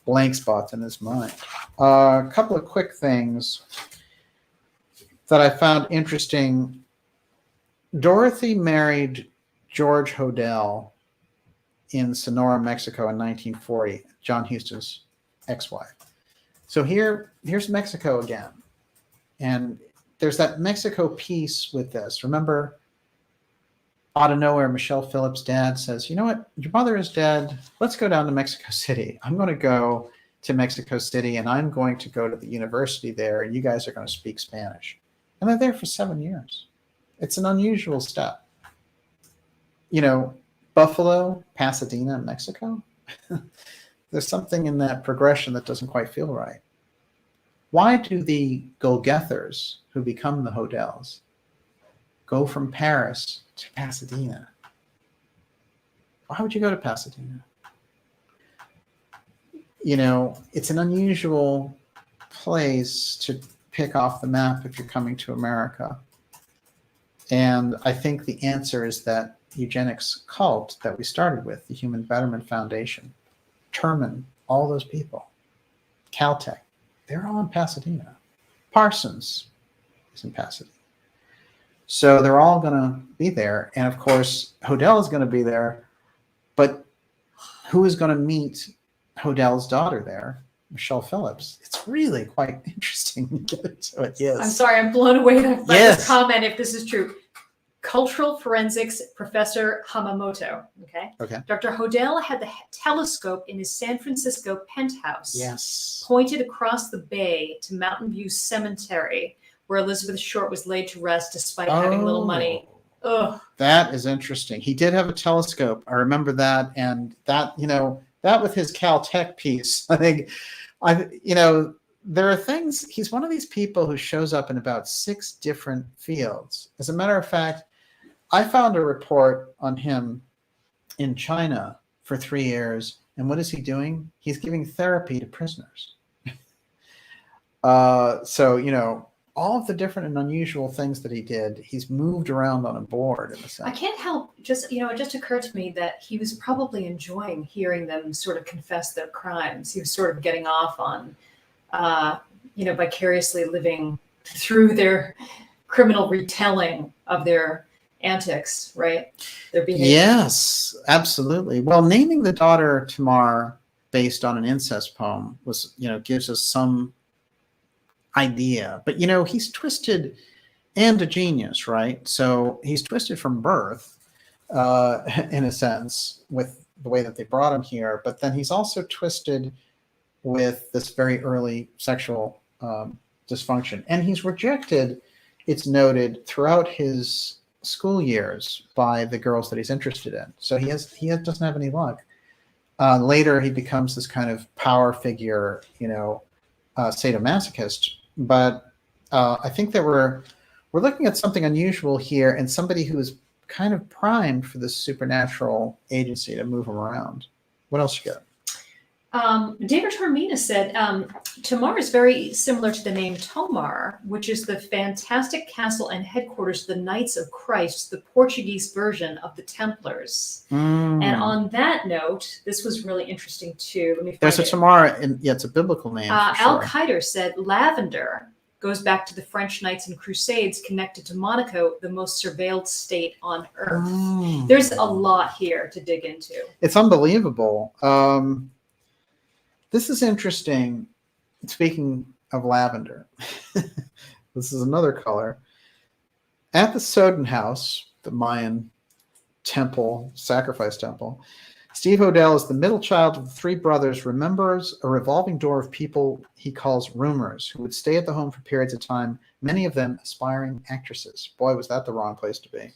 blank spots in his mind. A couple of quick things that I found interesting. Dorothy married George Hodel in Sonora, Mexico in 1940, John Huston's ex-wife. So here's Mexico again. And there's that Mexico piece with this. Remember, out of nowhere, Michelle Phillips' dad says, you know what, your mother is dead. Let's go down to Mexico City. I'm going to go to Mexico City, and I'm going to go to the university there, and you guys are going to speak Spanish. And they're there for 7 years. It's an unusual step. You know, Buffalo, Pasadena, Mexico. There's something in that progression that doesn't quite feel right. Why do the Golgothas, who become the Hodels, go from Paris to Pasadena? Why would you go to Pasadena? You know, it's an unusual place to pick off the map if you're coming to America. And I think the answer is that eugenics cult that we started with, the Human Betterment Foundation, Turman, all those people, Caltech, they're all in Pasadena. Parsons is in Pasadena. So they're all going to be there. And of course, Hodel is going to be there. But who is going to meet Hodel's daughter there? Michelle Phillips. It's really quite interesting to get into it. Yes. I'm sorry, I'm blown away by Yes. this comment, if this is true. Cultural forensics professor Hamamoto. Okay. Dr. Hodel had the telescope in his San Francisco penthouse Yes. pointed across the bay to Mountain View Cemetery, where Elizabeth Short was laid to rest despite having little money. Ugh. That is interesting. He did have a telescope. I remember that. And that, you know, that with his Caltech piece, I think, there are things, he's one of these people who shows up in about 6 different fields. As a matter of fact, I found a report on him in China for 3 years. And what is he doing? He's giving therapy to prisoners. So, you know, all of the different and unusual things that he did, he's moved around on a board in a sense. I can't help, it just occurred to me that he was probably enjoying hearing them sort of confess their crimes. He was sort of getting off on, vicariously living through their criminal retelling of their antics, right? Their behavior. Yes, absolutely. Well, naming the daughter Tamar based on an incest poem was, gives us some idea. But, he's twisted and a genius, right? So he's twisted from birth, in a sense, with the way that they brought him here. But then he's also twisted with this very early sexual dysfunction. And he's rejected, it's noted, throughout his school years by the girls that he's interested in. So he doesn't have any luck. Later, he becomes this kind of power figure, sadomasochist. But I think that we're looking at something unusual here, and somebody who is kind of primed for this supernatural agency to move him around. What else you got? David Tormina said, Tamar is very similar to the name Tomar, which is the fantastic castle and headquarters of the Knights of Christ, the Portuguese version of the Templars. And on that note, this was really interesting too. Let me find There's a Tamar, it's a biblical name. Al Kaider said, lavender goes back to the French Knights and Crusades, connected to Monaco, the most surveilled state on earth. There's a lot here to dig into. It's unbelievable. This is interesting. Speaking of lavender, this is another color. At the Soden House, the Mayan temple, sacrifice temple, Steve Hodel is the middle child of the 3 brothers, remembers a revolving door of people he calls roomers, who would stay at the home for periods of time, many of them aspiring actresses. Boy, was that the wrong place to be.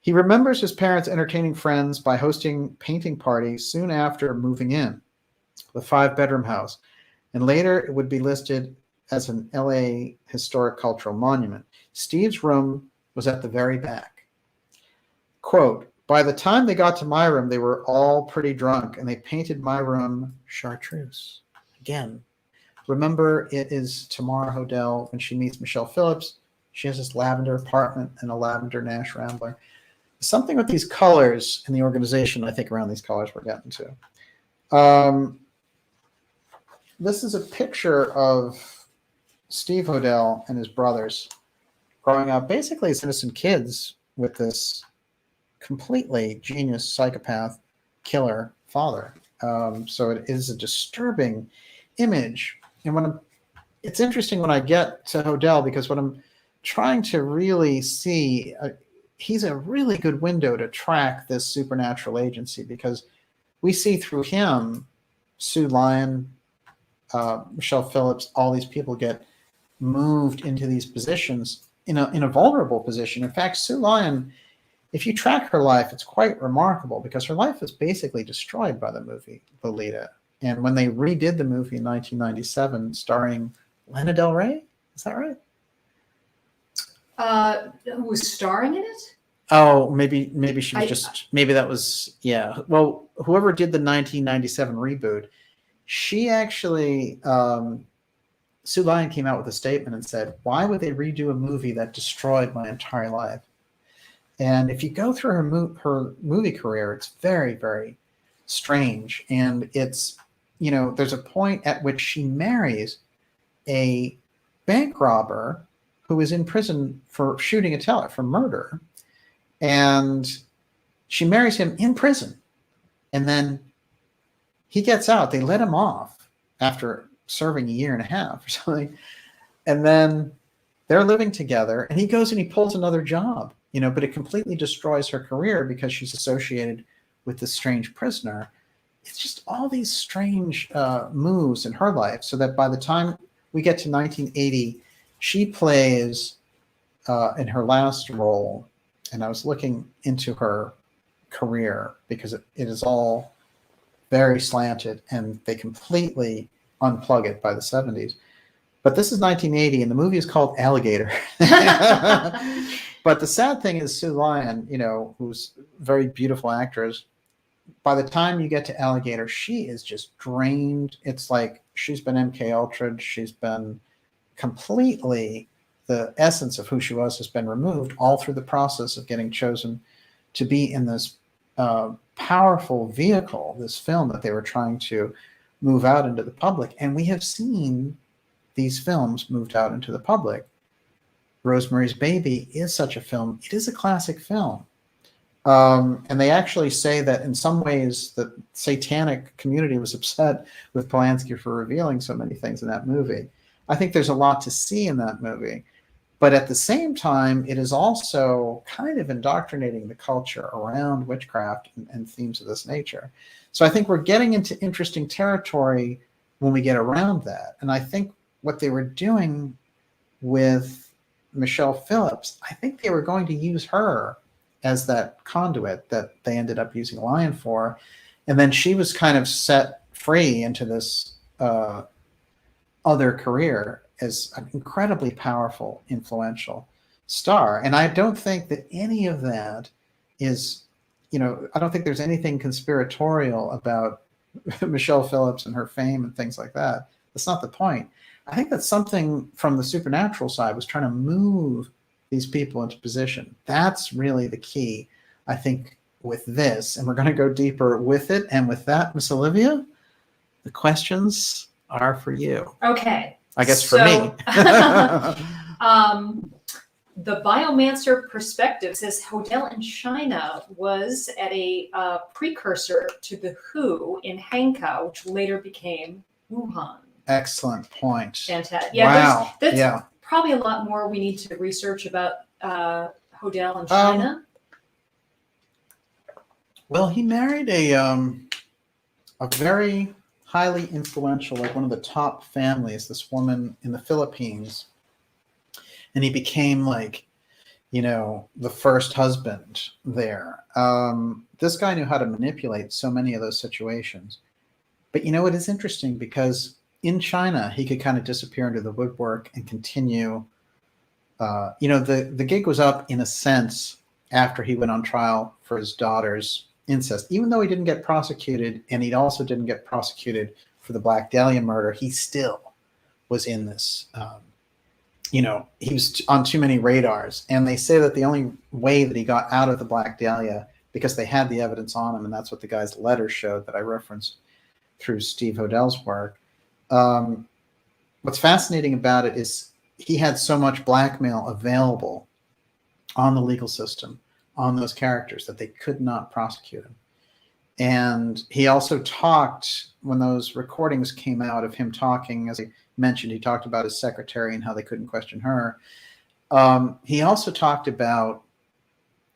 He remembers his parents entertaining friends by hosting painting parties soon after moving in, the 5-bedroom house, and later it would be listed as an LA historic cultural monument. Steve's room was at the very back. quote, by the time they got to my room, they were all pretty drunk, and they painted my room chartreuse. Again, remember, it is Tamar Hodel when she meets Michelle Phillips. She has this lavender apartment and a lavender Nash Rambler. Something with these colors and the organization, I think, around these colors we're getting to. This is a picture of Steve Hodel and his brothers growing up basically as innocent kids with this completely genius psychopath killer father. So it is a disturbing image. And it's interesting when I get to Hodel, because what I'm trying to really see, he's a really good window to track this supernatural agency, because we see through him Sue Lyon, Michelle Phillips, all these people get moved into these positions in a vulnerable position. In fact, Sue Lyon, if you track her life, it's quite remarkable, because her life was basically destroyed by the movie Lolita. And when they redid the movie in 1997, starring Lana Del Rey, is that right? Who was starring in it? Oh, maybe she was maybe that was, yeah. Well, whoever did the 1997 reboot, she actually, Sue Lyon came out with a statement and said, why would they redo a movie that destroyed my entire life? And if you go through her movie career, it's very, very strange. And it's, there's a point at which she marries a bank robber who is in prison for shooting a teller, for murder. And she marries him in prison. And then he gets out. They let him off after serving 1.5 years or something. And then they're living together, and he goes and he pulls another job, but it completely destroys her career because she's associated with this strange prisoner. It's just all these strange moves in her life, so that by the time we get to 1980, she plays in her last role, and I was looking into her career because it is all very slanted, and they completely unplug it by the 70s. But this is 1980, and the movie is called Alligator. But the sad thing is, Sue Lyon, who's a very beautiful actress, by the time you get to Alligator, she is just drained. It's like she's been MK Ultra'd. She's been completely, the essence of who she was has been removed, all through the process of getting chosen to be in this powerful vehicle, this film that they were trying to move out into the public. And we have seen these films moved out into the public. Rosemary's Baby is such a film. It is a classic film. And they actually say that in some ways the satanic community was upset with Polanski for revealing so many things in that movie. I think there's a lot to see in that movie. But at the same time, it is also kind of indoctrinating the culture around witchcraft and themes of this nature. So I think we're getting into interesting territory when we get around that. And I think what they were doing with Michelle Phillips, I think they were going to use her as that conduit that they ended up using Lyon for. And then she was kind of set free into this other career as an incredibly powerful, influential star. And I don't think that any of that is, I don't think there's anything conspiratorial about Michelle Phillips and her fame and things like that. That's not the point. I think that something from the supernatural side was trying to move these people into position. That's really the key, I think, with this. And we're going to go deeper with it. And with that, Miss Olivia, the questions are for you. Okay. I guess for me. The Biomancer Perspective says Hodel in China was at a precursor to the WHO in Hankou, which later became Wuhan. Excellent point. Fantastic. Yeah, wow. That's probably a lot more we need to research about Hodel in China. Well, he married a very highly influential, like one of the top families, this woman in the Philippines. And he became like, the first husband there. This guy knew how to manipulate so many of those situations. But it is interesting because in China, he could kind of disappear into the woodwork and continue. The gig was up in a sense after he went on trial for his daughter's incest. Even though he didn't get prosecuted, and he also didn't get prosecuted for the Black Dahlia murder, he still was in this. He was on too many radars. And they say that the only way that he got out of the Black Dahlia, because they had the evidence on him, and that's what the guy's letter showed that I referenced through Steve Hodel's work. What's fascinating about it is he had so much blackmail available on the legal system on those characters that they could not prosecute him. And he also talked, when those recordings came out of him talking, as I mentioned, he talked about his secretary and how they couldn't question her. He also talked about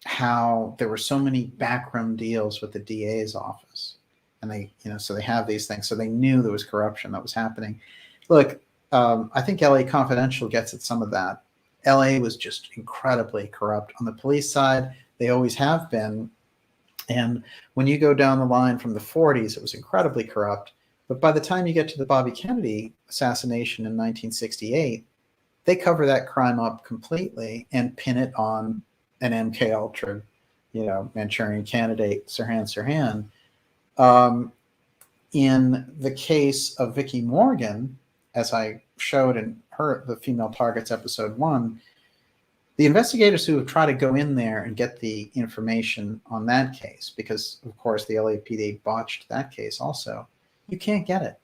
how there were so many backroom deals with the DA's office. And they, so they have these things. So they knew there was corruption that was happening. Look, I think LA Confidential gets at some of that. LA was just incredibly corrupt on the police side. They always have been. And when you go down the line from the 40s, it was incredibly corrupt. But by the time you get to the Bobby Kennedy assassination in 1968, they cover that crime up completely and pin it on an MK Ultra, Manchurian candidate, Sirhan. In the case of Vicki Morgan, as I showed in the Female Targets episode 1, the investigators who have tried to go in there and get the information on that case, because of course the LAPD botched that case also, you can't get it.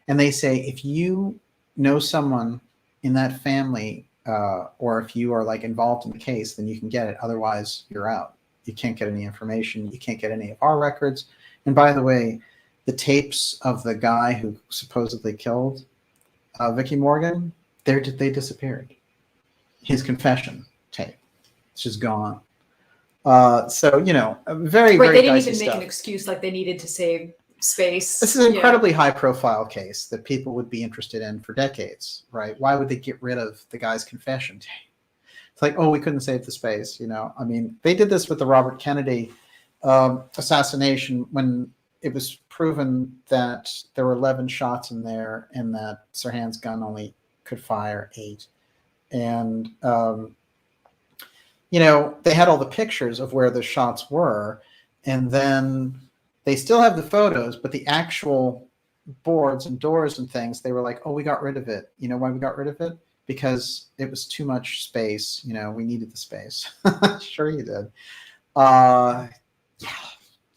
And they say, if you know someone in that family, or if you are like involved in the case, then you can get it. Otherwise, you're out. You can't get any information. You can't get any of our records. And by the way, the tapes of the guy who supposedly killed Vicki Morgan, they disappeared. His confession tape, it's just gone. So, very, very they didn't dicey even make stuff. an excuse like they needed to save space. This is an incredibly high-profile case that people would be interested in for decades, right? Why would they get rid of the guy's confession tape? It's like, oh, we couldn't save the space, I mean, they did this with the Robert Kennedy assassination when it was proven that there were 11 shots in there and that Sirhan's gun only could fire 8. And, they had all the pictures of where the shots were, and then they still have the photos, but the actual boards and doors and things, they were like, oh, we got rid of it. You know why we got rid of it? Because it was too much space. We needed the space. Sure you did. Yeah,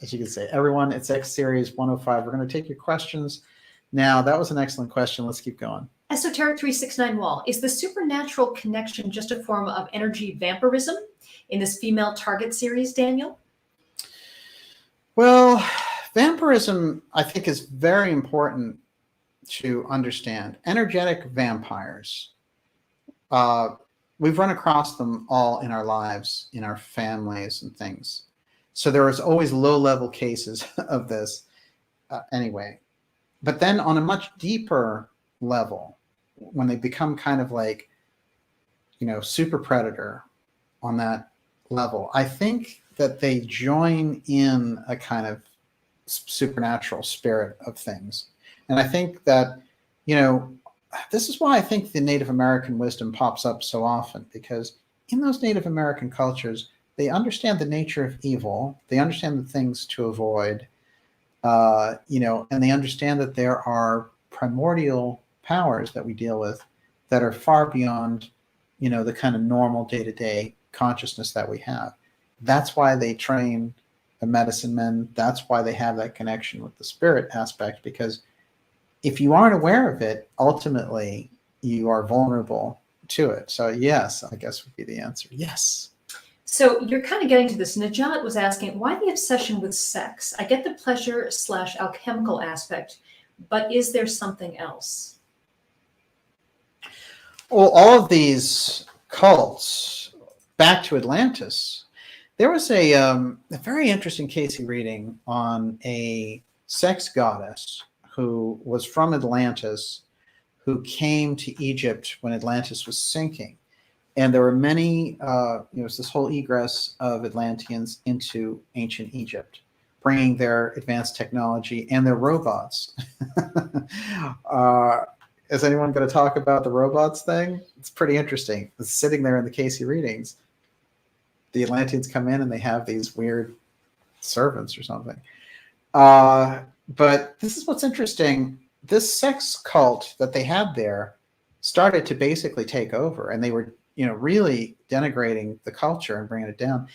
as you can say, everyone, it's X Series 105. We're going to take your questions. Now, that was an excellent question. Let's keep going. Esoteric 369 Wall, is the supernatural connection just a form of energy vampirism in this Female Target series, Daniel? Well, vampirism, I think, is very important to understand. Energetic vampires, we've run across them all in our lives, in our families and things. So there is always low-level cases of this anyway. But then on a much deeper level, when they become kind of like, super predator on that level, I think that they join in a kind of supernatural spirit of things. And I think that, this is why I think the Native American wisdom pops up so often, because in those Native American cultures, they understand the nature of evil. They understand the things to avoid, and they understand that there are primordial powers that we deal with that are far beyond, the kind of normal day-to-day consciousness that we have. That's why they train the medicine men. That's why they have that connection with the spirit aspect, because if you aren't aware of it, ultimately you are vulnerable to it. So yes, I guess would be the answer. Yes. So you're kind of getting to this. Najat was asking, why the obsession with sex? I get the pleasure/alchemical aspect, but is there something else? Well, all of these cults, back to Atlantis, there was a very interesting Casey reading on a sex goddess who was from Atlantis, who came to Egypt when Atlantis was sinking. And there were many, it was this whole egress of Atlanteans into ancient Egypt, bringing their advanced technology and their robots. Is anyone going to talk about the robots thing? It's pretty interesting. It's sitting there in the Casey readings. the Atlanteans come in and they have these weird servants or something. But this is what's interesting. This sex cult that they had there started to basically take over, and they were, really denigrating the culture and bringing it down.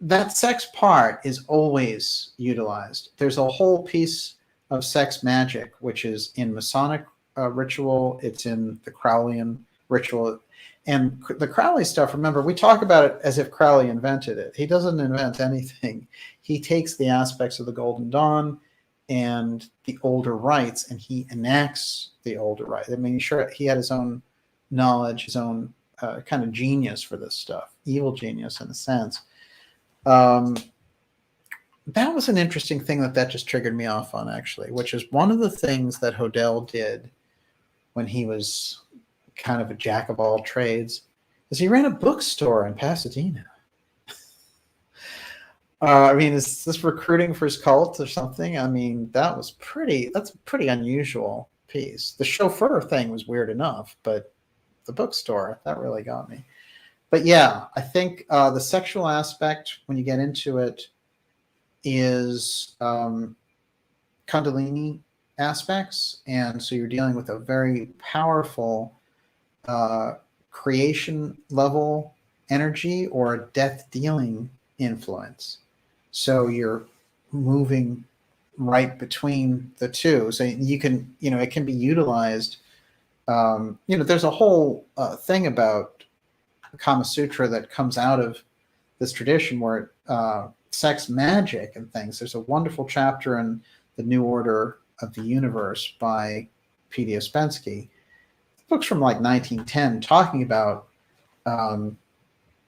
That sex part is always utilized. There's a whole piece of sex magic, which is in Masonic ritual. It's in the Crowleyan ritual. And the Crowley stuff, remember, we talk about it as if Crowley invented it. He doesn't invent anything. He takes the aspects of the Golden Dawn and the older rites, and he enacts the older rites. I mean, sure, he had his own knowledge, his own kind of genius for this stuff, evil genius in a sense. That was an interesting thing that just triggered me off on, actually, which is one of the things that Hodel did when he was kind of a jack of all trades, is he ran a bookstore in Pasadena. I mean, is this recruiting for his cult or something? I mean, that's a pretty unusual piece. The chauffeur thing was weird enough, but the bookstore, that really got me. But yeah, I think the sexual aspect, when you get into it, is Kundalini aspects. And so you're dealing with a very powerful creation level energy or a death dealing influence. So you're moving right between the two. So you can, it can be utilized. There's a whole thing about the Kama Sutra that comes out of this tradition where sex magic and things. There's a wonderful chapter in The New Order of the Universe by P.D. Ouspensky. The book's from like 1910 talking about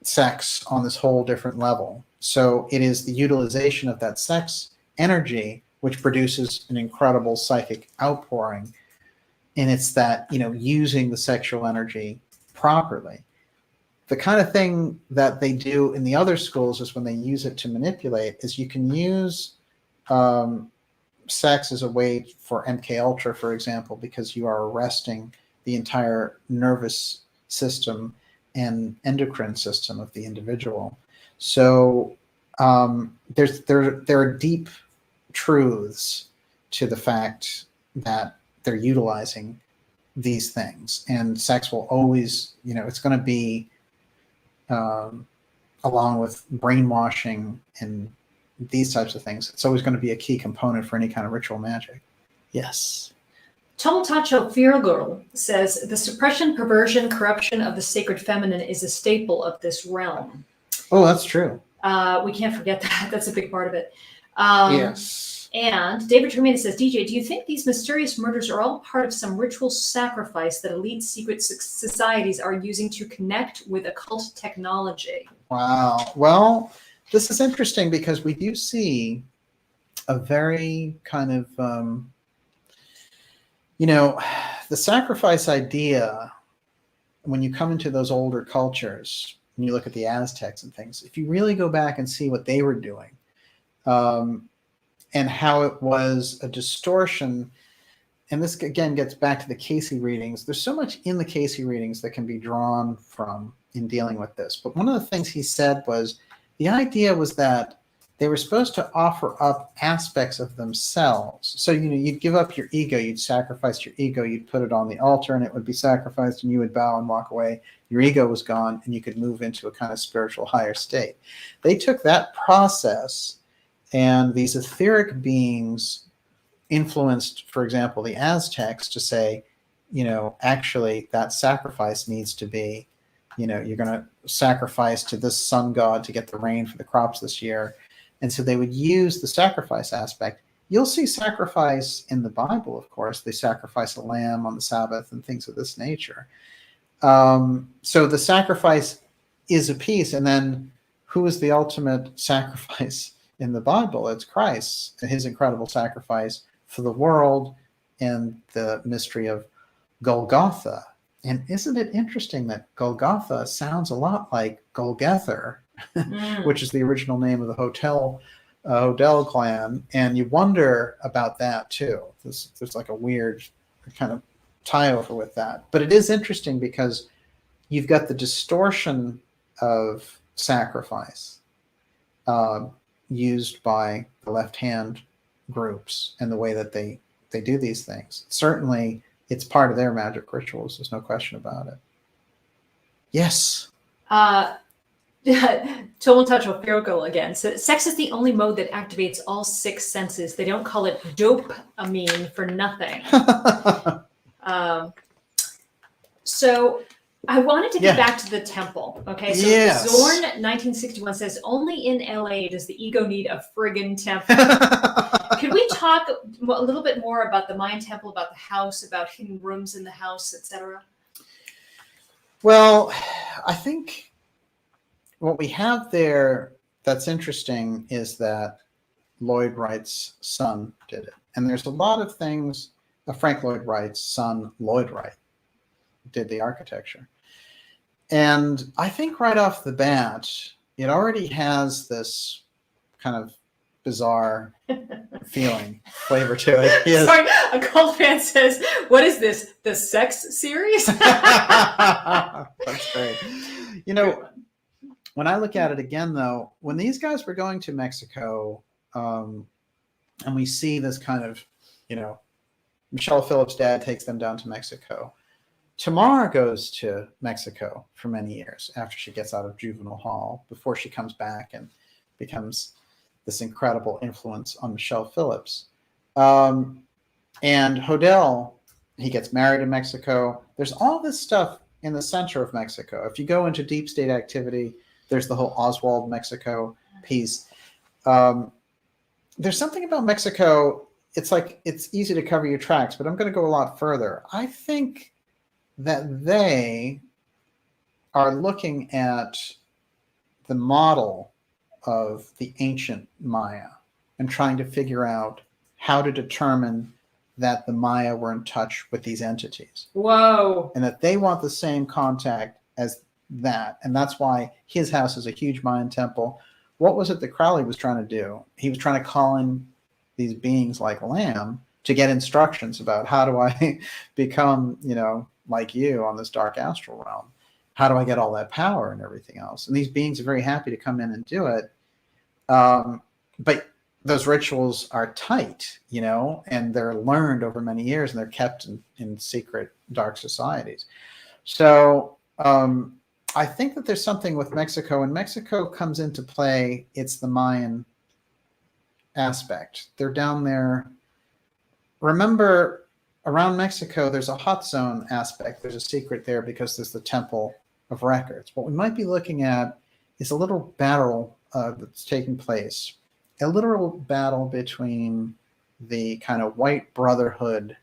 sex on this whole different level. So it is the utilization of that sex energy which produces an incredible psychic outpouring. And it's that, using the sexual energy properly. The kind of thing that they do in the other schools is when they use it to manipulate is you can use sex as a way for MK Ultra, for example, because you are arresting the entire nervous system and endocrine system of the individual. So there are deep truths to the fact that they're utilizing these things, and sex will always, it's going to be along with brainwashing and these types of things. It's always going to be a key component for any kind of ritual magic. Yes. Tomatacho Feargirl says, the suppression, perversion, corruption of the sacred feminine is a staple of this realm. Oh, that's true. We can't forget that. That's a big part of it. Yes. And David Turman says, DJ, do you think these mysterious murders are all part of some ritual sacrifice that elite secret societies are using to connect with occult technology? Wow. Well, this is interesting because we do see a very kind of, the sacrifice idea, when you come into those older cultures, when you look at the Aztecs and things, if you really go back and see what they were doing, and how it was a distortion, and this again gets back to the Casey readings. There's so much in the Casey readings that can be drawn from in dealing with this. But one of the things he said was the idea was that they were supposed to offer up aspects of themselves. So, you'd give up your ego, you'd sacrifice your ego, you'd put it on the altar and it would be sacrificed and you would bow and walk away. Your ego was gone and you could move into a kind of spiritual higher state. They took that process, and these etheric beings influenced, for example, the Aztecs to say, actually that sacrifice needs to be, you're going to sacrifice to this sun god to get the rain for the crops this year. And so they would use the sacrifice aspect. You'll see sacrifice in the Bible, of course. They sacrifice a lamb on the Sabbath and things of this nature. So the sacrifice is a piece. And then who is the ultimate sacrifice in the Bible? It's Christ and his incredible sacrifice for the world and the mystery of Golgotha. And isn't it interesting that Golgotha sounds a lot like Golgotha, which is the original name of the Hodel clan. And you wonder about that too. There's like a weird kind of tie over with that. But it is interesting because you've got the distortion of sacrifice used by the left-hand groups and the way that they do these things. Certainly, it's part of their magic rituals. There's no question about it. Yes. Total touch of Fiocco again. So sex is the only mode that activates all 6 senses. They don't call it dopamine for nothing. So I wanted to get back to the temple. Okay, so Zorn 1961 says, only in LA does the ego need a friggin' temple. Could we talk a little bit more about the Mayan temple, about the house, about hidden rooms in the house, etc.? Well, I think what we have there that's interesting is that Lloyd Wright's son did it. And there's a lot of things, Frank Lloyd Wright's son, Lloyd Wright, did the architecture. And I think right off the bat, it already has this kind of bizarre feeling, flavor to it. Yes. Sorry, a cult fan says, what is this, the sex series? That's great. You know, when I look at it again, though, when these guys were going to Mexico, and we see this kind of, you know, Michelle Phillips' dad takes them down to Mexico. Tamar goes to Mexico for many years after she gets out of juvenile hall, before she comes back and becomes this incredible influence on Michelle Phillips. And Hodel, he gets married in Mexico. There's all this stuff in the center of Mexico. If you go into deep state activity, there's the whole Oswald Mexico piece. There's something about Mexico, it's like it's easy to cover your tracks, but I'm going to go a lot further. I think that they are looking at the model of the ancient Maya and trying to figure out how to determine that the Maya were in touch with these entities. Whoa. And that they want the same contact as that. And that's why his house is a huge Mayan temple. What was it that Crowley was trying to do? He was trying to call in these beings like Lamb to get instructions about how do I become, you know, like you on this dark astral realm. How do I get all that power and everything else? And these beings are very happy to come in and do it. But those rituals are tight, you know, and they're learned over many years, and they're kept in secret dark societies. So I think that there's something with Mexico. When Mexico comes into play, it's the Mayan aspect. They're down there. Remember, around Mexico, there's a hot zone aspect. There's a secret there because there's the Temple of Records. What we might be looking at is a little battle that's taking place, a literal battle between the kind of white brotherhood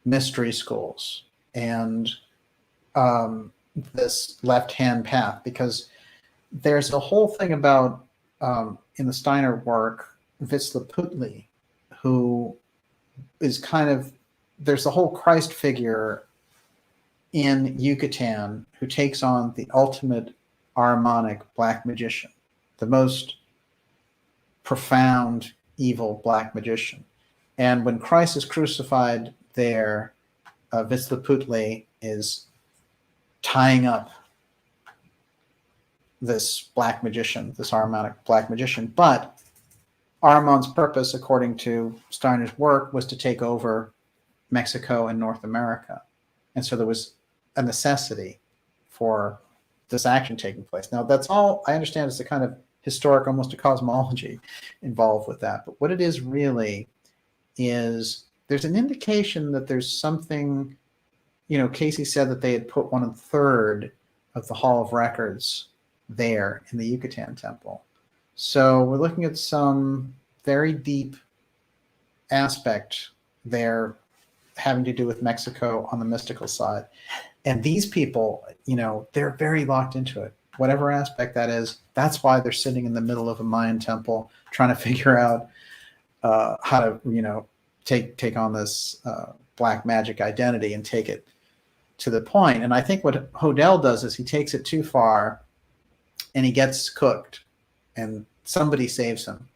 mystery schools and this left-hand path, because there's a whole thing about, in the Steiner work, Vislaputli, who is kind of, there's the whole Christ figure in Yucatan who takes on the ultimate Ahrimanic black magician, the most profound evil black magician. And when Christ is crucified there, Vislaputli is tying up this black magician, this Ahrimanic black magician. But Ahriman's purpose, according to Steiner's work, was to take over Mexico and North America. And so there was a necessity for this action taking place. Now, that's all I understand is the kind of historic, almost a cosmology involved with that. But what it is really is there's an indication that there's something, you know, Casey said that they had put 1/3 of the Hall of Records there in the Yucatan Temple. So we're looking at some very deep aspect there having to do with Mexico on the mystical side. And these people, you know, they're very locked into it. Whatever aspect that is, that's why they're sitting in the middle of a Mayan temple trying to figure out how to, you know, take on this black magic identity and take it to the point. And I think what Hodel does is he takes it too far and he gets cooked, and somebody saves him,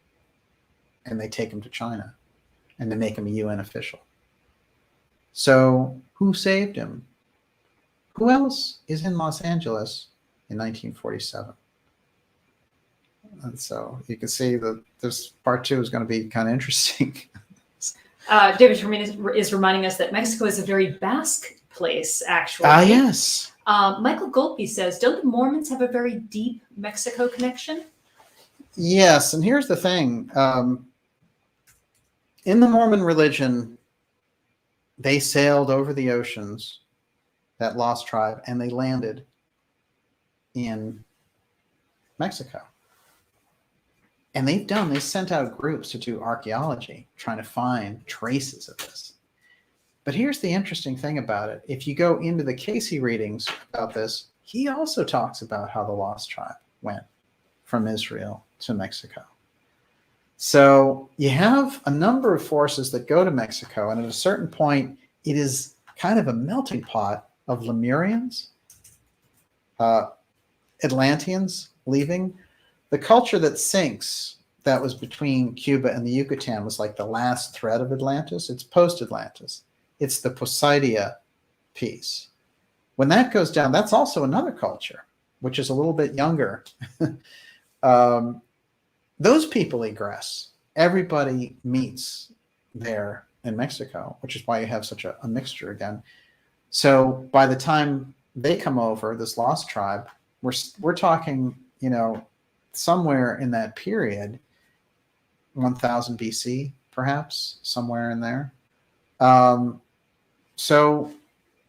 and they take him to China and they make him a UN official. So who saved him? Who else is in Los Angeles in 1947? And so you can see that this part 2 is going to be kind of interesting. David Turman is reminding us that Mexico is a very Basque place, actually. Yes. Michael Golpe says, don't the Mormons have a very deep Mexico connection? Yes, and here's the thing. In the Mormon religion, they sailed over the oceans, that lost tribe, and they landed in Mexico. And they sent out groups to do archaeology, trying to find traces of this. But here's the interesting thing about it. If you go into the Casey readings about this, he also talks about how the lost tribe went from Israel to Mexico. So you have a number of forces that go to Mexico, and at a certain point, it is kind of a melting pot of Lemurians, Atlanteans leaving. The culture that sinks, that was between Cuba and the Yucatan, was like the last thread of Atlantis. It's post-Atlantis. It's the Poseidia piece. When that goes down, that's also another culture, which is a little bit younger. Those people egress. Everybody meets there in Mexico, which is why you have such a mixture again. So by the time they come over, this lost tribe, we're talking, somewhere in that period, 1000 BC, perhaps, somewhere in there. So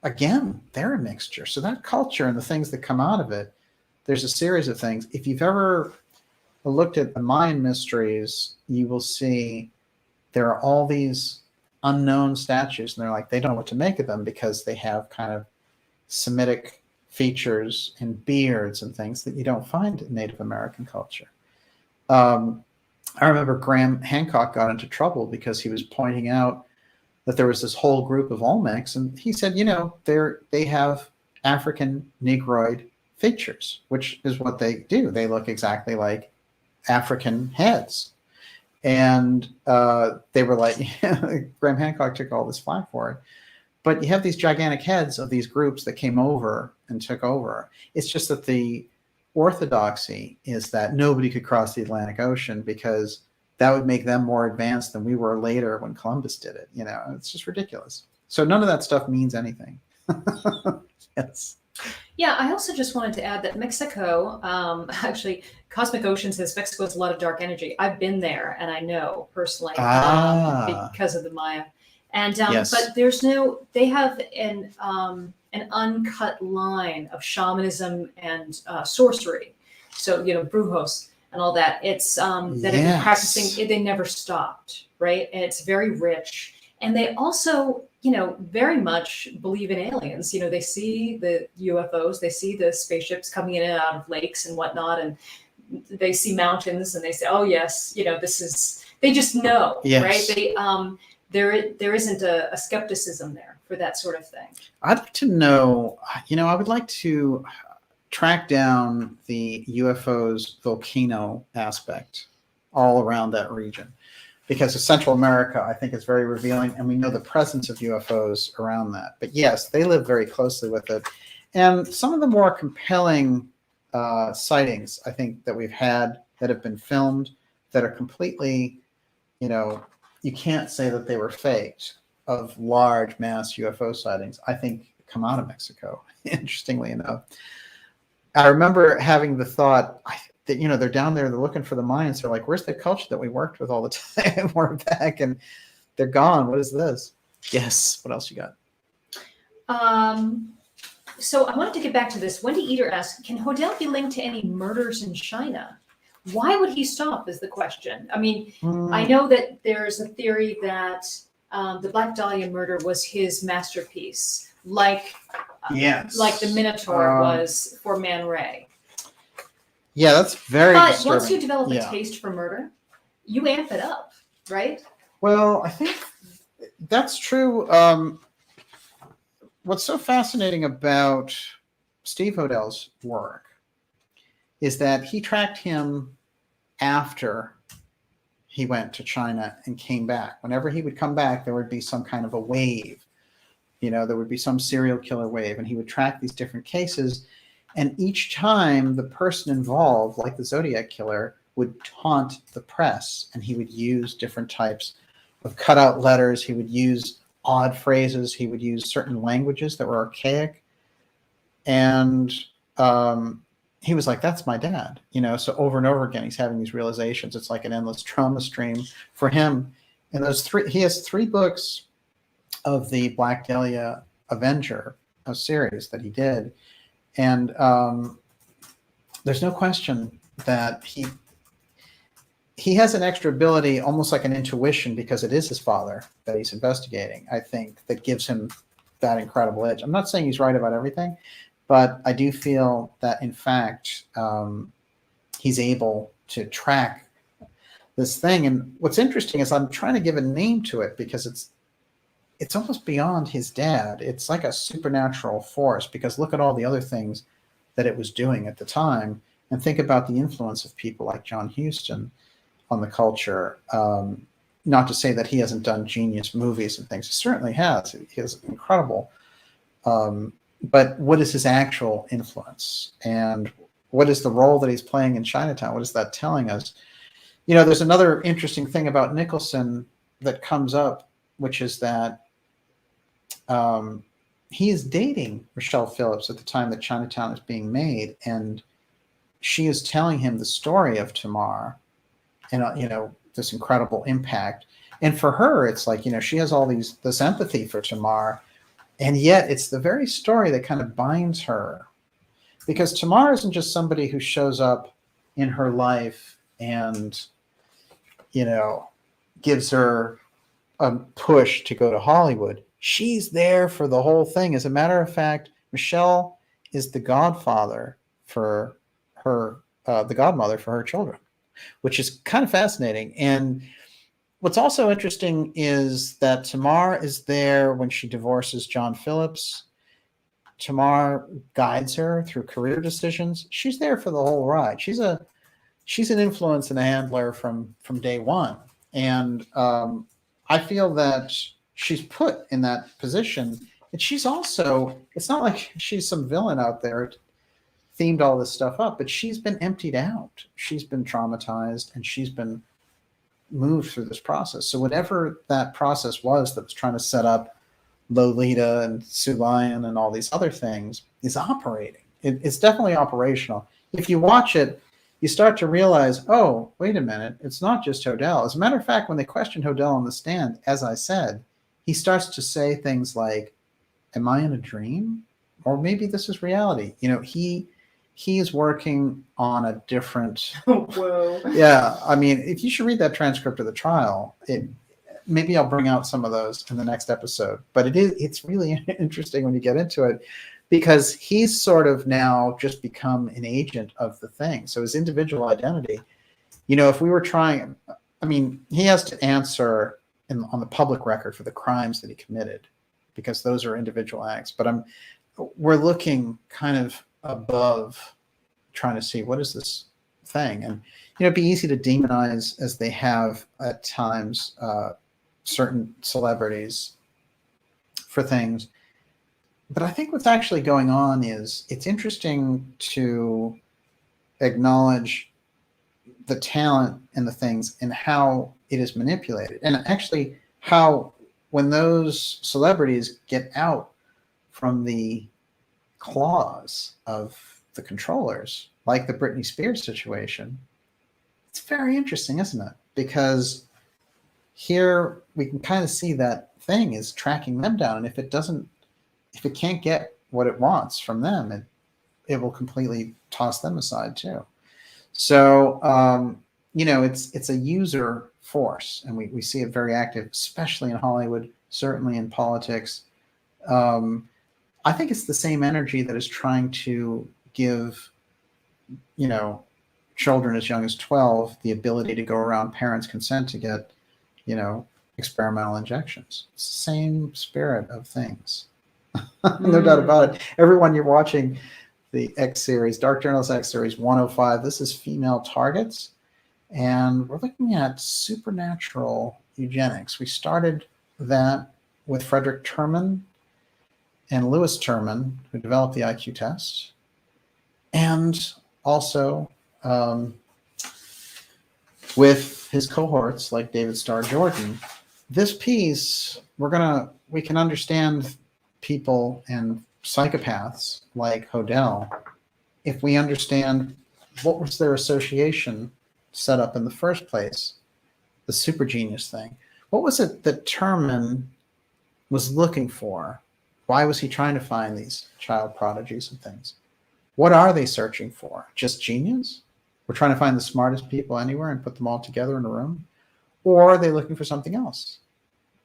again, they're a mixture. So that culture and the things that come out of it, there's a series of things. If you've ever looked at the Mayan mysteries, you will see there are all these unknown statues, and they don't know what to make of them because they have kind of Semitic features and beards and things that you don't find in Native American culture. I remember Graham Hancock got into trouble because he was pointing out that there was this whole group of Olmecs, and he said, they have African Negroid features, which is what they do. They look exactly like African heads. And they were like, Graham Hancock took all this flack for it. But you have these gigantic heads of these groups that came over and took over. It's just that the orthodoxy is that nobody could cross the Atlantic Ocean because that would make them more advanced than we were later when Columbus did it. It's just ridiculous. So none of that stuff means anything. Yes. Yeah, I also just wanted to add that Mexico, actually, Cosmic Ocean says Mexico has a lot of dark energy. I've been there, and I know personally because of the Maya. And yes. But they have an uncut line of shamanism and sorcery. So brujos and all that. It's that have been practicing. They never stopped, right? And it's very rich. And they also, very much believe in aliens. They see the UFOs, they see the spaceships coming in and out of lakes and whatnot, and they see mountains, and they say, "Oh yes, this is." They just know, right? They there isn't a skepticism there for that sort of thing. I'd like to know. I would like to track down the UFOs volcano aspect all around that region. Because of Central America, I think is very revealing, and we know the presence of UFOs around that. But yes, they live very closely with it. And some of the more compelling sightings, I think, that we've had that have been filmed that are completely, you can't say that they were faked, of large mass UFO sightings, I think come out of Mexico, interestingly enough. I remember having the thought, that, they're down there, they're looking for the Mayans. They're like, where's the culture that we worked with all the time? We're back and they're gone. What is this? Yes. What else you got? So I wanted to get back to this. Wendy Eater asked, can Hodel be linked to any murders in China? Why would he stop is the question. I mean, I know that there's a theory that the Black Dahlia murder was his masterpiece, like the Minotaur was for Man Ray. Yeah, that's very disturbing. But once you develop a taste for murder, you amp it up, right? Well, I think that's true. What's so fascinating about Steve Hodel's work is that he tracked him after he went to China and came back. Whenever he would come back, there would be some kind of a wave. There would be some serial killer wave, and he would track these different cases. And each time the person involved, like the Zodiac killer, would taunt the press, and he would use different types of cutout letters. He would use odd phrases. He would use certain languages that were archaic. And he was like, that's my dad, so over and over again, he's having these realizations. It's like an endless trauma stream for him. And he has 3 books of the Black Dahlia Avenger, a series that he did. And there's no question that he has an extra ability, almost like an intuition, because it is his father that he's investigating, I think, that gives him that incredible edge. I'm not saying he's right about everything, but I do feel that, in fact, he's able to track this thing. And what's interesting is I'm trying to give a name to it, because it's almost beyond his dad. It's like a supernatural force, because look at all the other things that it was doing at the time, and think about the influence of people like John Huston on the culture. Not to say that he hasn't done genius movies and things. He certainly has. He is incredible. But what is his actual influence? And what is the role that he's playing in Chinatown? What is that telling us? There's another interesting thing about Nicholson that comes up, which is that he is dating Michelle Phillips at the time that Chinatown is being made. And she is telling him the story of Tamar and, this incredible impact. And for her, it's like, she has all this empathy for Tamar. And yet it's the very story that kind of binds her, because Tamar isn't just somebody who shows up in her life and, gives her a push to go to Hollywood. She's there for the whole thing. As a matter of fact, Michelle is the godfather for her, the godmother for her children, which is kind of fascinating. And what's also interesting is that Tamar is there when she divorces John Phillips. Tamar guides her through career decisions. She's there for the whole ride. She's an influence and a handler from day one. And I feel that she's put in that position. And she's also, it's not like she's some villain out there themed all this stuff up, but she's been emptied out. She's been traumatized, and she's been moved through this process. So whatever that process was that was trying to set up Lolita and Sue Lyon and all these other things is operating. It's definitely operational. If you watch it, you start to realize, oh, wait a minute, it's not just Hodel. As a matter of fact, when they questioned Hodel on the stand, as I said, he starts to say things like, am I in a dream? Or maybe this is reality. He is working on a different. Whoa. Yeah, I mean, if you should read that transcript of the trial, maybe I'll bring out some of those in the next episode. But it's really interesting when you get into it, because he's sort of now just become an agent of the thing. So his individual identity, if we were trying, I mean, he has to answer on the public record for the crimes that he committed, because those are individual acts. But we're looking kind of above, trying to see what is this thing. And it'd be easy to demonize, as they have at times, certain celebrities for things. But I think what's actually going on is it's interesting to acknowledge the talent and the things and how it is manipulated, and actually how, when those celebrities get out from the claws of the controllers, like the Britney Spears situation, it's very interesting, isn't it? Because here we can kind of see that thing is tracking them down, and if it can't get what it wants from them, it will completely toss them aside too. So it's a user force, and we see it very active, especially in Hollywood, certainly in politics. I think it's the same energy that is trying to give, children as young as 12 the ability to go around parents' consent to get, experimental injections. It's the same spirit of things. No doubt about it. Everyone, you're watching the X series, Dark Journalist X series 105. This is Female Targets, and we're looking at supernatural eugenics. We started that with Frederick Turman and Louis Turman, who developed the IQ test, and also with his cohorts like David Starr Jordan. This piece, we can understand people and psychopaths like Hodel if we understand what was their association set up in the first place, the super genius thing. What was it that Turman was looking for? Why was he trying to find these child prodigies and things? What are they searching for? Just genius? We're trying to find the smartest people anywhere and put them all together in a room? Or are they looking for something else?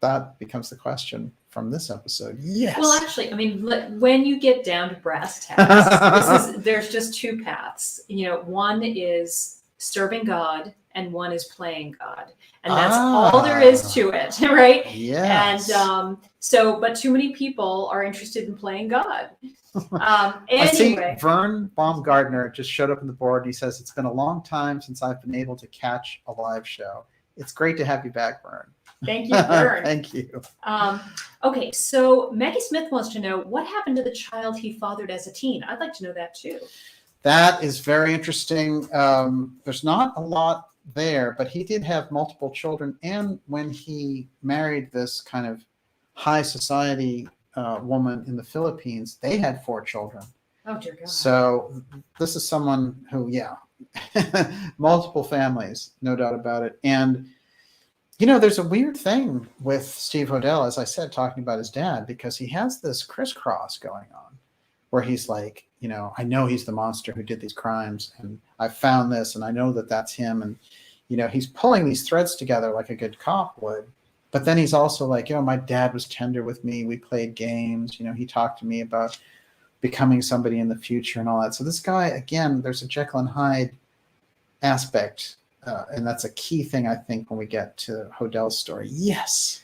That becomes the question from this episode. Yes. Well, actually, I mean, when you get down to brass tacks, there's just two paths. One is serving God and one is playing God. And that's all there is to it, right? Yes. And but too many people are interested in playing God. I see Vern Baumgartner just showed up on the board. He says, it's been a long time since I've been able to catch a live show. It's great to have you back, Vern. Thank you, Vern. Thank you. Okay, so Maggie Smith wants to know what happened to the child he fathered as a teen. I'd like to know that too. That is very interesting. There's not a lot there, but he did have multiple children. And when he married this kind of high society woman in the Philippines, they had 4 children. Oh, dear God. So this is someone who, multiple families, no doubt about it. And, there's a weird thing with Steve Hodel, as I said, talking about his dad, because he has this crisscross going on where he's like, I know he's the monster who did these crimes, and I found this, and I know that that's him. And, he's pulling these threads together like a good cop would. But then he's also like, my dad was tender with me. We played games. He talked to me about becoming somebody in the future and all that. So this guy, again, there's a Jekyll and Hyde aspect. And that's a key thing, I think, when we get to Hodel's story. Yes.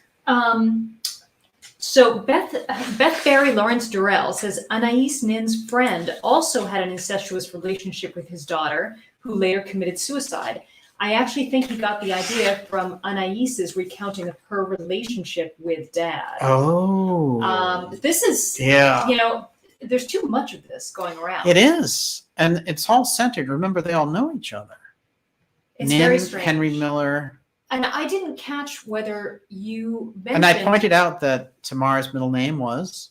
So Beth Barry Lawrence Durrell says Anais Nin's friend also had an incestuous relationship with his daughter, who later committed suicide. I actually think he got the idea from Anais's recounting of her relationship with Dad. Oh. This is, there's too much of this going around. It is. And it's all centered. Remember, they all know each other. It's Nin, very strange. Henry Miller. And I didn't catch whether you mentioned... And I pointed out that Tamar's middle name was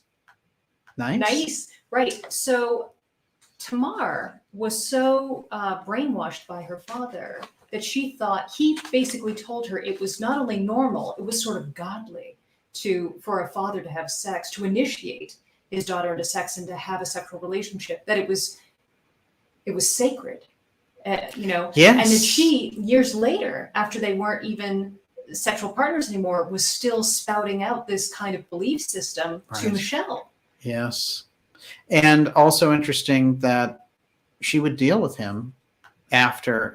Nice. Nice. Right. So Tamar was so brainwashed by her father that she thought, he basically told her it was not only normal, it was sort of godly for a father to have sex, to initiate his daughter into sex and to have a sexual relationship, that it was sacred. Yes. And that she, years later, after they weren't even sexual partners anymore, was still spouting out this kind of belief system to Michelle. Yes. And also interesting that she would deal with him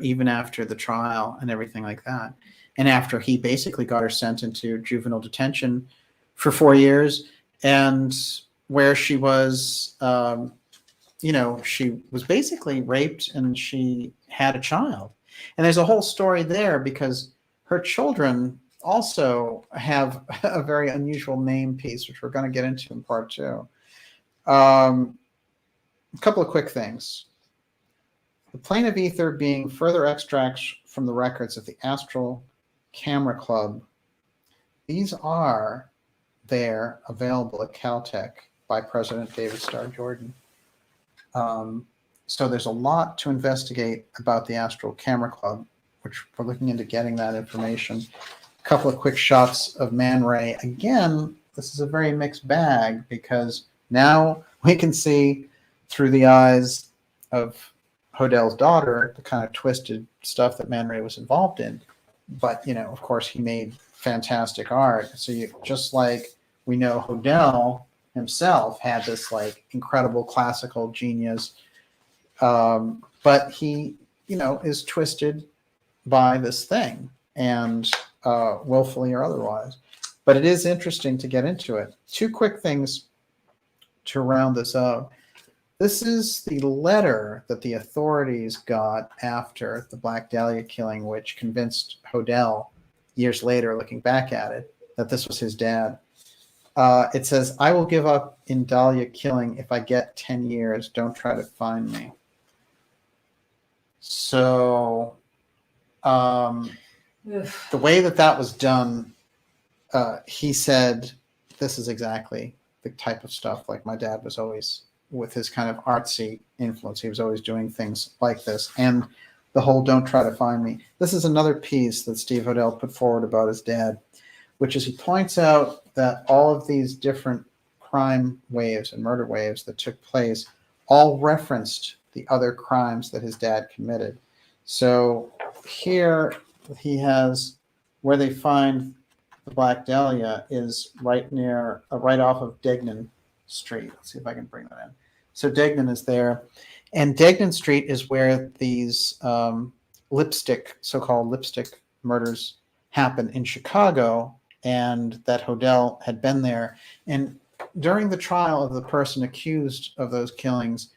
even after the trial and everything like that. And after he basically got her sent into juvenile detention for 4 years, and where she was, she was basically raped and she had a child. And there's a whole story there because her children also have a very unusual name piece, which we're going to get into in part 2. A couple of quick things. The plane of ether being further extracts from the records of the Astral Camera Club. These are there available at Caltech by President David Starr Jordan. So there's a lot to investigate about the Astral Camera Club, which we're looking into getting that information. A couple of quick shots of Man Ray. Again, this is a very mixed bag because now we can see through the eyes of Hodel's daughter the kind of twisted stuff that Man Ray was involved in. But, of course, he made fantastic art. So just like we know Hodel himself had this incredible classical genius, but he is twisted by this thing, and willfully or otherwise. But it is interesting to get into it. 2 quick things to round this up. This is the letter that the authorities got after the Black Dahlia killing, which convinced Hodel years later, looking back at it, that this was his dad. It says, "I will give up in Dahlia killing if I get 10 years. Don't try to find me." So the way that was done, he said, this is exactly the type of stuff like my dad was always, with his kind of artsy influence, he was always doing things like this. And the whole "don't try to find me." This is another piece that Steve Hodel put forward about his dad, which is he points out that all of these different crime waves and murder waves that took place all referenced the other crimes that his dad committed. So here he has where they find the Black Dahlia is right near, right off of Degnan Street. Let's see if I can bring that in. So Degnan is there. And Degnan Street is where these so-called lipstick murders happen in Chicago, and that Hodel had been there. And during the trial of the person accused of those killings,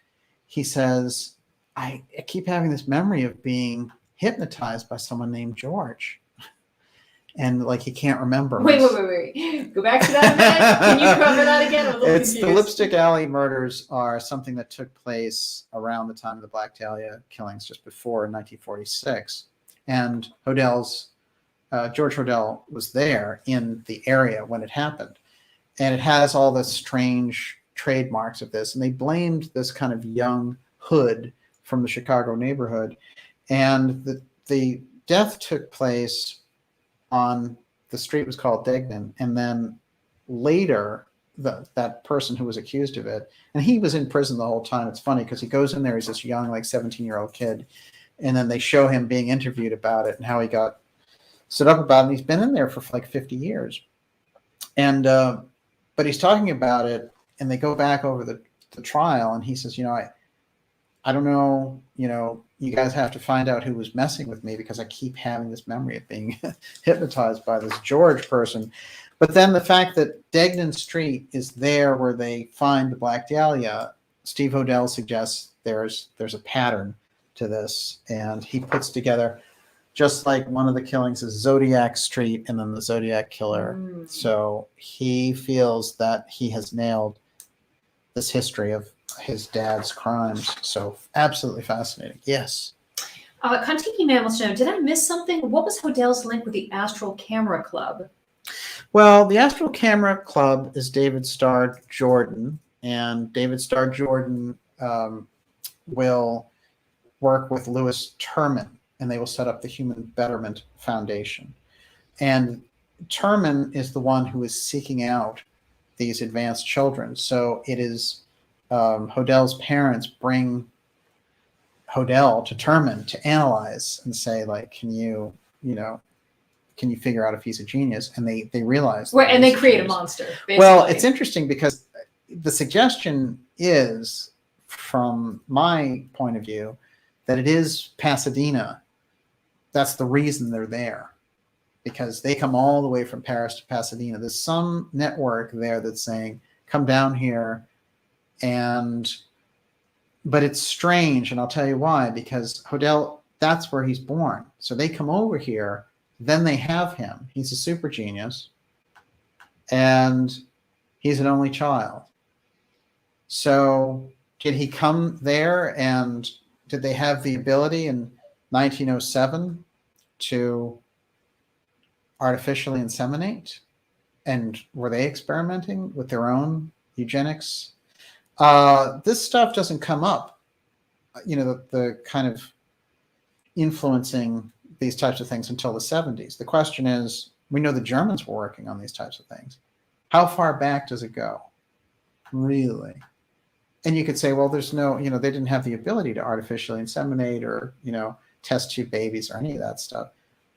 he says, I keep having this memory of being hypnotized by someone named George. And like he can't remember. Wait. Go back to that a minute. Can you cover that again? I'm a little It's confused. the Lipstick Alley murders are something that took place around the time of the Black Dahlia killings, just before, in 1946. And George Hodel was there in the area when it happened. And it has all the strange trademarks of this. And they blamed this kind of young hood from the Chicago neighborhood. And the death took place on the street was called Degnan, and then later that person who was accused of it, and he was in prison the whole time. It's funny because he goes in there, he's this young, like 17-year-old kid, and then they show him being interviewed about it and how he got stood up about it. And he's been in there for like 50 years, and but he's talking about it, and they go back over the trial, and he says, I don't know, you guys have to find out who was messing with me because I keep having this memory of being hypnotized by this George person. But then the fact that Degnan Street is there where they find the Black Dahlia, Steve Hodel suggests there's a pattern to this. And he puts together, just like one of the killings is Zodiac Street and then the Zodiac killer. So he feels that he has nailed this history of his dad's crimes. So absolutely fascinating. Yes. Kontiki Man wants to know, did I miss something? What was Hodel's link with the Astral Camera Club? Well, the Astral Camera Club is David Starr Jordan, and David Starr Jordan will work with Louis Turman, and they will set up the Human Betterment Foundation. And Turman is the one who is seeking out these advanced children. So it is Hodel's parents bring Hodel to Turman to analyze and say, like, can you figure out if he's a genius? And they realize. Right, and they create a monster, basically. Well, it's interesting because the suggestion is, from my point of view, that it is Pasadena. That's the reason they're there, because they come all the way from Paris to Pasadena. There's some network there that's saying, come down here. But it's strange, and I'll tell you why, because Hodel, that's where he's born. So they come over here, then they have him. He's a super genius, and he's an only child. So did he come there, and did they have the ability in 1907 to artificially inseminate? And were they experimenting with their own eugenics? This stuff doesn't come up, the kind of influencing these types of things until the 70s. The question is, we know the Germans were working on these types of things. How far back does it go? Really? And you could say, well, there's no, they didn't have the ability to artificially inseminate or, test tube babies or any of that stuff.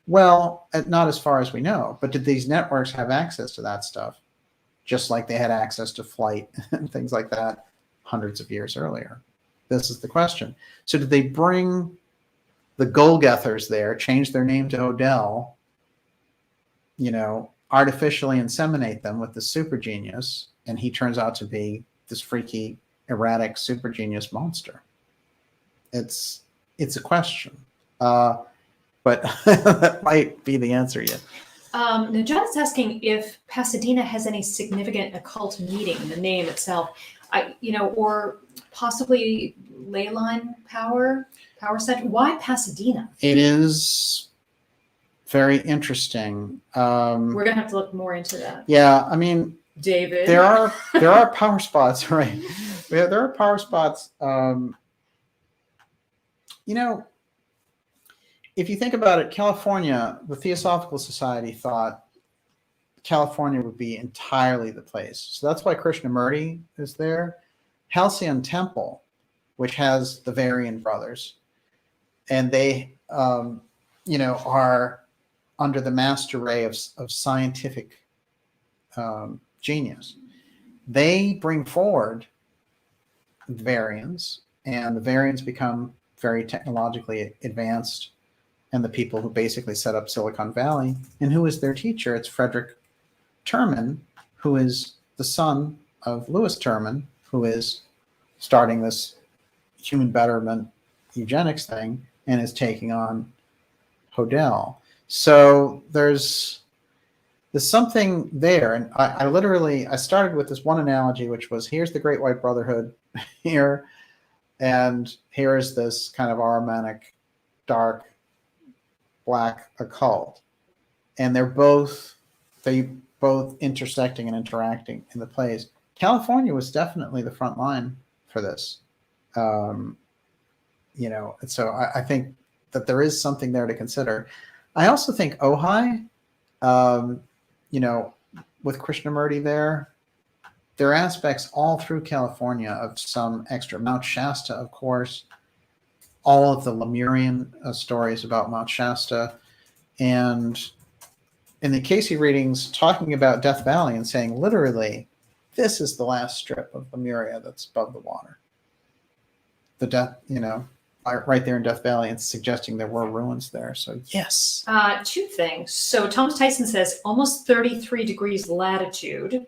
Well, not as far as we know, but did these networks have access to that stuff? Just like they had access to flight and things like that hundreds of years earlier. This is the question. So did they bring the Golgothers there, change their name to Hodel, artificially inseminate them with the super genius, and he turns out to be this freaky, erratic super genius monster? It's a question. But that might be the answer yet. Now, John is asking if Pasadena has any significant occult meaning in the name itself, or possibly ley line power center. Why Pasadena? It is very interesting. We're gonna have to look more into that. Yeah, I mean, David. there are power spots, right? There are power spots. If you think about it, California, the Theosophical Society thought California would be entirely the place. So that's why Krishnamurti is there. Halcyon Temple, which has the Varian brothers, and they, are under the master ray of scientific genius. They bring forward the Varians, and the Varians become very technologically advanced, and the people who basically set up Silicon Valley. And who is their teacher? It's Frederick Turman, who is the son of Louis Turman, who is starting this human betterment eugenics thing and is taking on Hodel. So there's something there. And I started with this one analogy, which was, here's the Great White Brotherhood here, and here's this kind of Ahrimanic, dark, black occult. And they both intersecting and interacting in the plays. California was definitely the front line for this. And so I think that there is something there to consider. I also think Ojai, with Krishnamurti there are aspects all through California of some extra. Mount Shasta, of course, all of the Lemurian stories about Mount Shasta, and in the Casey readings, talking about Death Valley and saying literally, this is the last strip of Lemuria that's above the water. The death, right there in Death Valley, and suggesting there were ruins there. So yes. Two things. So Thomas Tyson says almost 33 degrees latitude.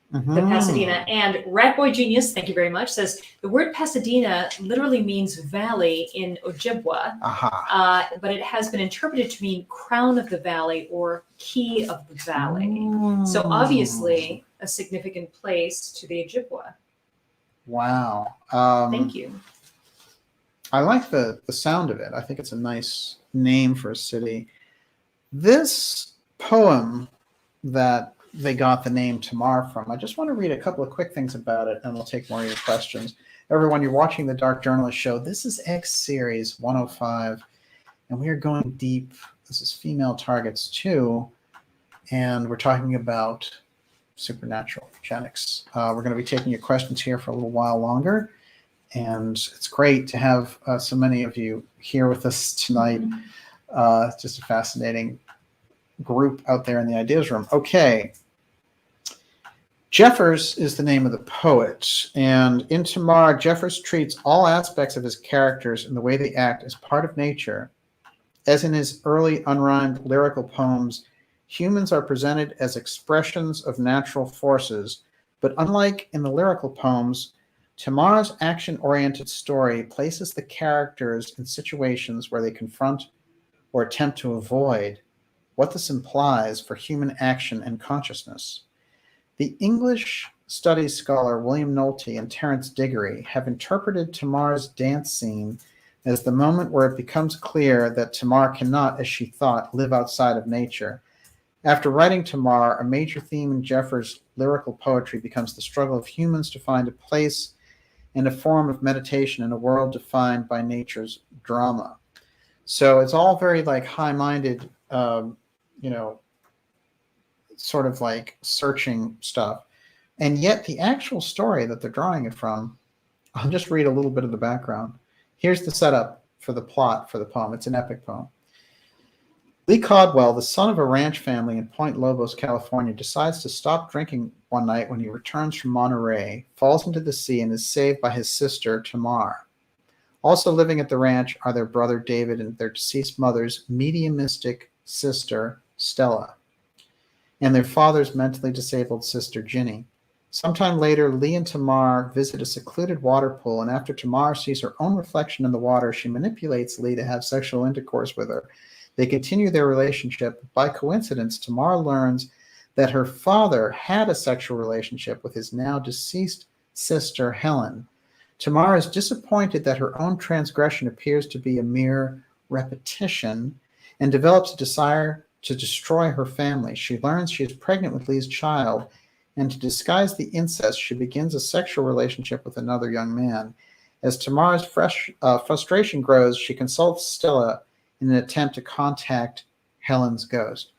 The Pasadena, and Ratboy Genius, thank you very much, says the word Pasadena literally means valley in Ojibwa, but it has been interpreted to mean crown of the valley or key of the valley. So obviously a significant place to the Ojibwa. Wow. Thank you. I like the sound of it. I think it's a nice name for a city. This poem that they got the name Tamar from, I just want to read a couple of quick things about it, and we'll take more of your questions. Everyone, you're watching the Dark Journalist Show. This is X Series 105, and we are going deep. This is Female Targets 2, and we're talking about supernatural eugenics. We're going to be taking your questions here for a little while longer, and it's great to have so many of you here with us tonight. It's just a fascinating group out there in the ideas room. Okay. Jeffers is the name of the poet, and in Tamar, Jeffers treats all aspects of his characters and the way they act as part of nature. As in his early unrhymed lyrical poems, humans are presented as expressions of natural forces, but unlike in the lyrical poems, Tamar's action-oriented story places the characters in situations where they confront or attempt to avoid what this implies for human action and consciousness. The English studies scholar William Nolte and Terence Diggory have interpreted Tamar's dance scene as the moment where it becomes clear that Tamar cannot, as she thought, live outside of nature. After writing Tamar, a major theme in Jeffers' lyrical poetry becomes the struggle of humans to find a place and a form of meditation in a world defined by nature's drama. So it's all very high-minded, sort of searching stuff. And yet the actual story that they're drawing it from, I'll just read a little bit of the background. Here's the setup for the plot for the poem. It's an epic poem. Lee Caldwell, the son of a ranch family in Point Lobos, California, decides to stop drinking one night when he returns from Monterey, falls into the sea, and is saved by his sister, Tamar. Also living at the ranch are their brother David and their deceased mother's mediumistic sister, Stella, and their father's mentally disabled sister, Ginny. Sometime later, Lee and Tamar visit a secluded water pool, and after Tamar sees her own reflection in the water, she manipulates Lee to have sexual intercourse with her. They continue their relationship. By coincidence, Tamar learns that her father had a sexual relationship with his now deceased sister, Helen. Tamar is disappointed that her own transgression appears to be a mere repetition and develops a desire to destroy her family. She learns she is pregnant with Lee's child, and to disguise the incest, she begins a sexual relationship with another young man. As Tamar's frustration grows, she consults Stella in an attempt to contact Helen's ghost.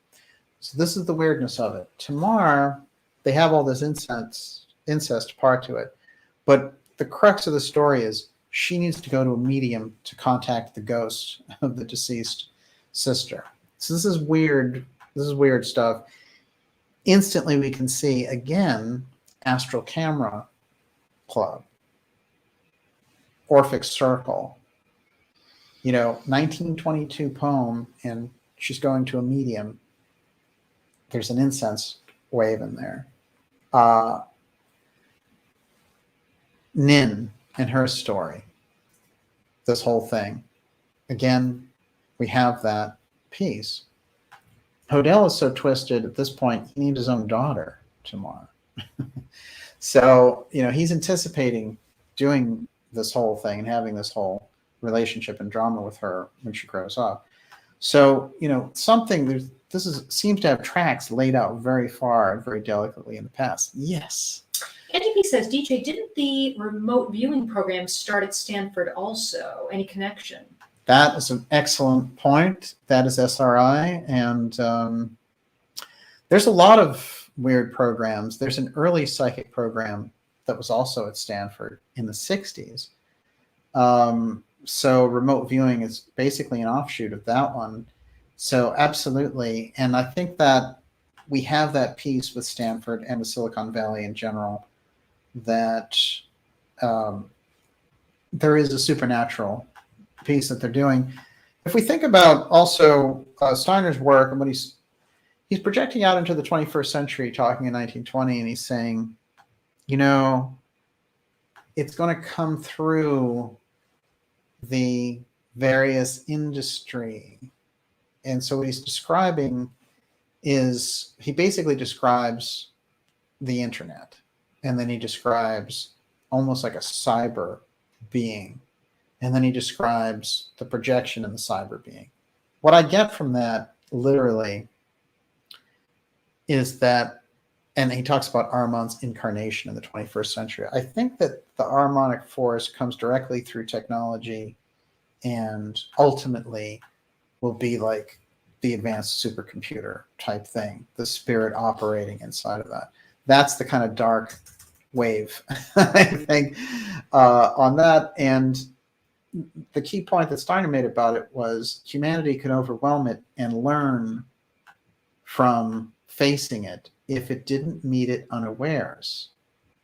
So this is the weirdness of it. Tamar, they have all this incest part to it, but the crux of the story is she needs to go to a medium to contact the ghost of the deceased sister. So this is weird. This is weird stuff. Instantly, we can see again Astral Camera Club, Orphic Circle. 1922 poem, and she's going to a medium. There's an incense wave in there. Nin and her story. This whole thing. Again, we have that piece. Hodel is so twisted at this point, he needs his own daughter tomorrow. So, he's anticipating doing this whole thing and having this whole relationship and drama with her when she grows up. So, seems to have tracks laid out very far and very delicately in the past. Yes. NGP says, DJ, didn't the remote viewing program start at Stanford also? Any connection? That is an excellent point. That is SRI. And there's a lot of weird programs. There's an early psychic program that was also at Stanford in the 60s. So remote viewing is basically an offshoot of that one. So absolutely. And I think that we have that piece with Stanford and with Silicon Valley in general, that there is a supernatural piece that they're doing. If we think about also Steiner's work and what he's projecting out into the 21st century, talking in 1920, and he's saying, it's going to come through the various industry. And so what he's describing is, he basically describes the internet, and then he describes almost like a cyber being, and then he describes the projection in the cyber being. What I get from that literally is that, and he talks about Ahriman's incarnation in the 21st century. I think that the Ahrimanic force comes directly through technology and ultimately will be like the advanced supercomputer type thing, the spirit operating inside of that. That's the kind of dark wave, I think, on that. And the key point that Steiner made about it was humanity could overwhelm it and learn from facing it if it didn't meet it unawares.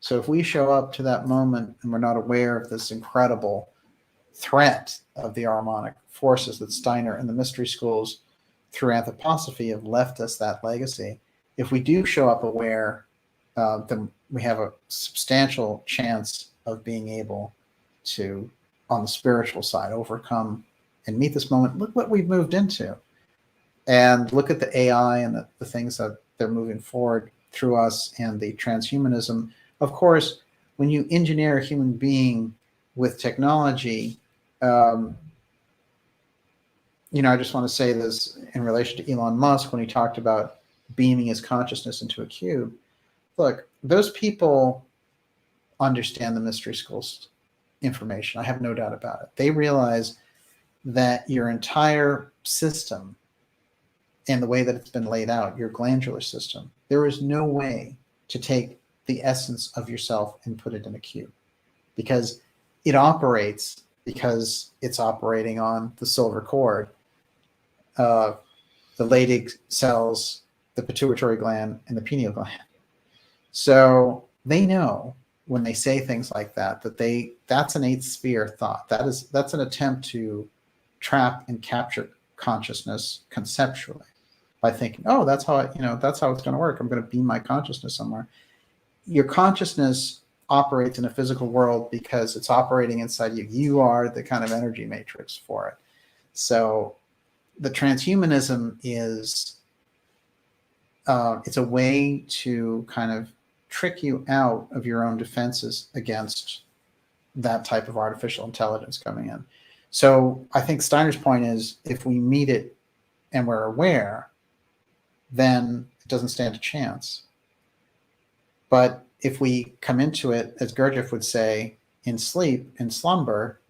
So if we show up to that moment and we're not aware of this incredible threat of the Ahrimanic forces that Steiner and the mystery schools through anthroposophy have left us that legacy, if we do show up aware, then we have a substantial chance of being able to, on the spiritual side, overcome and meet this moment. Look what we've moved into. And look at the AI and the things that they're moving forward through us, and the transhumanism. Of course, when you engineer a human being with technology, I just want to say this in relation to Elon Musk when he talked about beaming his consciousness into a cube. Look, those people understand the mystery schools information. I have no doubt about it. They realize that your entire system and the way that it's been laid out, your glandular system, there is no way to take the essence of yourself and put it in a cube, because it operates, because it's operating on the silver cord, the Leydig cells, the pituitary gland, and the pineal gland. So they know when they say things like that, that's an eighth sphere thought. That's an attempt to trap and capture consciousness conceptually by thinking, oh, that's how it's going to work. I'm going to beam my consciousness somewhere. Your consciousness operates in a physical world because it's operating inside you. You are the kind of energy matrix for it. So the transhumanism is it's a way to kind of trick you out of your own defenses against that type of artificial intelligence coming in. So I think Steiner's point is, if we meet it and we're aware, then it doesn't stand a chance. But if we come into it, as Gurdjieff would say, in sleep, in slumber,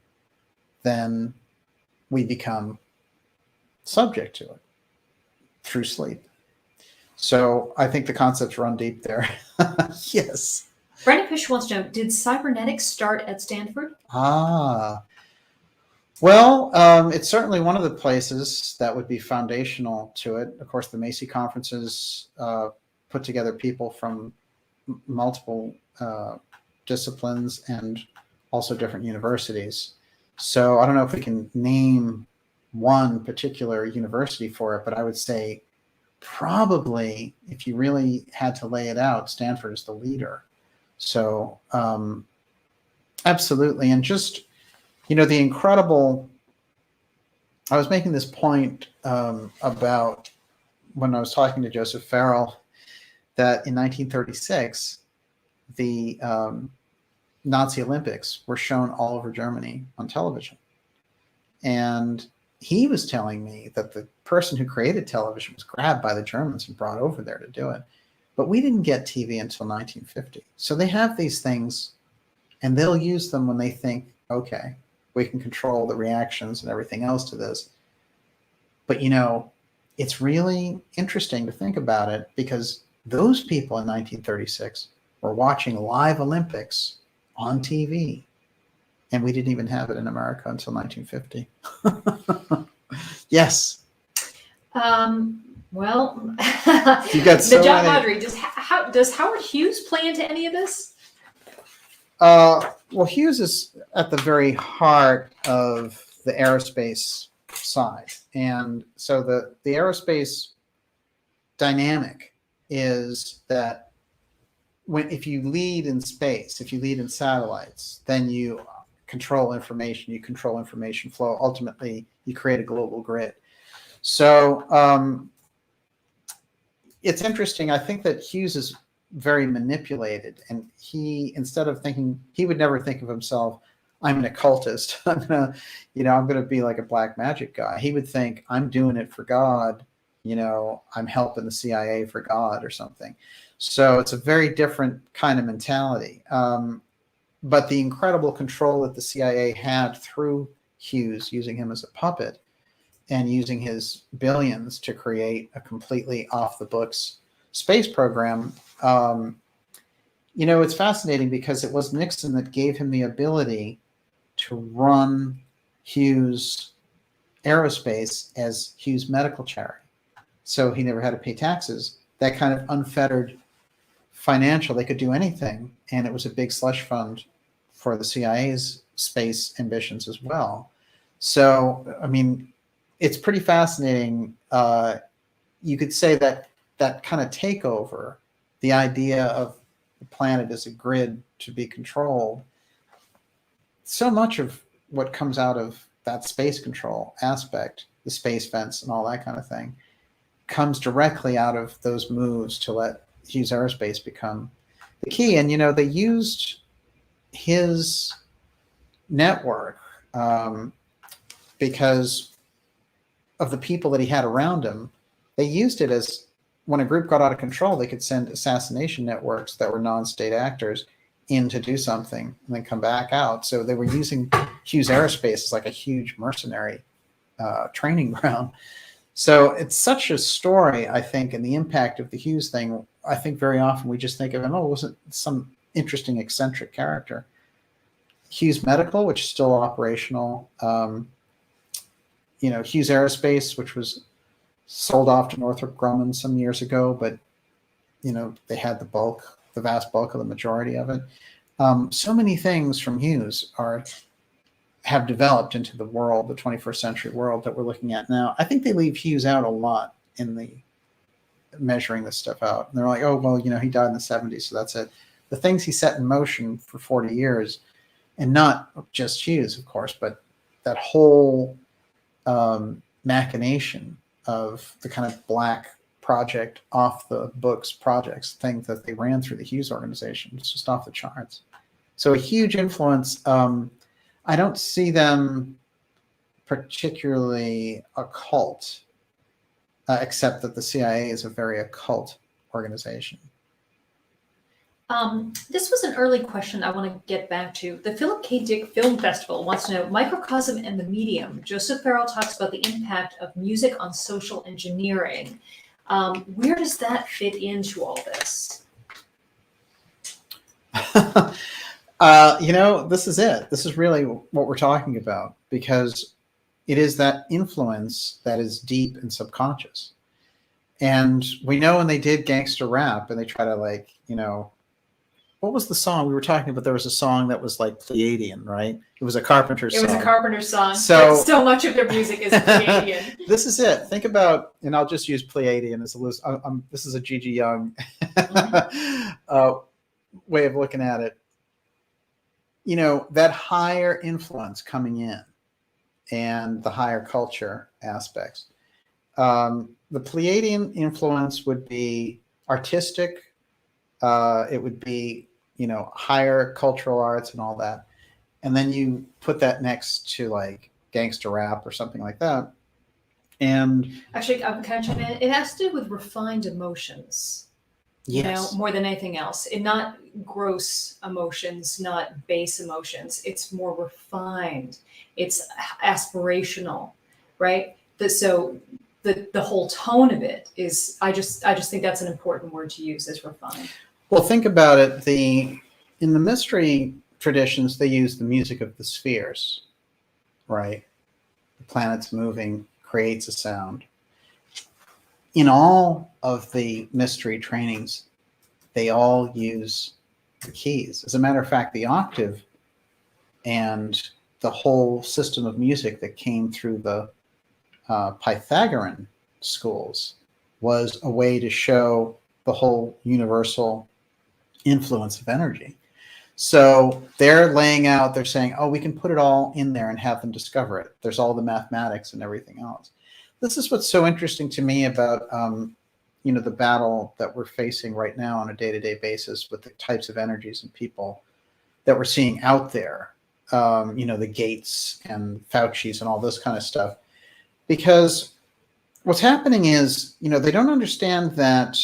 then we become subject to it through sleep. So I think the concepts run deep there. Yes. Brandon Fish wants to know, did cybernetics start at Stanford? Well, it's certainly one of the places that would be foundational to it. Of course, the Macy conferences put together people from multiple disciplines and also different universities. So I don't know if we can name one particular university for it, but I would say probably, if you really had to lay it out, Stanford is the leader. So absolutely. And just, the incredible, I was making this point about when I was talking to Joseph Farrell, that in 1936, the Nazi Olympics were shown all over Germany on television. And he was telling me that the person who created television was grabbed by the Germans and brought over there to do it. But we didn't get TV until 1950. So they have these things, and they'll use them when they think, okay, we can control the reactions and everything else to this. But, it's really interesting to think about it, because those people in 1936 were watching live Olympics on TV. And we didn't even have it in America until 1950. Yes. Well, you got so John many. Audrey, does Howard Hughes play into any of this? Well, Hughes is at the very heart of the aerospace side. And so the aerospace dynamic is that if you lead in space, if you lead in satellites, then you control information, you control information flow. Ultimately, you create a global grid. So it's interesting. I think that Hughes is very manipulated, and instead of thinking, he would never think of himself, I'm an occultist, I'm gonna be like a black magic guy. He would think, I'm doing it for God, I'm helping the CIA for God or something. So it's a very different kind of mentality. But the incredible control that the CIA had through Hughes, using him as a puppet and using his billions to create a completely off the books space program. It's fascinating, because it was Nixon that gave him the ability to run Hughes Aerospace as Hughes Medical Charity. So he never had to pay taxes. That kind of unfettered financial, they could do anything. And it was a big slush fund for the CIA's space ambitions as well. So, it's pretty fascinating. You could say that kind of takeover, the idea of the planet as a grid to be controlled, so much of what comes out of that space control aspect, the space fence and all that kind of thing, comes directly out of those moves to let Hughes Aerospace become the key. And, they used his network because of the people that he had around him. They used it as, when a group got out of control, they could send assassination networks that were non-state actors in to do something and then come back out. So they were using Hughes Aerospace as like a huge mercenary training ground. So it's such a story, I think, and the impact of the Hughes thing. I think very often we just think of him, wasn't some interesting eccentric character. Hughes Medical, which is still operational. Hughes Aerospace, which was sold off to Northrop Grumman some years ago, but they had the vast bulk of the majority of it. So many things from Hughes have developed into the world, the 21st century world that we're looking at now. I think they leave Hughes out a lot in the measuring this stuff out. And they're like, oh, well, he died in the 70s, so that's it. The things he set in motion for 40 years, and not just Hughes, of course, but that whole machination of the kind of black project, off the books projects, things that they ran through the Hughes organization. It's just off the charts. So a huge influence. I don't see them particularly occult. except that the CIA is a very occult organization. This was an early question I want to get back to. The Philip K. Dick Film Festival wants to know, microcosm and the medium. Joseph Farrell talks about the impact of music on social engineering. Where does that fit into all this? This is it. This is really what we're talking about, because it is that influence that is deep and subconscious. And we know when they did gangster rap and they try to, like, what was the song we were talking about? There was a song that was like Pleiadian, right? It was a Carpenter song. It was a Carpenter song. So much of their music is Pleiadian. This is it. Think about, and I'll just use Pleiadian as a list. This is a Gigi Young way of looking at it. That higher influence coming in and the higher culture aspects. The Pleiadian influence would be artistic. It would be, higher cultural arts and all that. And then you put that next to like gangster rap or something like that. And actually, can I chime in? It has to do with refined emotions. Yes. More than anything else. And not gross emotions, not base emotions. It's more refined. It's aspirational, right? So the whole tone of it is, I just think that's an important word to use, is refined. Well, think about it. In the mystery traditions, they use the music of the spheres, right? The planets moving creates a sound. In all of the mystery trainings, they all use the keys. As a matter of fact, the octave and the whole system of music that came through the Pythagorean schools was a way to show the whole universal influence of energy. So they're laying out, they're saying, oh, we can put it all in there and have them discover it. There's all the mathematics and everything else. This is what's so interesting to me about, the battle that we're facing right now on a day-to-day basis with the types of energies and people that we're seeing out there, the Gates and Fauci's and all this kind of stuff. Because what's happening is, they don't understand that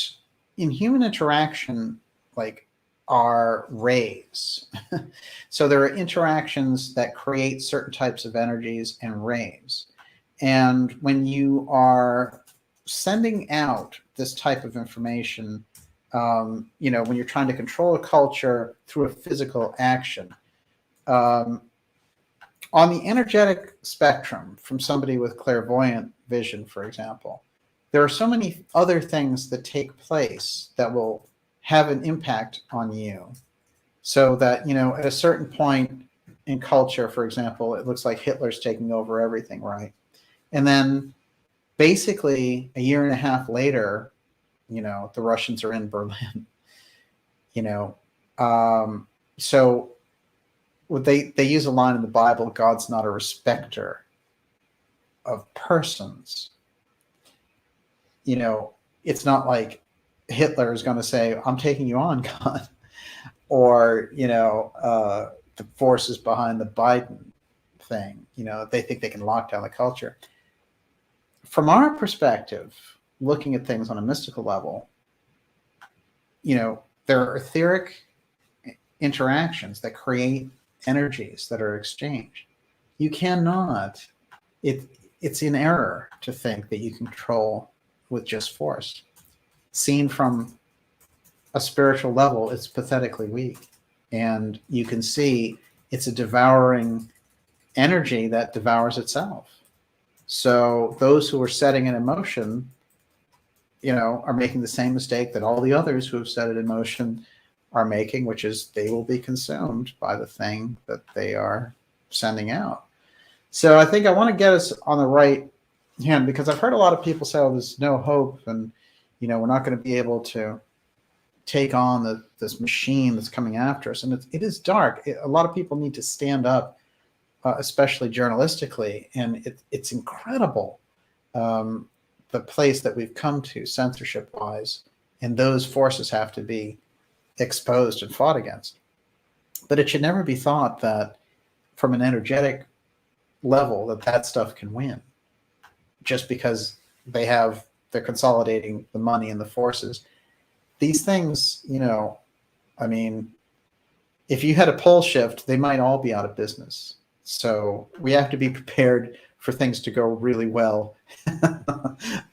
in human interaction, like, are rays. So there are interactions that create certain types of energies and rays. And when you are sending out this type of information, when you're trying to control a culture through a physical action, on the energetic spectrum, from somebody with clairvoyant vision, for example, there are so many other things that take place that will have an impact on you. So that, at a certain point in culture, for example, it looks like Hitler's taking over everything, right? And then basically a year and a half later, the Russians are in Berlin, so they use a line in the Bible, God's not a respecter of persons. It's not like Hitler is going to say, I'm taking you on, God, or, the forces behind the Biden thing, they think they can lock down the culture. From our perspective, looking at things on a mystical level, there are etheric interactions that create energies that are exchanged. You cannot, it's in error to think that you control with just force. Seen from a spiritual level, it's pathetically weak. And you can see it's a devouring energy that devours itself. So those who are setting it in motion, are making the same mistake that all the others who have set it in motion are making, which is they will be consumed by the thing that they are sending out. So I think I want to get us on the right hand, because I've heard a lot of people say, oh, there's no hope, and we're not going to be able to take on this machine that's coming after us. And it is dark. A lot of people need to stand up, especially journalistically. And it's incredible, the place that we've come to censorship-wise. And those forces have to be exposed and fought against. But it should never be thought that from an energetic level that stuff can win, just because they have they're consolidating the money and the forces. These things, I mean, if you had a pole shift, they might all be out of business. So we have to be prepared for things to go really well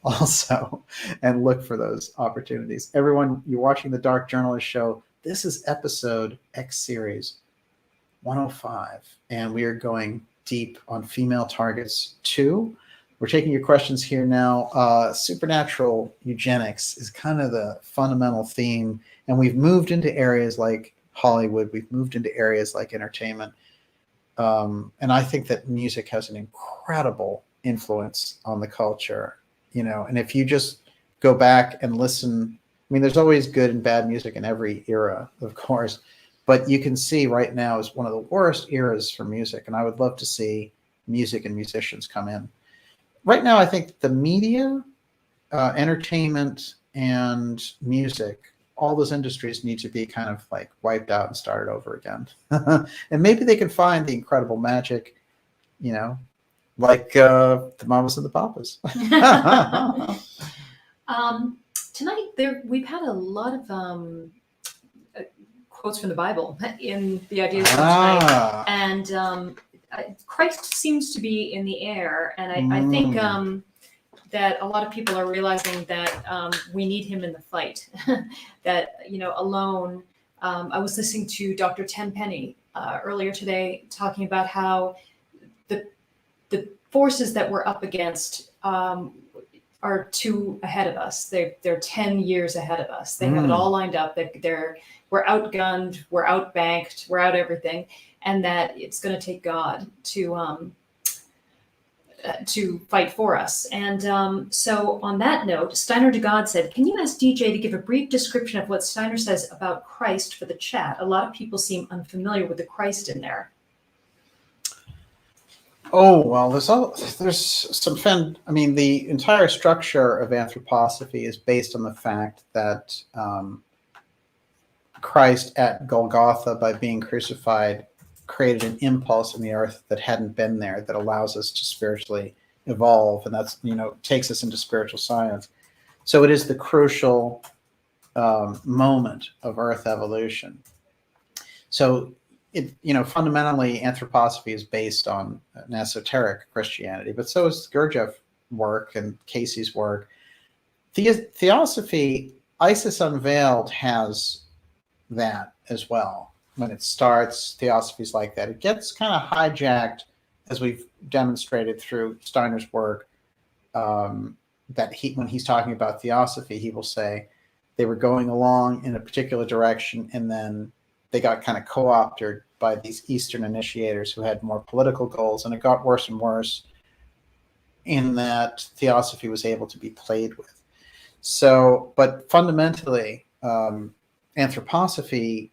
also, and look for those opportunities. Everyone, you're watching the Dark Journalist Show. This is episode X series 105, and we are going deep on female targets 2. We're taking your questions here now. Supernatural eugenics is kind of the fundamental theme, and we've moved into areas like Hollywood. We've moved into areas like entertainment. And I think that music has an incredible influence on the culture, and if you just go back and listen, I mean, there's always good and bad music in every era, of course, but you can see right now is one of the worst eras for music. And I would love to see music and musicians come in. Right now, I think the media, entertainment, and music, all those industries need to be kind of like wiped out and started over again. And maybe they can find the incredible magic, like the Mamas and the Papas. Tonight, we've had a lot of quotes from the Bible in the ideas of tonight. And Christ seems to be in the air. And I think that a lot of people are realizing that we need him in the fight. That, alone. I was listening to Dr. Tenpenny earlier today talking about how the forces that we're up against are too ahead of us. They're 10 years ahead of us. They have it all lined up. We're outgunned, we're outbanked, we're out everything, and that it's going to take God to fight for us. And so on that note, Steiner to God said, can you ask DJ to give a brief description of what Steiner says about Christ for the chat? A lot of people seem unfamiliar with the Christ in there. Oh, well, there's some I mean, the entire structure of anthroposophy is based on the fact that Christ at Golgotha, by being crucified, created an impulse in the earth that hadn't been there, that allows us to spiritually evolve. And that's, takes us into spiritual science. So it is the crucial moment of earth evolution. So fundamentally, anthroposophy is based on an esoteric Christianity, but so is Gurdjieff's work and Casey's work. Theosophy, Isis Unveiled, has that as well. When it starts, theosophies like that, it gets kind of hijacked, as we've demonstrated through Steiner's work, that when he's talking about theosophy, he will say they were going along in a particular direction, and then they got kind of co-opted by these Eastern initiators who had more political goals, and it got worse and worse in that theosophy was able to be played with. So, but fundamentally, anthroposophy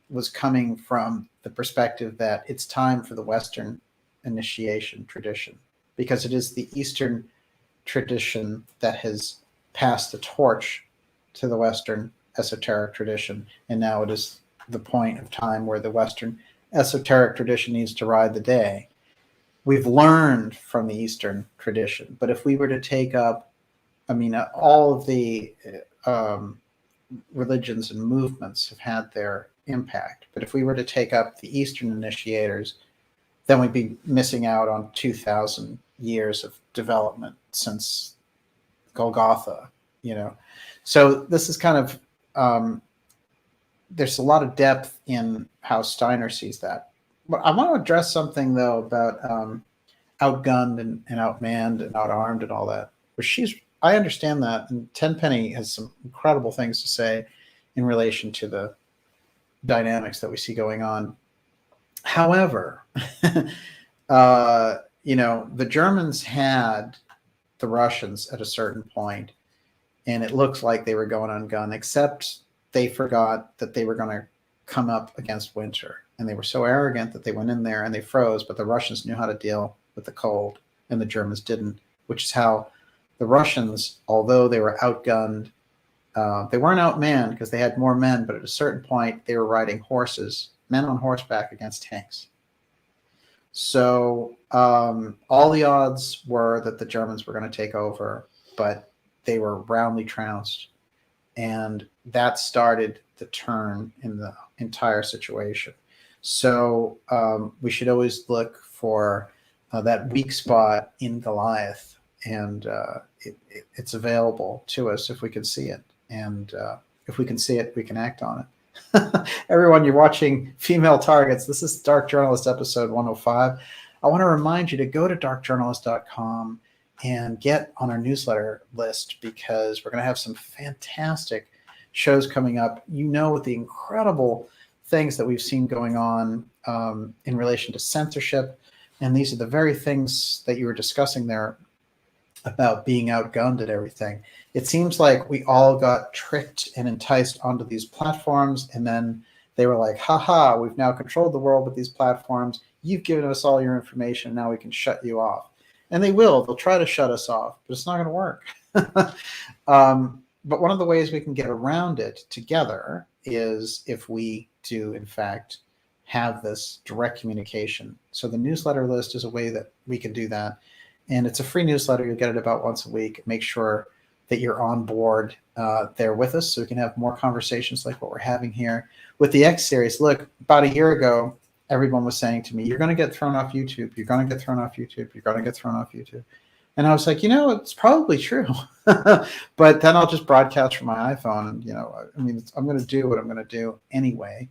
was coming from the perspective that it's time for the Western initiation tradition, because it is the Eastern tradition that has passed the torch to the Western esoteric tradition, and now it is the point of time where the Western esoteric tradition needs to ride the day. We've learned from the Eastern tradition, but if we were to take up, all of the religions and movements have had their impact, but if we were to take up the Eastern initiators, then we'd be missing out on 2,000 years of development since Golgotha, So this is kind of, there's a lot of depth in how Steiner sees that. But I want to address something, though, about outgunned and outmanned and outarmed and all that. I understand that, and Tenpenny has some incredible things to say in relation to the dynamics that we see going on. However, the Germans had the Russians at a certain point, and it looks like they were going ungunned, except they forgot that they were going to come up against winter. And they were so arrogant that they went in there and they froze, but the Russians knew how to deal with the cold and the Germans didn't, which is how the Russians, although they were outgunned, they weren't outmanned because they had more men, but at a certain point they were riding horses, men on horseback against tanks. So all the odds were that the Germans were going to take over, but they were roundly trounced. And that started the turn in the entire situation. So we should always look for that weak spot in Goliath, and it's available to us if we can see it. And if we can see it, we can act on it. Everyone, you're watching Female Targets. This is Dark Journalist episode 105. I want to remind you to go to darkjournalist.com and get on our newsletter list, because we're going to have some fantastic shows coming up. You know, with the incredible things that we've seen going on in relation to censorship. And these are the very things that you were discussing there about being outgunned and everything. It seems like we all got tricked and enticed onto these platforms, and then they were like, haha, we've now controlled the world with these platforms. You've given us all your information. Now we can shut you off. And they will. They'll try to shut us off, but it's not going to work. But one of the ways we can get around it together is if we do, in fact, have this direct communication. So the newsletter list is a way that we can do that. And it's a free newsletter. You'll get it about once a week. Make sure that you're on board there with us, so we can have more conversations like what we're having here. With the X series, look, about a year ago, everyone was saying to me, you're going to get thrown off YouTube. You're going to get thrown off YouTube. You're going to get thrown off YouTube. And I was like, it's probably true. But then I'll just broadcast from my iPhone. And, I'm going to do what I'm going to do anyway.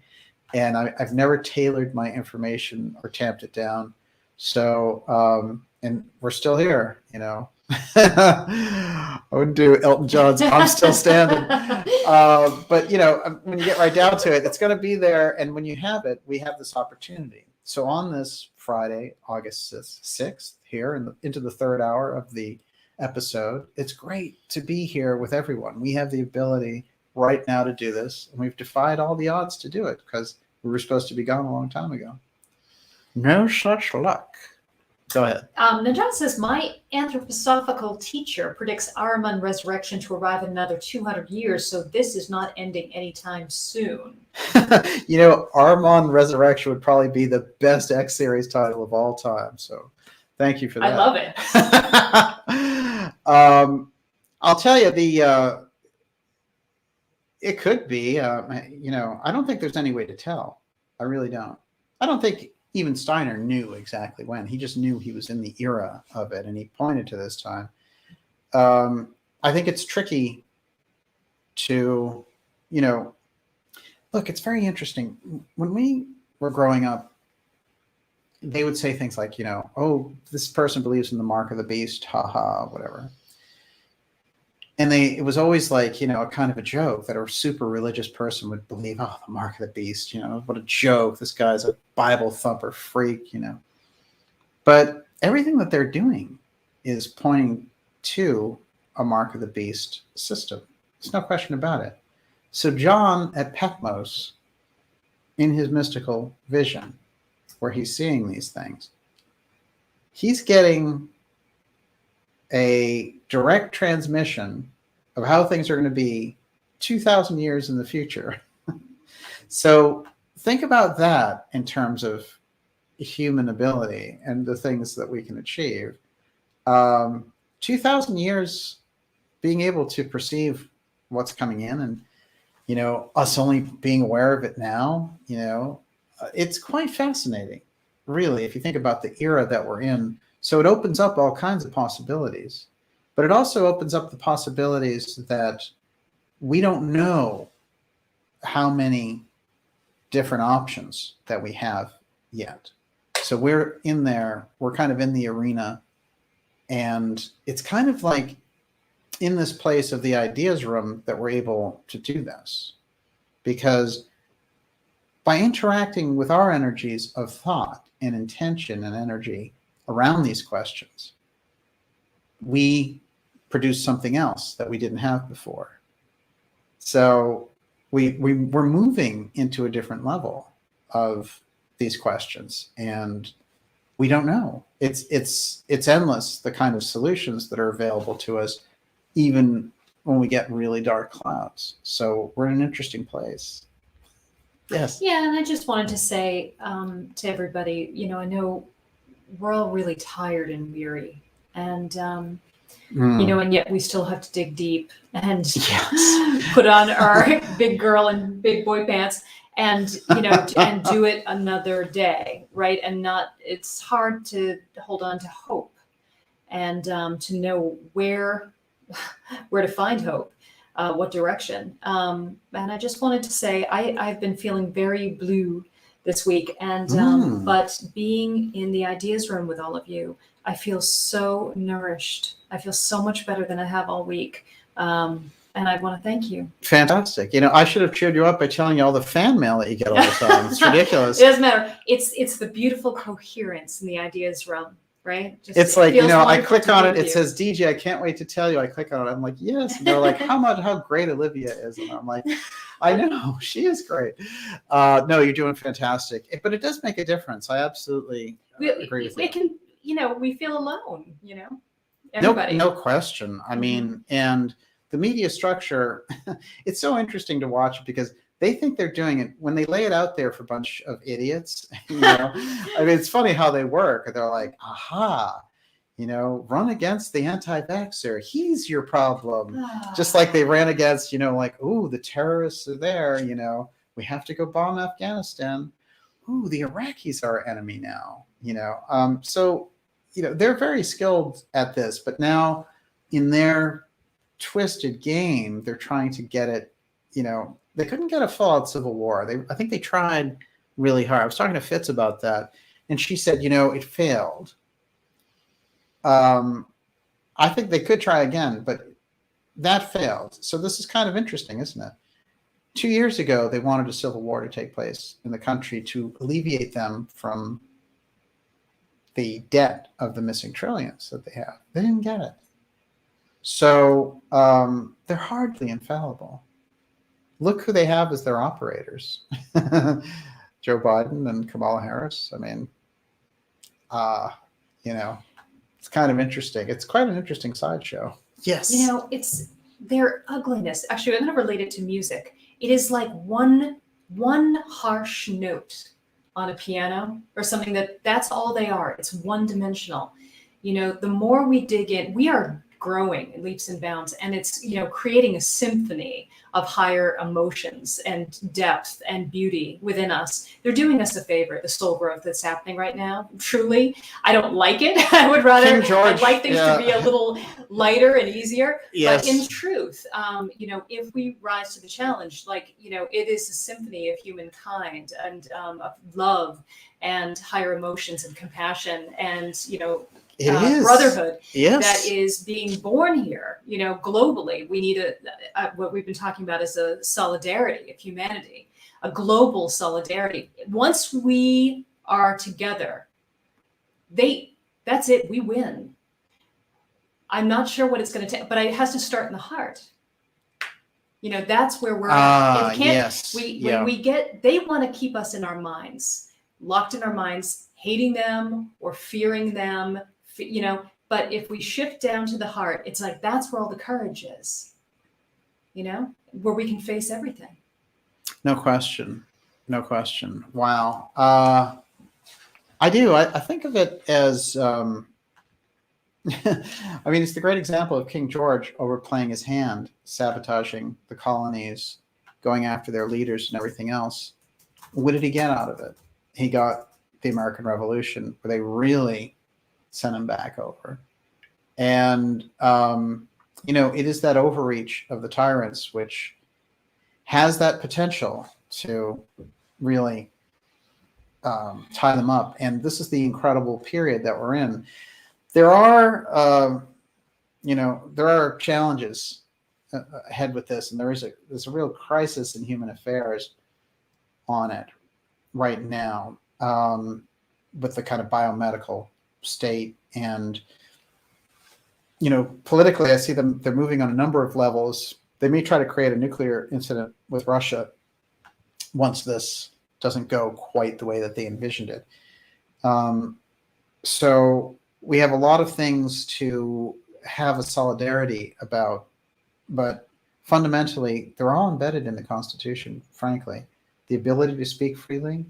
And I've never tailored my information or tamped it down. So, and we're still here, I wouldn't do Elton John's I'm Still Standing. But, when you get right down to it, it's going to be there. And when you have it, we have this opportunity. So on this Friday, August 6th, here into the third hour of the episode, it's great to be here with everyone. We have the ability right now to do this, and we've defied all the odds to do it because we were supposed to be gone a long time ago. No such luck. Go ahead. Najat says, my anthroposophical teacher predicts Ahriman resurrection to arrive in another 200 years, so this is not ending anytime soon. Ahriman resurrection would probably be the best X series title of all time. So thank you for that. I love it. I'll tell you, it could be, I don't think there's any way to tell. I really don't. I don't think even Steiner knew exactly when. He just knew he was in the era of it, and he pointed to this time. I think it's tricky to, look, it's very interesting. When we were growing up, they would say things like, oh, this person believes in the mark of the beast, haha, whatever. And it was always like, a kind of a joke that a super religious person would believe, oh, the mark of the beast, what a joke. This guy's a Bible thumper freak, But everything that they're doing is pointing to a mark of the beast system. There's no question about it. So John at Patmos, in his mystical vision, where he's seeing these things, he's getting a direct transmission of how things are going to be 2,000 years in the future. So think about that in terms of human ability and the things that we can achieve. 2,000 years being able to perceive what's coming in, and, us only being aware of it now, it's quite fascinating, really, if you think about the era that we're in. So it opens up all kinds of possibilities, but it also opens up the possibilities that we don't know how many different options that we have yet. So we're in there, we're kind of in the arena, and it's kind of like in this place of the ideas room that we're able to do this, because by interacting with our energies of thought and intention and energy around these questions, we produce something else that we didn't have before. So we're moving into a different level of these questions, and we don't know. It's endless, the kind of solutions that are available to us, even when we get really dark clouds. So we're in an interesting place. Yes. Yeah, and I just wanted to say to everybody, I know we're all really tired and weary, and And yet we still have to dig deep and Yes. put on our big girl and big boy pants and, and do it another day, right? And it's hard to hold on to hope and to know where to find hope, what direction. And I just wanted to say, I've been feeling very blue this week, and but being in the ideas room with all of you, I feel so nourished. I feel so much better than I have all week. And I want to thank you. Fantastic. I should have cheered you up by telling you all the fan mail that you get all the time. It's ridiculous. It doesn't matter. It's the beautiful coherence in the ideas realm, right? It's like, I click on it. It you. says, DJ, I can't wait to tell you. I click on it. I'm like, yes. And they're like, how great Olivia is. And I'm like, I know, she is great. No, you're doing fantastic. But it does make a difference. I absolutely agree with you. It can, we feel alone, everybody. No question. I mean, and the media structure, it's so interesting to watch because they think they're doing it when they lay it out there for a bunch of idiots. I mean, it's funny how they work. They're like, aha, run against the anti-vaxxer. He's your problem. Just like they ran against, like, ooh, the terrorists are there. We have to go bomb Afghanistan. Ooh, the Iraqis are our enemy now. So, they're very skilled at this, but now in their twisted game, they're trying to get it, they couldn't get a full-out civil war. I think they tried really hard. I was talking to Fitz about that, and she said, it failed. I think they could try again, but that failed. So this is kind of interesting, isn't it? 2 years ago, they wanted a civil war to take place in the country to alleviate them from the debt of the missing trillions that they have. They didn't get it. So they're hardly infallible. Look who they have as their operators. Joe Biden and Kamala Harris. I mean, it's kind of interesting. It's quite an interesting sideshow. Yes. It's their ugliness. Actually, I'm going to relate it to music. It is like one harsh note on a piano or something that's all they are. It's one-dimensional. The more we dig in, we are growing in leaps and bounds, and it's creating a symphony of higher emotions and depth and beauty within us. They're doing us a favor, the soul growth that's happening right now. Truly, I don't like it. I would rather I'd like things to be a little lighter and easier. Yes. But in truth, if we rise to the challenge, it is a symphony of humankind and of love and higher emotions and compassion and brotherhood that is being born here, globally. We need what we've been talking about is a solidarity of humanity, a global solidarity. Once we are together, that's it, we win. I'm not sure what it's going to take, but it has to start in the heart. That's where we're at. When we get, they want to keep us in our minds, locked in our minds, hating them or fearing them, but if we shift down to the heart, it's like, that's where all the courage is, where we can face everything. No question. Wow. I do. I think of it as, I mean, it's the great example of King George overplaying his hand, sabotaging the colonies, going after their leaders and everything else. What did he get out of it? He got the American Revolution, where they really sent him back over. And, it is that overreach of the tyrants which has that potential to really tie them up. And this is the incredible period that we're in. There are, there are challenges ahead with this, and there's a real crisis in human affairs on it right now, with the kind of biomedical state. And politically, I see they're moving on a number of levels. They may try to create a nuclear incident with Russia once this doesn't go quite the way that they envisioned it. So we have a lot of things to have a solidarity about, but fundamentally, they're all embedded in the Constitution, frankly. The ability to speak freely,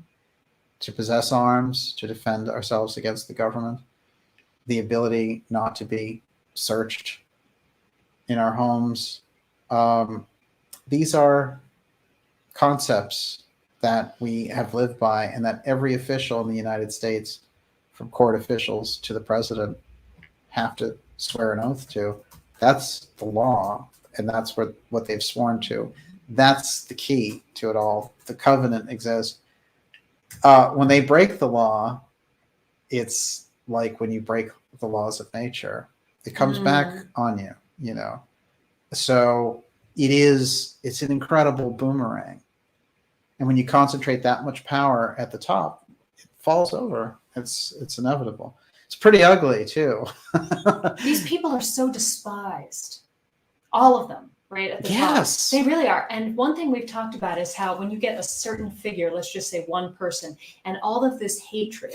to possess arms, to defend ourselves against the government, the ability not to be searched in our homes. These are concepts that we have lived by, and that every official in the United States, from court officials to the president, have to swear an oath to. That's the law, and that's what they've sworn to. That's the key to it all. The covenant exists. When they break the law, it's like when you break the laws of nature. It comes back on you, you know. So it's an incredible boomerang. And when you concentrate that much power at the top, it falls over. It's inevitable. It's pretty ugly too. These people are so despised. All of them, right? At the Yes. top. They really are. And one thing we've talked about is how when you get a certain figure, let's just say one person, and all of this hatred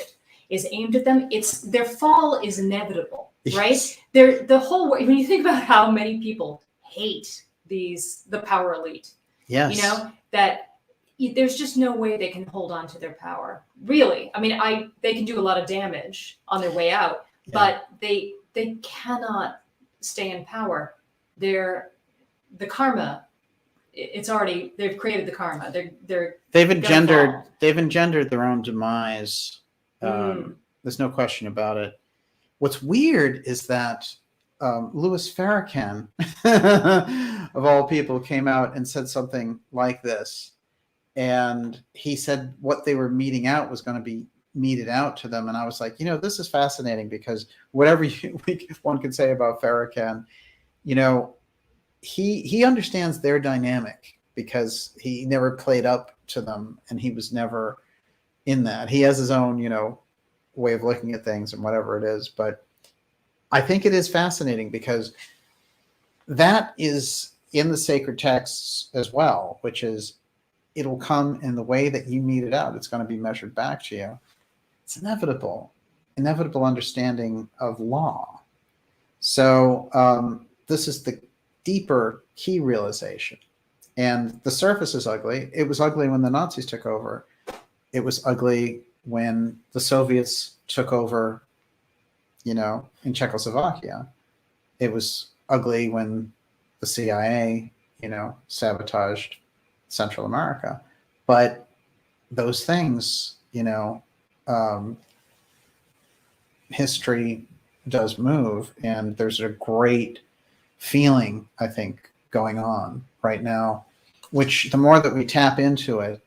is aimed at them, their fall is inevitable, right? Yes. The whole, when you think about how many people hate the power elite, Yes. you know, that there's just no way they can hold on to their power. Really. I mean, they can do a lot of damage on their way out, but they cannot stay in power. The karma, they've created the karma. They've engendered their own demise. There's no question about it. What's weird is that Louis Farrakhan, of all people, came out and said something like this. And he said what they were meting out was going to be meted out to them. And I was like, you know, this is fascinating, because whatever one can say about Farrakhan, you know, he understands their dynamic, because he never played up to them, and he was never in that. He has his own, you know, way of looking at things and whatever it is. But I think it is fascinating, because that is in the sacred texts as well, which is, it'll come in the way that you mete it out. It's going to be measured back to you. It's inevitable understanding of law. So this is the deeper key realization. And the surface is ugly. It was ugly when the Nazis took over. It was ugly when the Soviets took over, you know, in Czechoslovakia. It was ugly when the CIA, you know, sabotaged Central America. But those things, you know, history does move, and there's a great feeling, I think, going on right now, which the more that we tap into it,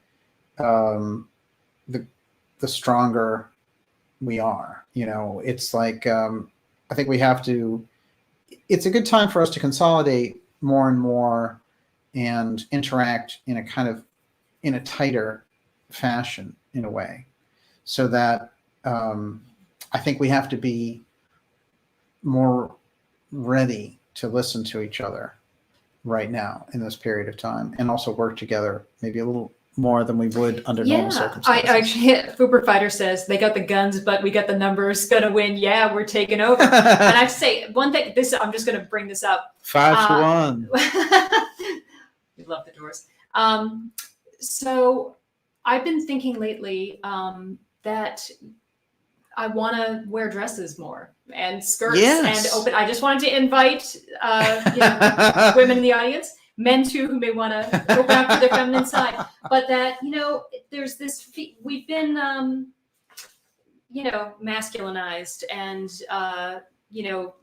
the stronger we are. You know, it's like, I think we have to, it's a good time for us to consolidate more and more and interact in a tighter fashion, in a way, so that I think we have to be more ready to listen to each other right now in this period of time, and also work together maybe a little more than we would under normal circumstances. I actually, Fuber Fighter says they got the guns, but we got the numbers. Gonna win. Yeah, we're taking over. And I have to say one thing. I'm just gonna bring this up. 5-1. We love the Doors. So I've been thinking lately that I want to wear dresses more and skirts and open. I just wanted to invite women in the audience, men too, who may want to open up to their feminine side. But that, you know, there's this, we've been, you know, masculinized, and, you know,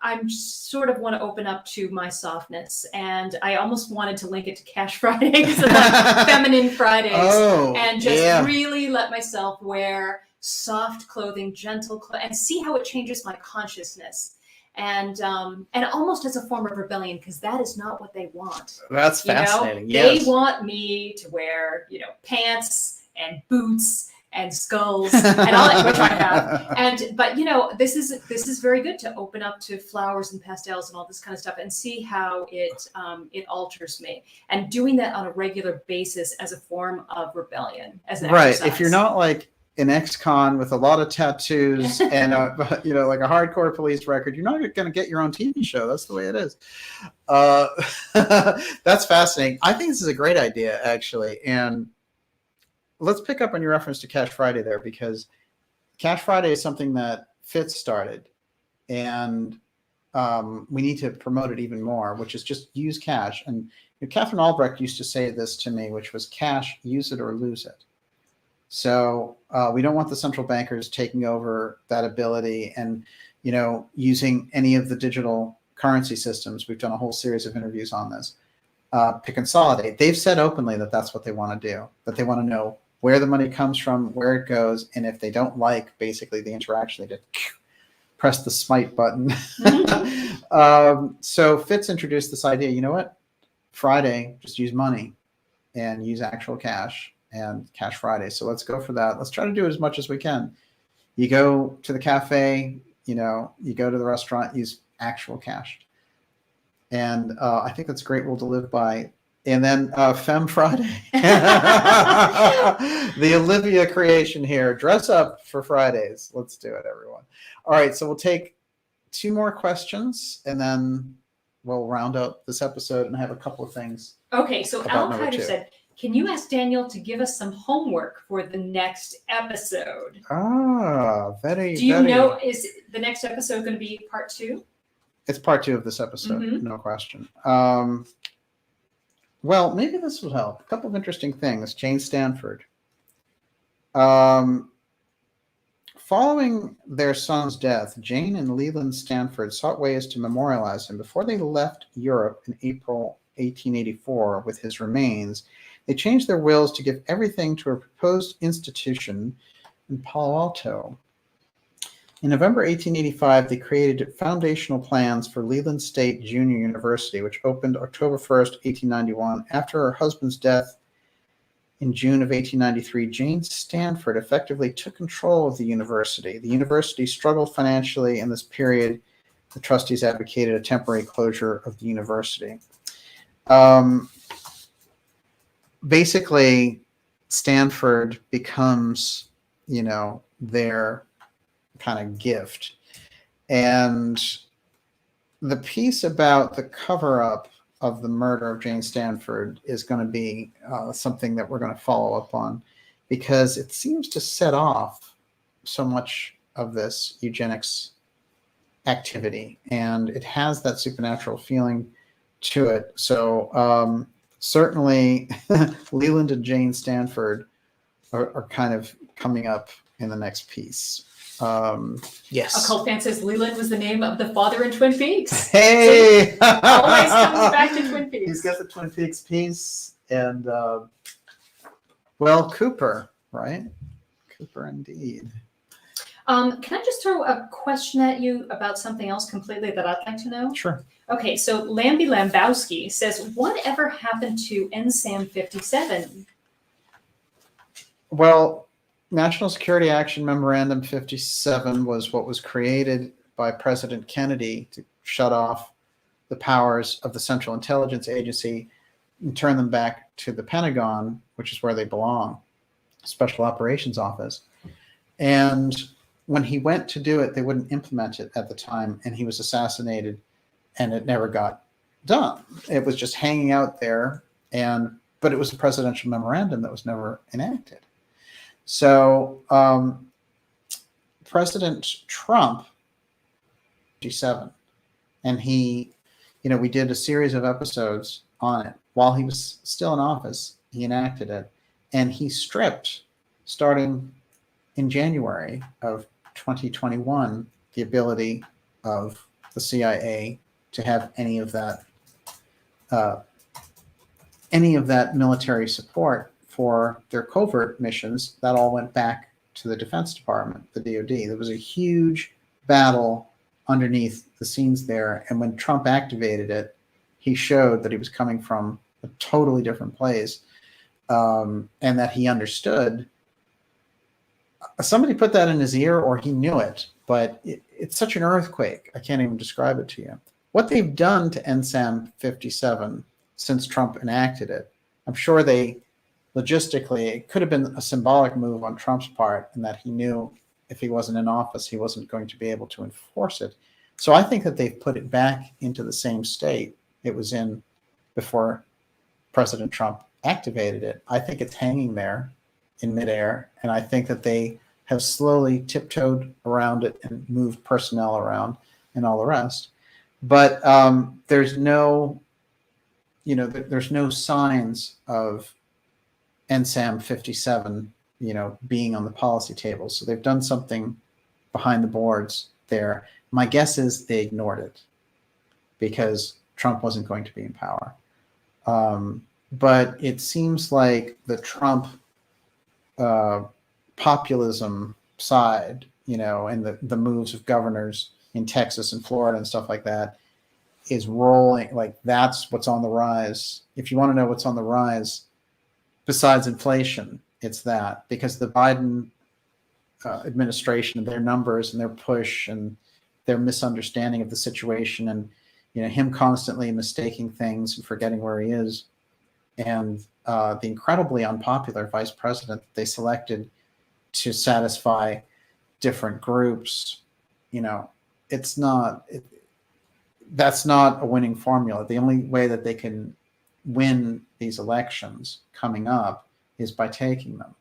I'm sort of want to open up to my softness, and I almost wanted to link it to Cash Fridays and like Feminine Fridays, and just really let myself wear soft clothing, gentle clothing, and see how it changes my consciousness, and almost as a form of rebellion, because that is not what they want. That's fascinating. They want me to wear, you know, pants and boots and skulls and all that, which I have. But you know, this is very good to open up to flowers and pastels and all this kind of stuff, and see how it alters me. And doing that on a regular basis as a form of rebellion, as an exercise. If you're not like an ex-con with a lot of tattoos and you know, like a hardcore police record, you're not going to get your own TV show. That's the way it is. That's fascinating. I think this is a great idea, actually. And let's pick up on your reference to Cash Friday there, because Cash Friday is something that Fitz started, and we need to promote it even more, which is just use cash. And Catherine Albrecht used to say this to me, which was cash, use it or lose it. So we don't want the central bankers taking over that ability and, using any of the digital currency systems. We've done a whole series of interviews on this to consolidate. They've said openly that that's what they want to do, that they want to know where the money comes from, where it goes, and if they don't like basically the interaction, they just press the smite button. So Fitz introduced this idea, you know what? Friday, just use money and use actual cash and Cash Friday. So let's go for that. Let's try to do as much as we can. You go to the cafe, you go to the restaurant, use actual cash. And I think that's a great rule to live by. And then Femme Friday, the Olivia creation here. Dress up for Fridays. Let's do it, everyone. All right, so we'll take 2 more questions, and then we'll round up this episode and have a couple of things. Okay, so Al number Kaider 2. said, can you ask Daniel to give us some homework for the next episode? Very. Do you know, is the next episode going to be part 2? It's part 2 of this episode, no question. Well, maybe this will help. A couple of interesting things. Jane Stanford. Following their son's death, Jane and Leland Stanford sought ways to memorialize him. Before they left Europe in April 1884 with his remains, they changed their wills to give everything to a proposed institution in Palo Alto. In November 1885, they created foundational plans for Leland State Junior University, which opened October 1st, 1891. After her husband's death in June of 1893, Jane Stanford effectively took control of the university. The university struggled financially in this period. The trustees advocated a temporary closure of the university. Basically, Stanford becomes, their kind of gift. And the piece about the cover-up of the murder of Jane Stanford is going to be something that we're going to follow up on, because it seems to set off so much of this eugenics activity, and it has that supernatural feeling to it. So certainly Leland and Jane Stanford are kind of coming up in the next piece. Yes. Occult fan says Leland was the name of the father in Twin Peaks. Hey! So always comes back to Twin Peaks. He's got the Twin Peaks piece, and well, Cooper, right? Cooper indeed. Can I just throw a question at you about something else completely that I'd like to know? Sure. Okay, so Lambie Lambowski says, whatever happened to NSAM 57? Well, National Security Action Memorandum 57 was what was created by President Kennedy to shut off the powers of the Central Intelligence Agency and turn them back to the Pentagon, which is where they belong, Special Operations Office. And when he went to do it, they wouldn't implement it at the time, and he was assassinated, and it never got done. It was just hanging out there, but it was a presidential memorandum that was never enacted. So President Trump, 57, and he, we did a series of episodes on it. While he was still in office, he enacted it, and he stripped, starting in January of 2021, the ability of the CIA to have any of that military support for their covert missions. That all went back to the Defense Department, the DoD. There was a huge battle underneath the scenes there, and when Trump activated it, he showed that he was coming from a totally different place, and that he understood. Somebody put that in his ear, or he knew it, but it's such an earthquake. I can't even describe it to you. What they've done to NSAM 57 since Trump enacted it, I'm sure logistically, it could have been a symbolic move on Trump's part, in that he knew if he wasn't in office, he wasn't going to be able to enforce it. So I think that they've put it back into the same state it was in before President Trump activated it. I think it's hanging there in midair, and I think that they have slowly tiptoed around it and moved personnel around and all the rest. But there's no, there's no signs of NSAM 57, being on the policy table. So they've done something behind the boards there. My guess is they ignored it because Trump wasn't going to be in power. But it seems like the Trump populism side, and the moves of governors in Texas and Florida and stuff like that is rolling. Like, that's what's on the rise. If you want to know what's on the rise, besides inflation, it's that, because the Biden administration and their numbers and their push and their misunderstanding of the situation, and him constantly mistaking things and forgetting where he is, and the incredibly unpopular vice president that they selected to satisfy different groups, that's not a winning formula. The only way that they can win these elections coming up is by taking them.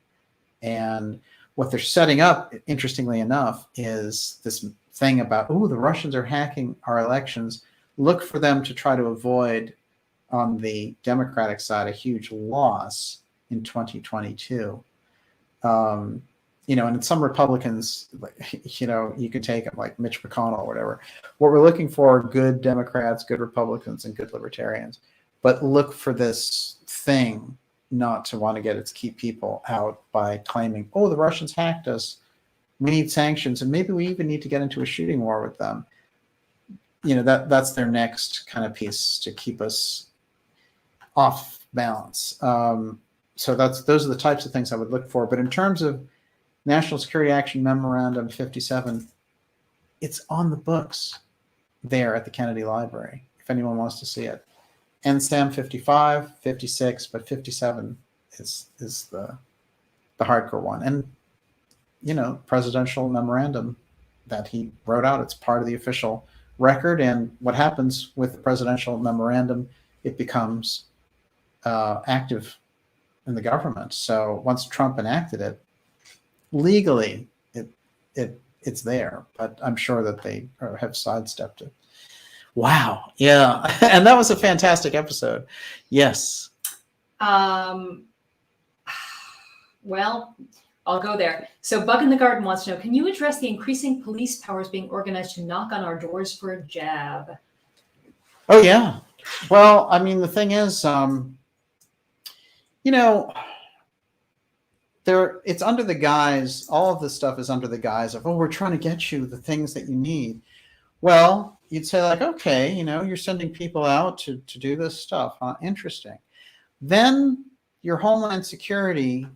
And what they're setting up, interestingly enough, is this thing about, the Russians are hacking our elections. Look for them to try to avoid, on the Democratic side, a huge loss in 2022. And some Republicans, you could take them like Mitch McConnell or whatever. What we're looking for are good Democrats, good Republicans, and good Libertarians. But look for this thing not to want to get its key people out by claiming, the Russians hacked us. We need sanctions, and maybe we even need to get into a shooting war with them. That's their next kind of piece to keep us off balance. So those are the types of things I would look for. But in terms of National Security Action Memorandum 57, it's on the books there at the Kennedy Library, if anyone wants to see it. NSAM 55, 56, but 57 is the hardcore one. And, presidential memorandum that he wrote out, it's part of the official record. And what happens with the presidential memorandum, it becomes active in the government. So once Trump enacted it, legally, it's there, but I'm sure that they have sidestepped it. Wow. Yeah. And that was a fantastic episode. Yes. Well, I'll go there. So Bug in the Garden wants to know, can you address the increasing police powers being organized to knock on our doors for a jab? Oh, yeah. Well, I mean, the thing is, it's under the guise, all of this stuff is under the guise of, we're trying to get you the things that you need. Well, you'd say, like, okay, you're sending people out to do this stuff. Huh? Interesting. Then your Homeland Security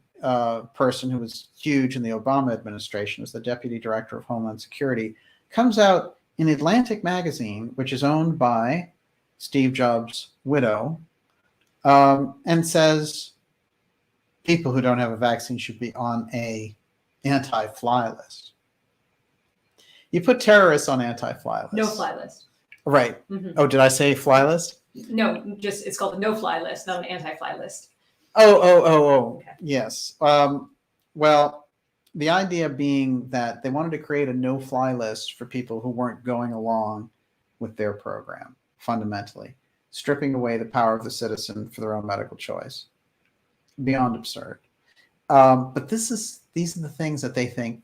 person, who was huge in the Obama administration, as the Deputy Director of Homeland Security, comes out in Atlantic magazine, which is owned by Steve Jobs' widow, and says people who don't have a vaccine should be on a anti-fly list. You put terrorists on anti-fly list. No fly list. Right. Mm-hmm. Oh, did I say fly list? No, just it's called a no-fly list, not an anti-fly list. Oh. Okay. Yes. Well, the idea being that they wanted to create a no-fly list for people who weren't going along with their program, fundamentally, stripping away the power of the citizen for their own medical choice. Beyond absurd. But these are the things that they think,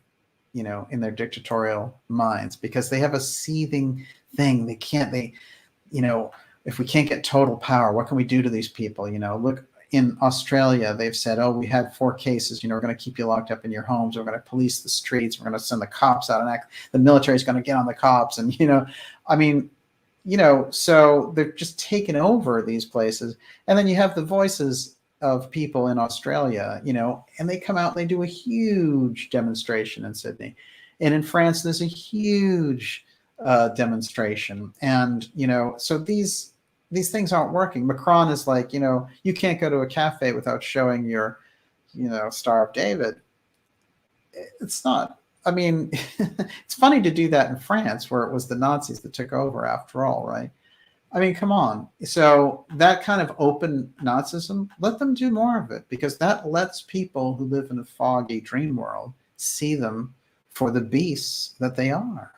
in their dictatorial minds, because they have a seething thing. If we can't get total power, what can we do to these people? Look, in Australia, they've said, we had 4 cases, we're going to keep you locked up in your homes. We're going to police the streets. We're going to send the cops out, and the military is going to get on the cops. And, so they're just taking over these places. And then you have the voices of people in Australia, and they come out and they do a huge demonstration in Sydney. And in France, there's a huge demonstration. And, so these things aren't working. Macron is like, you can't go to a cafe without showing your, Star of David. It's not, it's funny to do that in France, where it was the Nazis that took over after all, right? Come on. So that kind of open Nazism, let them do more of it, because that lets people who live in a foggy dream world see them for the beasts that they are,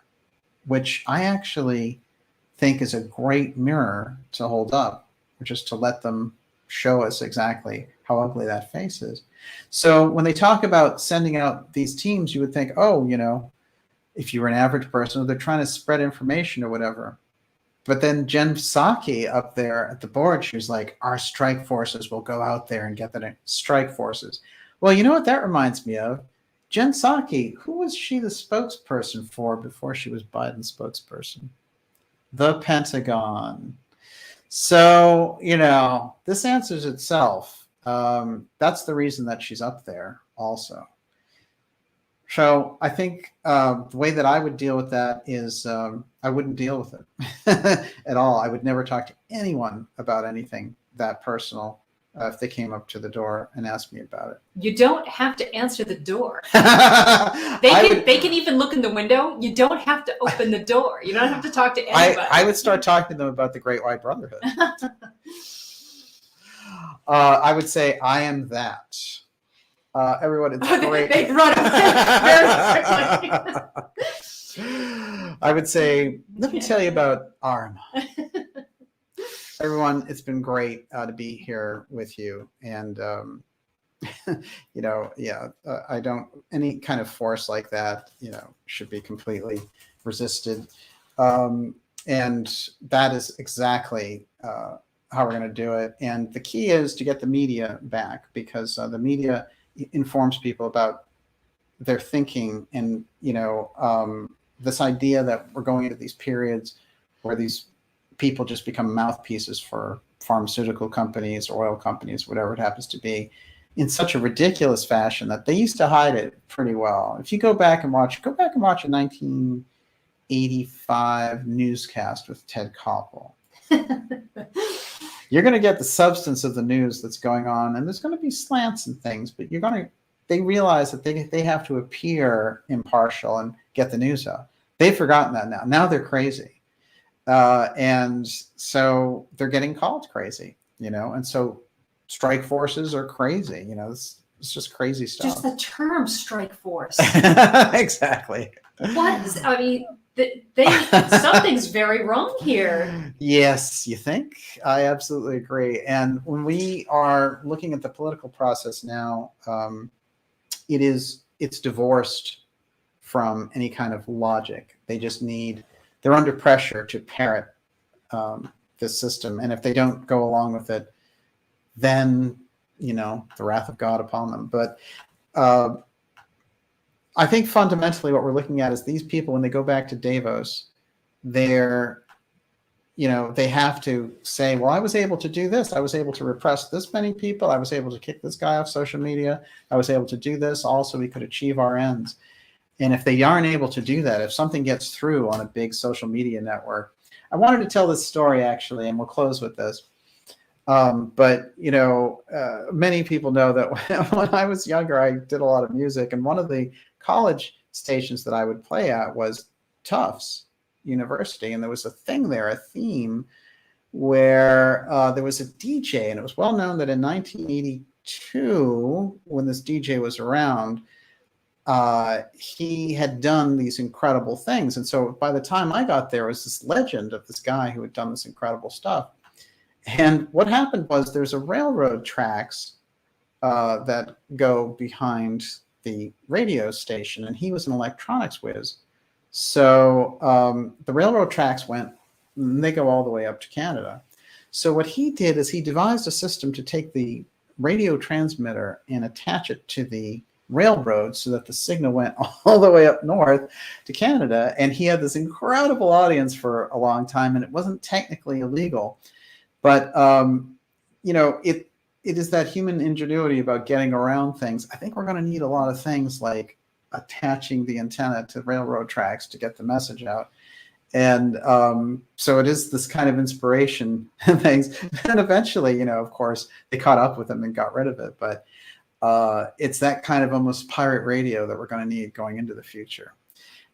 which I actually think is a great mirror to hold up, just to let them show us exactly how ugly that face is. So when they talk about sending out these teams, you would think, oh, you know, if you were an average person, they're trying to spread information or whatever. But then Jen Psaki up there at the board, she was like, our strike forces will go out there and get the strike forces. Well, you know what that reminds me of? Jen Psaki, who was she the spokesperson for before she was Biden's spokesperson? The Pentagon. So, you know, this answers itself. That's the reason that she's up there also. So I think the way that I would deal with that is I wouldn't deal with it at all. I would never talk to anyone about anything that personal if they came up to the door and asked me about it. You don't have to answer the door. They can even look in the window. You don't have to open the door. You don't have to talk to anybody. I would start talking to them about the Great White Brotherhood. I would say, I am that. Everyone, it's great. They run very quickly. I would say, let me tell you about ARM. Everyone, it's been great to be here with you. And, you know, yeah, I don't, any kind of force like that, you know, should be completely resisted. And that is exactly how we're going to do it. And the key is to get the media back, because the media informs people about their thinking. And, you know, this idea that we're going into these periods where these people just become mouthpieces for pharmaceutical companies, oil companies, whatever it happens to be, in such a ridiculous fashion that they used to hide it pretty well. If you go back and watch a 1985 newscast with Ted Koppel, you're going to get the substance of the news that's going on, and there's going to be slants and things, but they realize that they have to appear impartial and get the news out. They've forgotten that now. Now they're crazy. And so they're getting called crazy, you know, and so strike forces are crazy, you know, it's just crazy stuff. Just the term strike force. Exactly. What? I mean, something's very wrong here. Yes, you think? I absolutely agree. And when we are looking at the political process now, it's divorced from any kind of logic. They're under pressure to parrot this system. And if they don't go along with it, then, you know, the wrath of God upon them. But I think fundamentally what we're looking at is these people, when they go back to Davos, they're, you know, they have to say, well, I was able to do this. I was able to repress this many people. I was able to kick this guy off social media. I was able to do this. Also, we could achieve our ends. And if they aren't able to do that, if something gets through on a big social media network, I wanted to tell this story actually, and we'll close with this. But, you know, many people know that when I was younger, I did a lot of music, and one of the college stations that I would play at was Tufts University. And there was a thing there, a theme, where there was a DJ, and it was well known that in 1982, when this DJ was around, he had done these incredible things. And so by the time I got there, was this legend of this guy who had done this incredible stuff. And what happened was there's a railroad tracks that go behind the radio station, and he was an electronics whiz. So the railroad tracks they go all the way up to Canada. So what he did is he devised a system to take the radio transmitter and attach it to the railroad so that the signal went all the way up north to Canada. And he had this incredible audience for a long time, and it wasn't technically illegal. But, you know, it is that human ingenuity about getting around things. I think we're going to need a lot of things like attaching the antenna to railroad tracks to get the message out. And so it is this kind of inspiration and things. And eventually, you know, of course, they caught up with him and got rid of it. But it's that kind of almost pirate radio that we're going to need going into the future.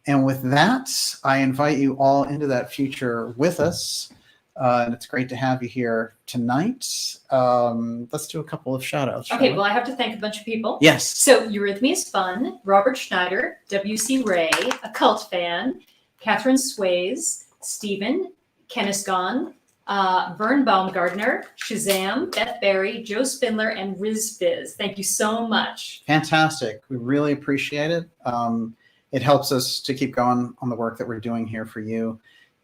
And with that, I invite you all into that future with us. And it's great to have you here tonight. Let's do a couple of shout outs. Okay, well, I have to thank a bunch of people. Yes. So Eurythmia's Fun, Robert Schneider, W.C. Ray, a cult fan, Catherine Sways, Stephen, Kenneth Gahn, Vern Baumgartner, Shazam, Beth Berry, Joe Spindler, and Riz Fizz. Thank you so much. Fantastic. We really appreciate it. It helps us to keep going on the work that we're doing here for you.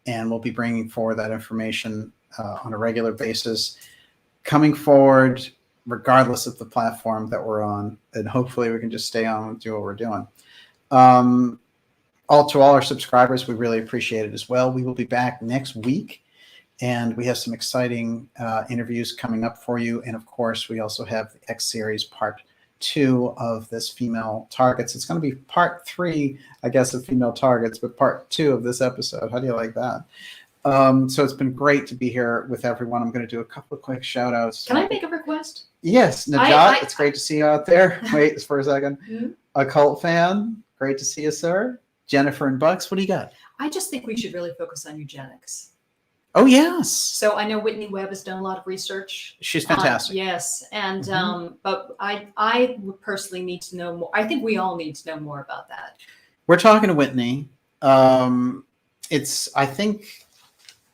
And we'll be bringing forward that information on a regular basis, coming forward regardless of the platform that we're on. And hopefully we can just stay on and do what we're doing. To all our subscribers, we really appreciate it as well. We will be back next week, and we have some exciting interviews coming up for you. And of course, we also have the X series part 2 of this female targets. It's going to be part 3, I guess, of female targets, but part 2 of this episode. How do you like that? So it's been great to be here with everyone. I'm going to do a couple of quick shout outs. Can I make a request? Yes, Najat, it's great to see you out there. Wait for a second. A cult fan, great to see you, sir. Jennifer and Bucks, what do you got? I just think we should really focus on eugenics. Oh, yes. So I know Whitney Webb has done a lot of research. She's fantastic. Yes. And but I would personally need to know more. I think we all need to know more about that. We're talking to Whitney. I think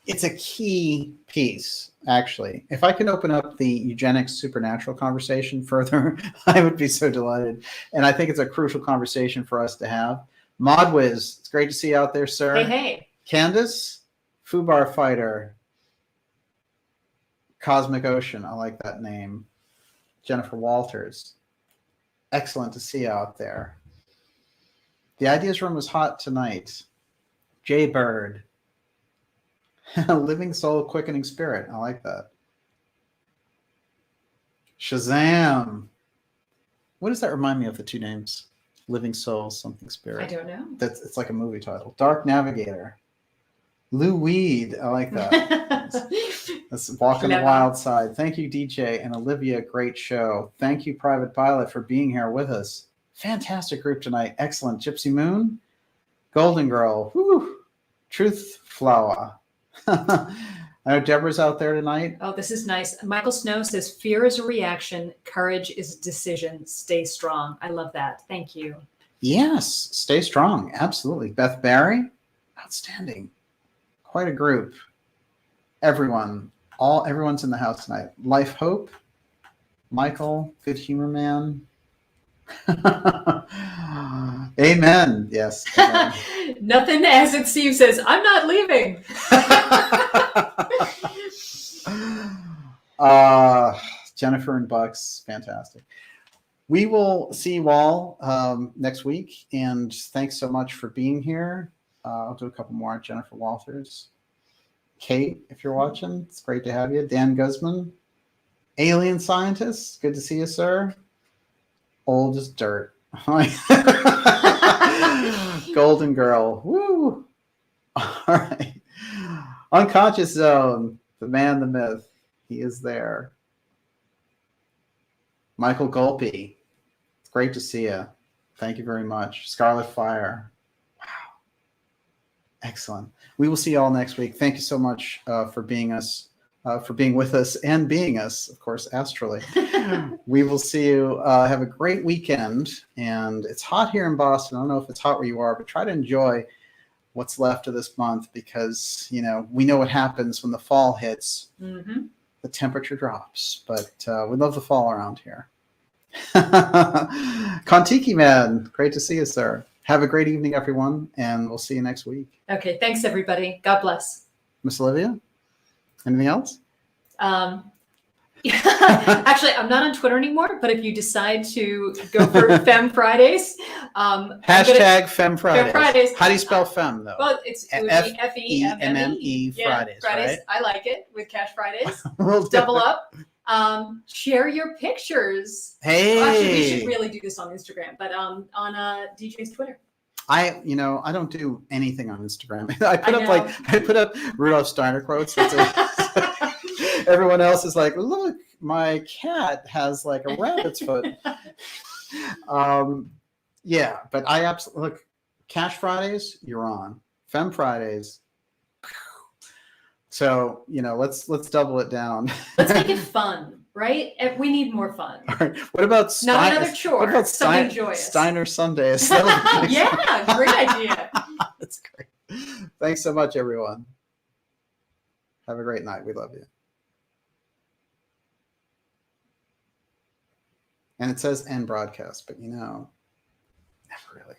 it's a key piece, actually. If I can open up the eugenics supernatural conversation further, I would be so delighted. And I think it's a crucial conversation for us to have. Modwiz, it's great to see you out there, sir. Hey, hey. Candace, Fubar Fighter, Cosmic Ocean, I like that name. Jennifer Walters, excellent to see you out there. The Ideas Room was hot tonight. Jay Bird, Living Soul, Quickening Spirit, I like that. Shazam, what does that remind me of, the 2 names? Living Soul, something Spirit. I don't know. It's like a movie title. Dark Navigator. Lou Weed, I like that. That's Walking the Wild Side. Thank you, DJ and Olivia. Great show. Thank you, Private Pilot, for being here with us. Fantastic group tonight. Excellent. Gypsy Moon, Golden Girl, whew. Truth Flower. I know Deborah's out there tonight. Oh, this is nice. Michael Snow says, fear is a reaction. Courage is a decision. Stay strong. I love that. Thank you. Yes, stay strong. Absolutely. Beth Barry, outstanding. Quite a group. Everyone's in the house tonight. Life Hope, Michael, Good Humor Man. Amen. Yes. Amen. Nothing as it seems says, I'm not leaving. Jennifer and Bucks, fantastic. We will see you all next week, and thanks so much for being here. I'll do a couple more. Jennifer Walters, Kate, if you're watching, it's great to have you. Dan Guzman, Alien Scientist, good to see you, sir. Old as dirt. Golden Girl, woo! All right. Unconscious Zone, the man, the myth, he is there. Michael Golpe, it's great to see you. Thank you very much. Scarlet Fire, wow, excellent. We will see you all next week. Thank you so much for being with us and being us, of course, astrally. We will see you. Have a great weekend. And it's hot here in Boston. I don't know if it's hot where you are, but try to enjoy what's left of this month, because, we know what happens when the fall hits. Mm-hmm. The temperature drops, but we love the fall around here. Kontiki Man, great to see you, sir. Have a great evening, everyone, and we'll see you next week. Okay, thanks, everybody. God bless. Miss Olivia, anything else? Actually, I'm not on Twitter anymore, but if you decide to go for Femme Fridays, hashtag Femme Fridays. Femme Fridays. How do you spell femme, though? Well, it would be F-E-M-M-E. Fridays, right? I like it, with Cash Fridays. We'll double up. Share your pictures. Hey. Actually, we should really do this on Instagram, but on DJ's Twitter. I don't do anything on Instagram. I put up Rudolph Steiner quotes. Everyone else is like, look, my cat has like a rabbit's foot. Yeah, but I absolutely look. Cash Fridays, you're on. Femme Fridays. So let's double it down. Let's make it fun, right? We need more fun. All right. What about not another chore? What about something joyous? Steiner Sundays. Yeah, great idea. That's great. Thanks so much, everyone. Have a great night. We love you. And it says end broadcast, but never really.